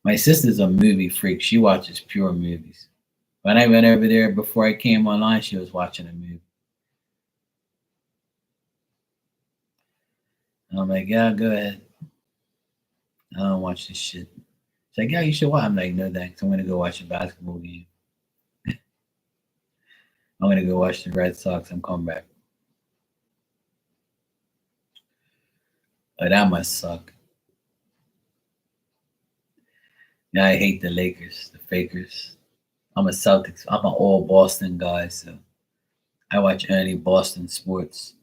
My sister's a movie freak. She watches pure movies. When I went over there before I came online, she was watching a movie. And I'm like, "Yeah, go ahead. I don't watch this shit." She's like, "Yeah, you should watch." I'm like, "No, thanks. I'm gonna go watch a basketball game. I'm gonna go watch the Red Sox and come back." Oh, that must suck. Yeah, I hate the Lakers, the Fakers. I'm a Celtics. I'm an all Boston guy, so I watch only Boston sports.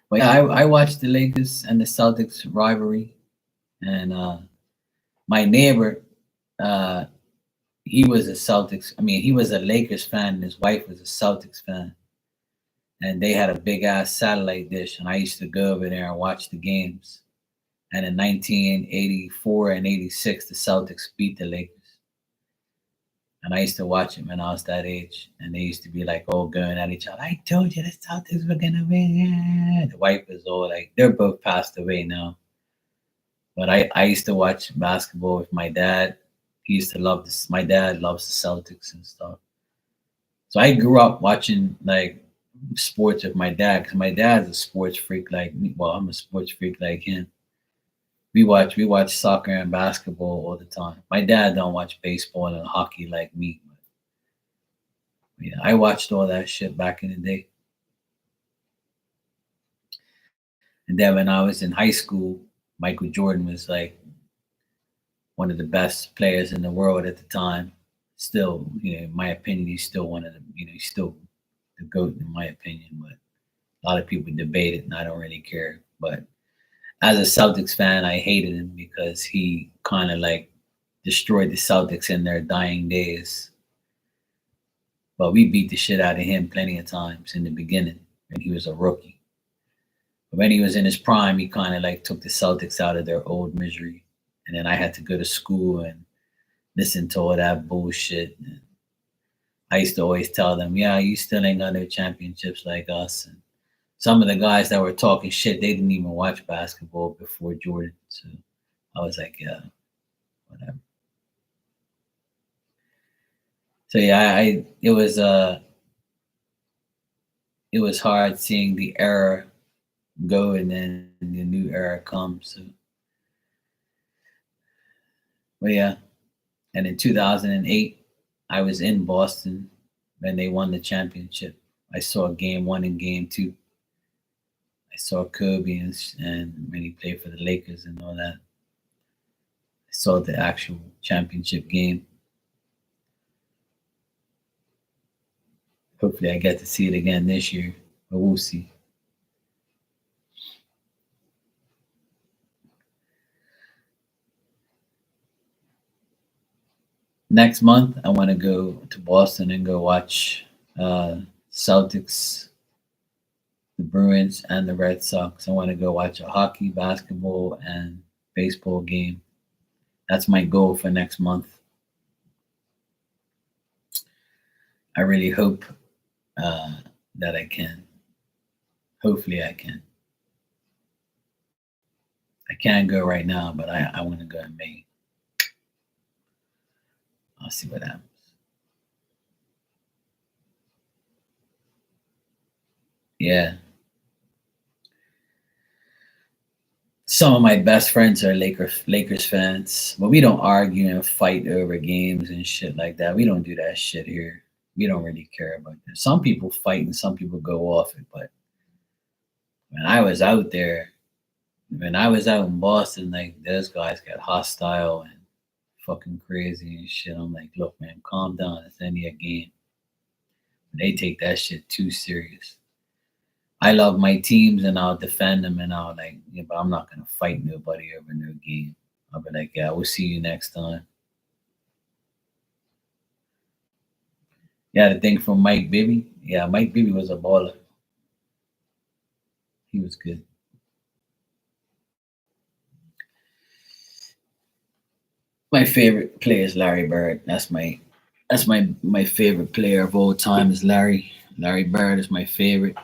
But yeah, I watch the Lakers and the Celtics rivalry, and my neighbor, uh, he was a Celtics. I mean, he was a Lakers fan, and his wife was a Celtics fan, and they had a big ass satellite dish, and I used to go over there and watch the games. And in 1984 and 86, the Celtics beat the Lakers. And I used to watch it when I was that age. And they used to be like all going at each other. I told you the Celtics were gonna win. Yeah. The wife was all like, they're both passed away now. But I used to watch basketball with my dad. He used to love this. My dad loves the Celtics and stuff. So I grew up watching like sports with my dad because my dad's a sports freak like me. Well, I'm a sports freak like him. We watch soccer and basketball all the time. My dad don't watch baseball and hockey like me. But yeah, I watched all that shit back in the day. And then when I was in high school, Michael Jordan was like one of the best players in the world at the time. Still, in my opinion, he's still one of the, he's still the GOAT in my opinion. But a lot of people debate it and I don't really care. But as a Celtics fan, I hated him because he kind of like destroyed the Celtics in their dying days. But we beat the shit out of him plenty of times in the beginning when he was a rookie. But when he was in his prime, he kind of like took the Celtics out of their old misery. And then I had to go to school and listen to all that bullshit. And I used to always tell them, "Yeah, you still ain't got no championships like us." And some of the guys that were talking shit, they didn't even watch basketball before Jordan. So I was like, "Yeah, whatever." So yeah, it was hard seeing the era go and then the new era come. So but yeah. And in 2008, I was in Boston when they won the championship. I saw game one and game two. I saw Kobe and when he played for the Lakers and all that. I saw the actual championship game. Hopefully, I get to see it again this year, but we'll see. Next month, I want to go to Boston and go watch Celtics, the Bruins, and the Red Sox. I want to go watch a hockey, basketball, and baseball game. That's my goal for next month. I really hope uh, that I can. Hopefully, I can. I can't go right now, but I want to go in May. I'll see what happens. Yeah. Some of my best friends are Lakers fans, but we don't argue and fight over games and shit like that. We don't do that shit here. We don't really care about that. Some people fight and some people go off it, but when I was out there, when I was out in Boston, like those guys got hostile and fucking crazy and shit. I'm like, look, man, calm down. It's only a game. They take that shit too serious. I love my teams and I'll defend them and I'll like, yeah, but I'm not gonna fight nobody over no game. I'll be like, yeah, we'll see you next time. Yeah, the thing from Mike Bibby. Yeah, Mike Bibby was a baller. He was good. My favorite player is Larry Bird. That's my favorite player of all time is Larry. Larry Bird is my favorite.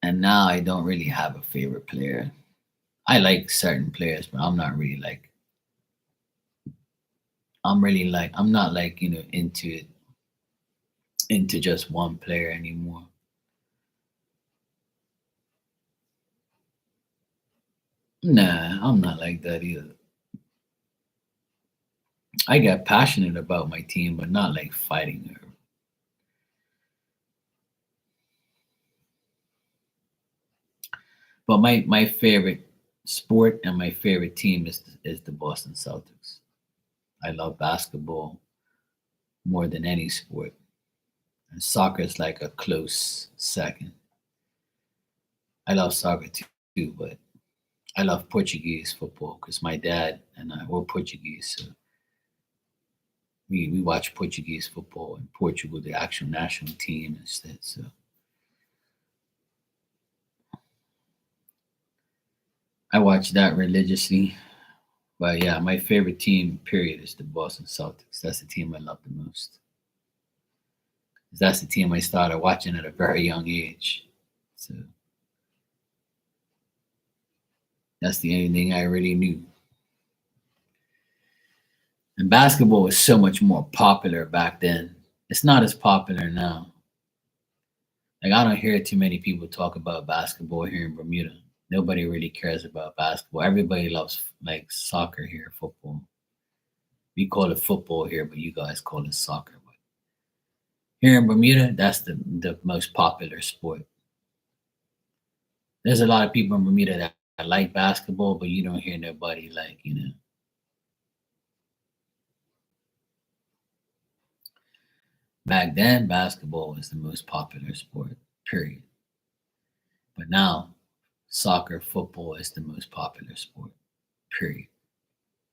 And now I don't really have a favorite player. I like certain players, but I'm not really like I'm not like, into just one player anymore. Nah, I'm not like that either. I get passionate about my team, but not like fighting her. But my favorite sport and my favorite team is the Boston Celtics. I love basketball more than any sport. And soccer is like a close second. I love soccer too, but I love Portuguese football because my dad and I were Portuguese, so we watch Portuguese football in Portugal, the actual national team instead. So I watch that religiously. But yeah, my favorite team, period, is the Boston Celtics. That's the team I love the most. 'Cause that's the team I started watching at a very young age. So that's the only thing I really knew. And basketball was so much more popular back then. It's not as popular now. Like I don't hear too many people talk about basketball here in Bermuda. Nobody really cares about basketball. Everybody loves like soccer here, football. We call it football here, but you guys call it soccer. But here in Bermuda, that's the most popular sport. There's a lot of people in Bermuda that like basketball, but you don't hear nobody like, back then basketball was the most popular sport, period. But now soccer, football is the most popular sport, period.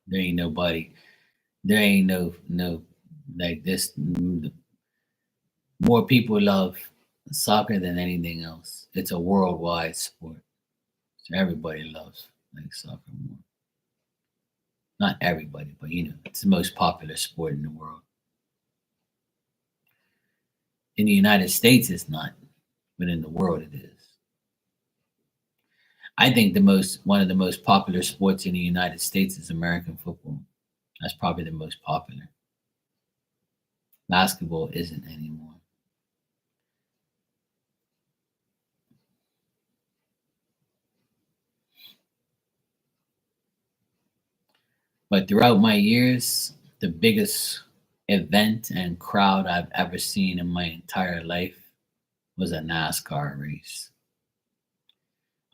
There ain't nobody, there ain't no like this. More people love soccer than anything else. It's a worldwide sport. So everybody loves like soccer more. Not everybody, but it's the most popular sport in the world. In the United States, it's not, but in the world, it is. I think the most one of the most popular sports in the United States is American football. That's probably the most popular. Basketball isn't anymore. But throughout my years, the biggest event and crowd I've ever seen in my entire life was a NASCAR race.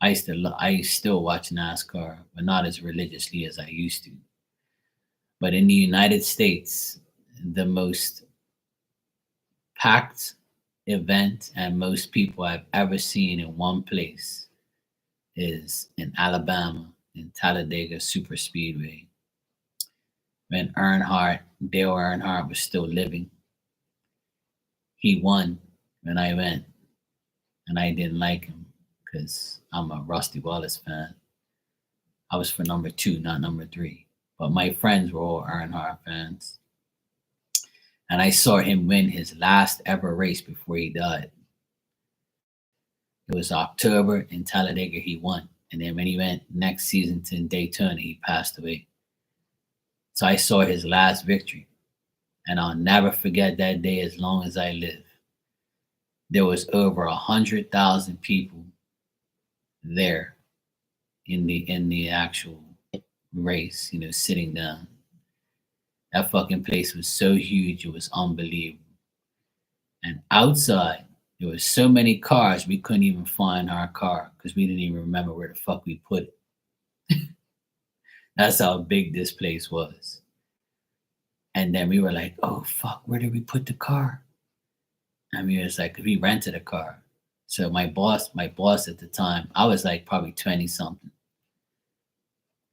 I still watch NASCAR, but not as religiously as I used to. But in the United States, the most packed event and most people I've ever seen in one place is in Alabama in Talladega Super Speedway. When Dale Earnhardt was still living, he won when I went, and I didn't like him because I'm a Rusty Wallace fan. I was for number two, not number three. But my friends were all Earnhardt fans. And I saw him win his last ever race before he died. It was October in Talladega, he won. And then when he went next season to Daytona, he passed away. So I saw his last victory. And I'll never forget that day as long as I live. There was over 100,000 people there in the actual race, sitting down. That fucking place was so huge, it was unbelievable. And outside, there was so many cars we couldn't even find our car because we didn't even remember where the fuck we put it. That's how big this place was. And then we were like, oh fuck, where did we put the car? And we was like, we rented a car. So my boss at the time, I was like probably 20 something.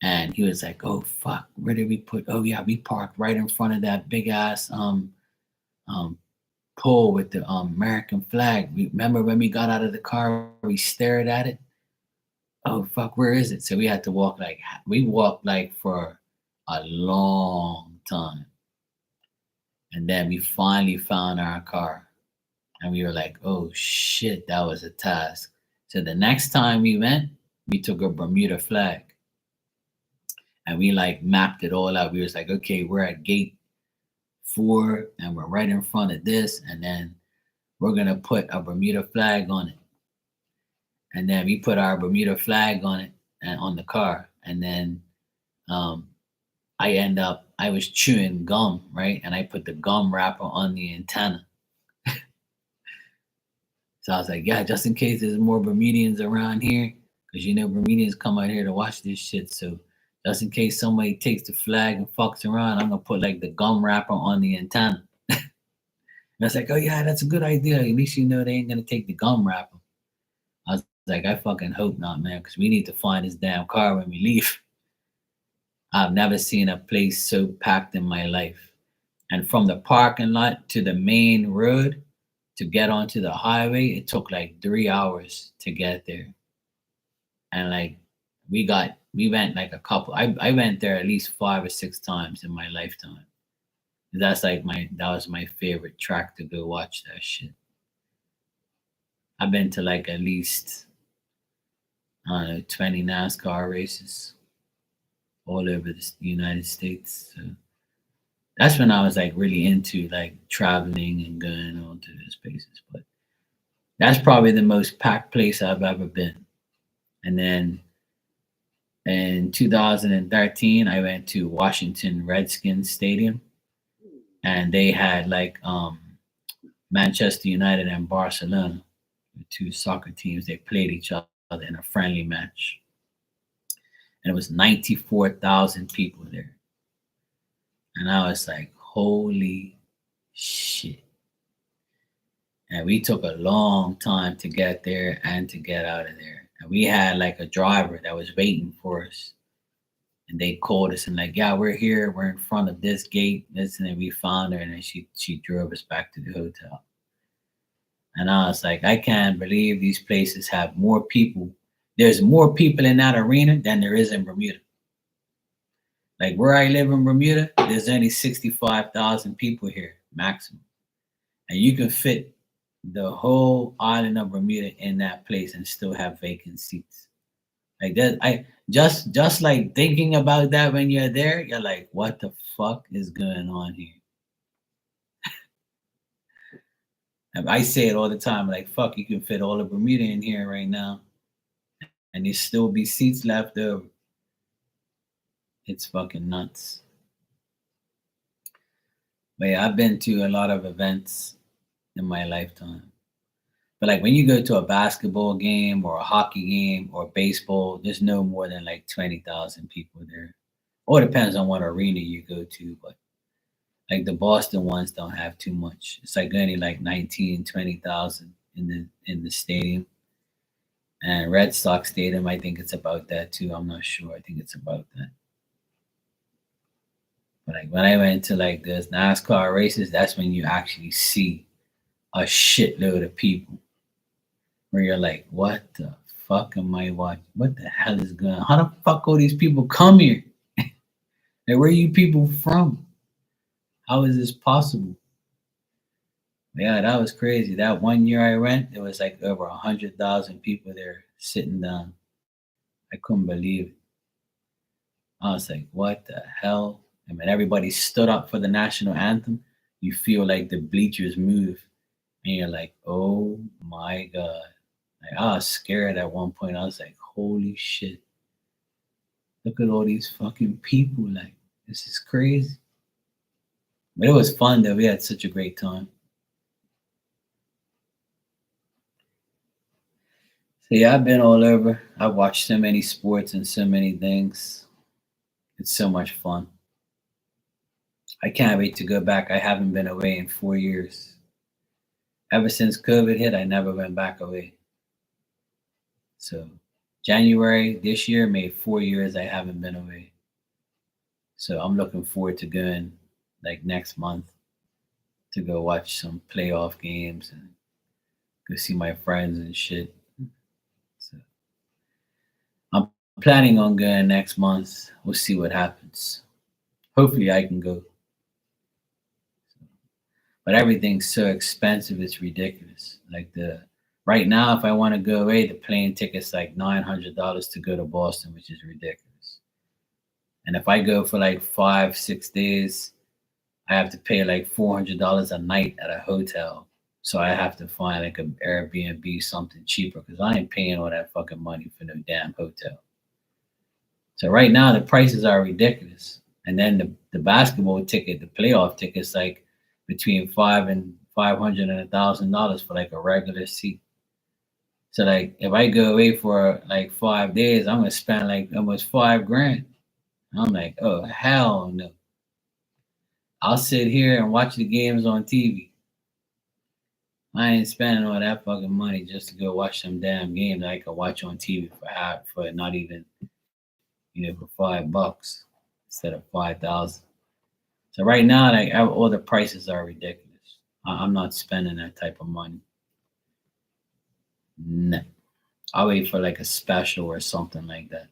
And he was like, oh fuck, where did we put? Oh yeah, we parked right in front of that big ass um pole with the American flag. Remember when we got out of the car, we stared at it? Oh fuck, where is it? So we walked like for a long time. And then we finally found our car. And we were like, oh shit, that was a task. So the next time we went, we took a Bermuda flag and we like mapped it all out. We was like, okay, we're at gate 4 and we're right in front of this. And then we're going to put a Bermuda flag on it. And then we put our Bermuda flag on it and on the car. And then um, I was chewing gum, right? And I put the gum wrapper on the antenna. So I was like, yeah, just in case there's more Bermudians around here, because Bermudians come out here to watch this shit. So just in case somebody takes the flag and fucks around, I'm gonna put like the gum wrapper on the antenna. And I was like, oh yeah, that's a good idea. At least they ain't gonna take the gum wrapper. I was like, I fucking hope not, man, because we need to find this damn car when we leave. I've never seen a place so packed in my life. And from the parking lot to the main road, to get onto the highway, it took like 3 hours to get there. And like we went like a couple. I went there at least 5 or 6 times in my lifetime. That was my favorite track to go watch that shit. I've been to like at least I don't know 20 NASCAR races all over the United States. So that's when I was like really into like traveling and going on to those places. But that's probably the most packed place I've ever been. And then in 2013, I went to Washington Redskins Stadium, and they had like Manchester United and Barcelona, the two soccer teams. They played each other in a friendly match, and it was 94,000 people there. And I was like, holy shit. And we took a long time to get there and to get out of there. And we had like a driver that was waiting for us. And they called us and like, yeah, we're here. We're in front of this gate. This, and then we found her and then she drove us back to the hotel. And I was like, I can't believe these places have more people. There's more people in that arena than there is in Bermuda. Like where I live in Bermuda, there's only 65,000 people here, maximum. And you can fit the whole island of Bermuda in that place and still have vacant seats. Like that, I just like thinking about that when you're there, you're like, what the fuck is going on here? And I say it all the time, like, fuck, you can fit all of Bermuda in here right now, and there still be seats left over. It's fucking nuts. But yeah, I've been to a lot of events in my lifetime. But like when you go to a basketball game or a hockey game or baseball, there's no more than like 20,000 people there. Or it depends on what arena you go to. But like the Boston ones don't have too much. It's like only like 19, 20,000 in the stadium. And Red Sox Stadium, I think it's about that too. I'm not sure. I think it's about that. But like when I went to like those NASCAR races, that's when you actually see a shitload of people where you're like, what the fuck am I watching? What the hell is going on? How the fuck all these people come here? Like, where are you people from? How is this possible? Yeah, that was crazy. That one year I went, there was like over 100,000 people there sitting down. I couldn't believe it. I was like, what the hell? And when everybody stood up for the national anthem, you feel like the bleachers move. And you're like, oh my God. Like, I was scared at one point. I was like, holy shit. Look at all these fucking people. Like, this is crazy. But it was fun though. We had such a great time. So yeah, I've been all over. I've watched so many sports and so many things. It's so much fun. I can't wait to go back. I haven't been away in 4 years. Ever since COVID hit, I never went back away. So January this year made 4 years I haven't been away. So I'm looking forward to going like next month to go watch some playoff games and go see my friends and shit. So I'm planning on going next month. We'll see what happens. Hopefully I can go. But everything's so expensive, it's ridiculous. Like the right now, if I want to go away, the plane ticket's like $900 to go to Boston, which is ridiculous. And if I go for like 5, 6 days, I have to pay like $400 a night at a hotel. So I have to find like an Airbnb, something cheaper, because I ain't paying all that fucking money for no damn hotel. So right now the prices are ridiculous. And then the basketball ticket, the playoff ticket's like between $500 and $1,000 for like a regular seat. So like if I go away for like 5 days, I'm gonna spend like almost 5 grand. I'm like, oh hell no. I'll sit here and watch the games on TV. I ain't spending all that fucking money just to go watch some damn games I could watch on TV for not even, for $5 instead of 5,000. So right now, like all the prices are ridiculous. I'm not spending that type of money. No, I'll wait for like a special or something like that.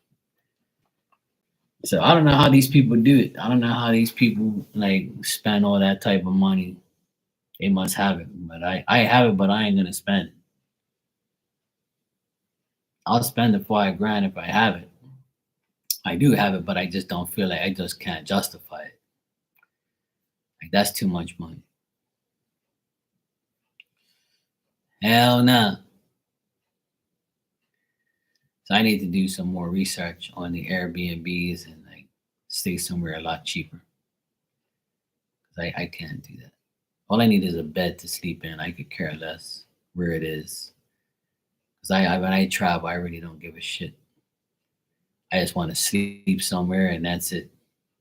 So I don't know how these people do it. I don't know how these people like spend all that type of money. They must have it, but I have it, but I ain't gonna spend it. I'll spend the 5 grand if I have it. I do have it, but I just don't feel like I just can't justify it. Like that's too much money. Hell no. So I need to do some more research on the Airbnbs and like stay somewhere a lot cheaper. Cause I can't do that. All I need is a bed to sleep in. I could care less where it is. Cause when I travel, I really don't give a shit. I just want to sleep somewhere and that's it,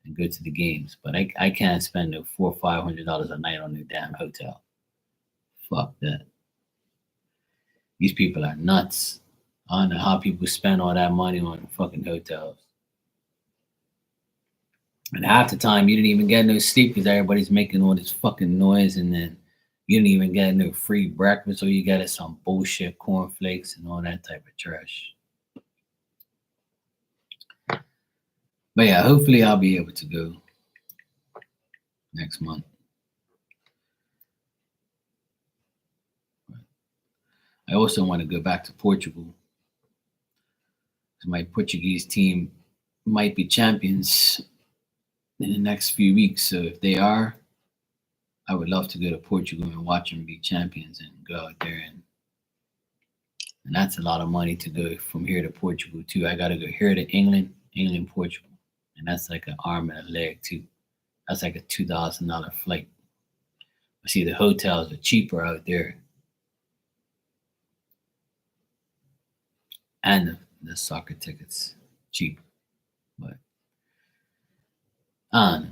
and go to the games. But I can't spend no $400 or $500 a night on a damn hotel. Fuck that. These people are nuts. I don't know how people spend all that money on fucking hotels. And half the time you didn't even get no sleep because everybody's making all this fucking noise, and then you didn't even get no free breakfast, or you get some bullshit cornflakes and all that type of trash. But yeah, hopefully I'll be able to go next month. I also want to go back to Portugal. My Portuguese team might be champions in the next few weeks. So if they are, I would love to go to Portugal and watch them be champions and go out there, and that's a lot of money to go from here to Portugal too. I gotta go here to England, Portugal. And that's like an arm and a leg too. That's like a $2,000 flight. But see, the hotels are cheaper out there. And the soccer tickets cheap. But I don't know.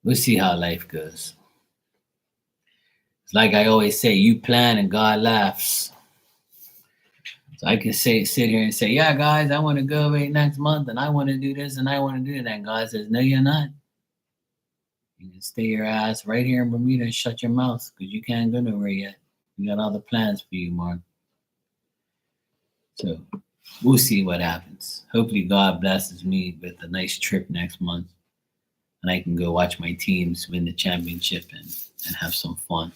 We'll see how life goes. It's like I always say, you plan and God laughs. So I can sit here and say, yeah, guys, I want to go away next month and I want to do this and I want to do that. And God says, no, you're not. You can stay your ass right here in Bermuda and shut your mouth because you can't go nowhere yet. We got other plans for you, Mark. So we'll see what happens. Hopefully God blesses me with a nice trip next month and I can go watch my teams win the championship and have some fun.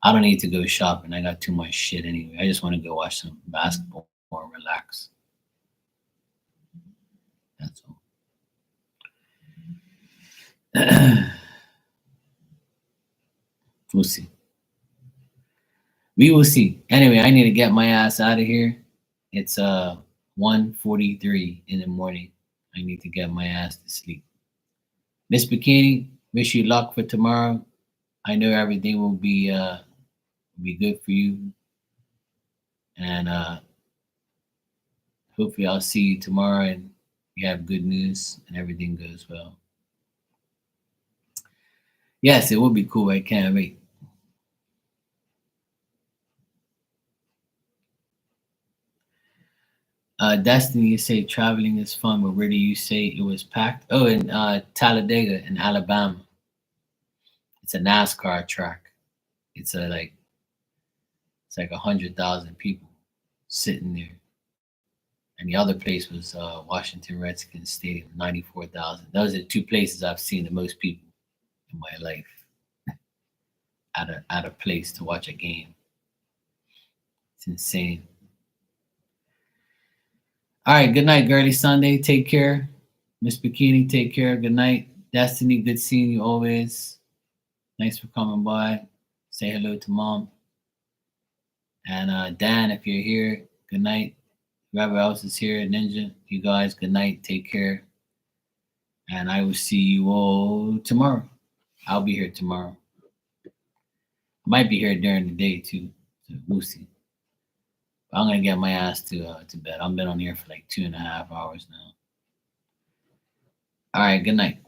I don't need to go shopping. I got too much shit anyway. I just want to go watch some basketball or relax. That's all. We'll see. We will see. Anyway, I need to get my ass out of here. It's 1:43 in the morning. I need to get my ass to sleep. Miss Bikini, wish you luck for tomorrow. I know everything will be good for you, and hopefully I'll see you tomorrow and you have good news and everything goes well. Yes, it will be cool. I can't wait. Destiny, you say traveling is fun, but where do you say it was packed? Oh, in Talladega in Alabama. It's a NASCAR track. It's like 100,000 people sitting there. And the other place was Washington Redskins Stadium, 94,000. Those are the two places I've seen the most people in my life at a place to watch a game. It's insane. All right, good night, Girly Sunday. Take care. Miss Bikini, take care. Good night. Destiny, good seeing you always. Thanks for coming by. Say hello to mom. And Dan, if you're here, good night. Whoever else is here, Ninja, you guys, good night. Take care. And I will see you all tomorrow. I'll be here tomorrow. I might be here during the day too. So we'll see. But I'm gonna get my ass to bed. I've been on here for like 2.5 hours now. All right, good night.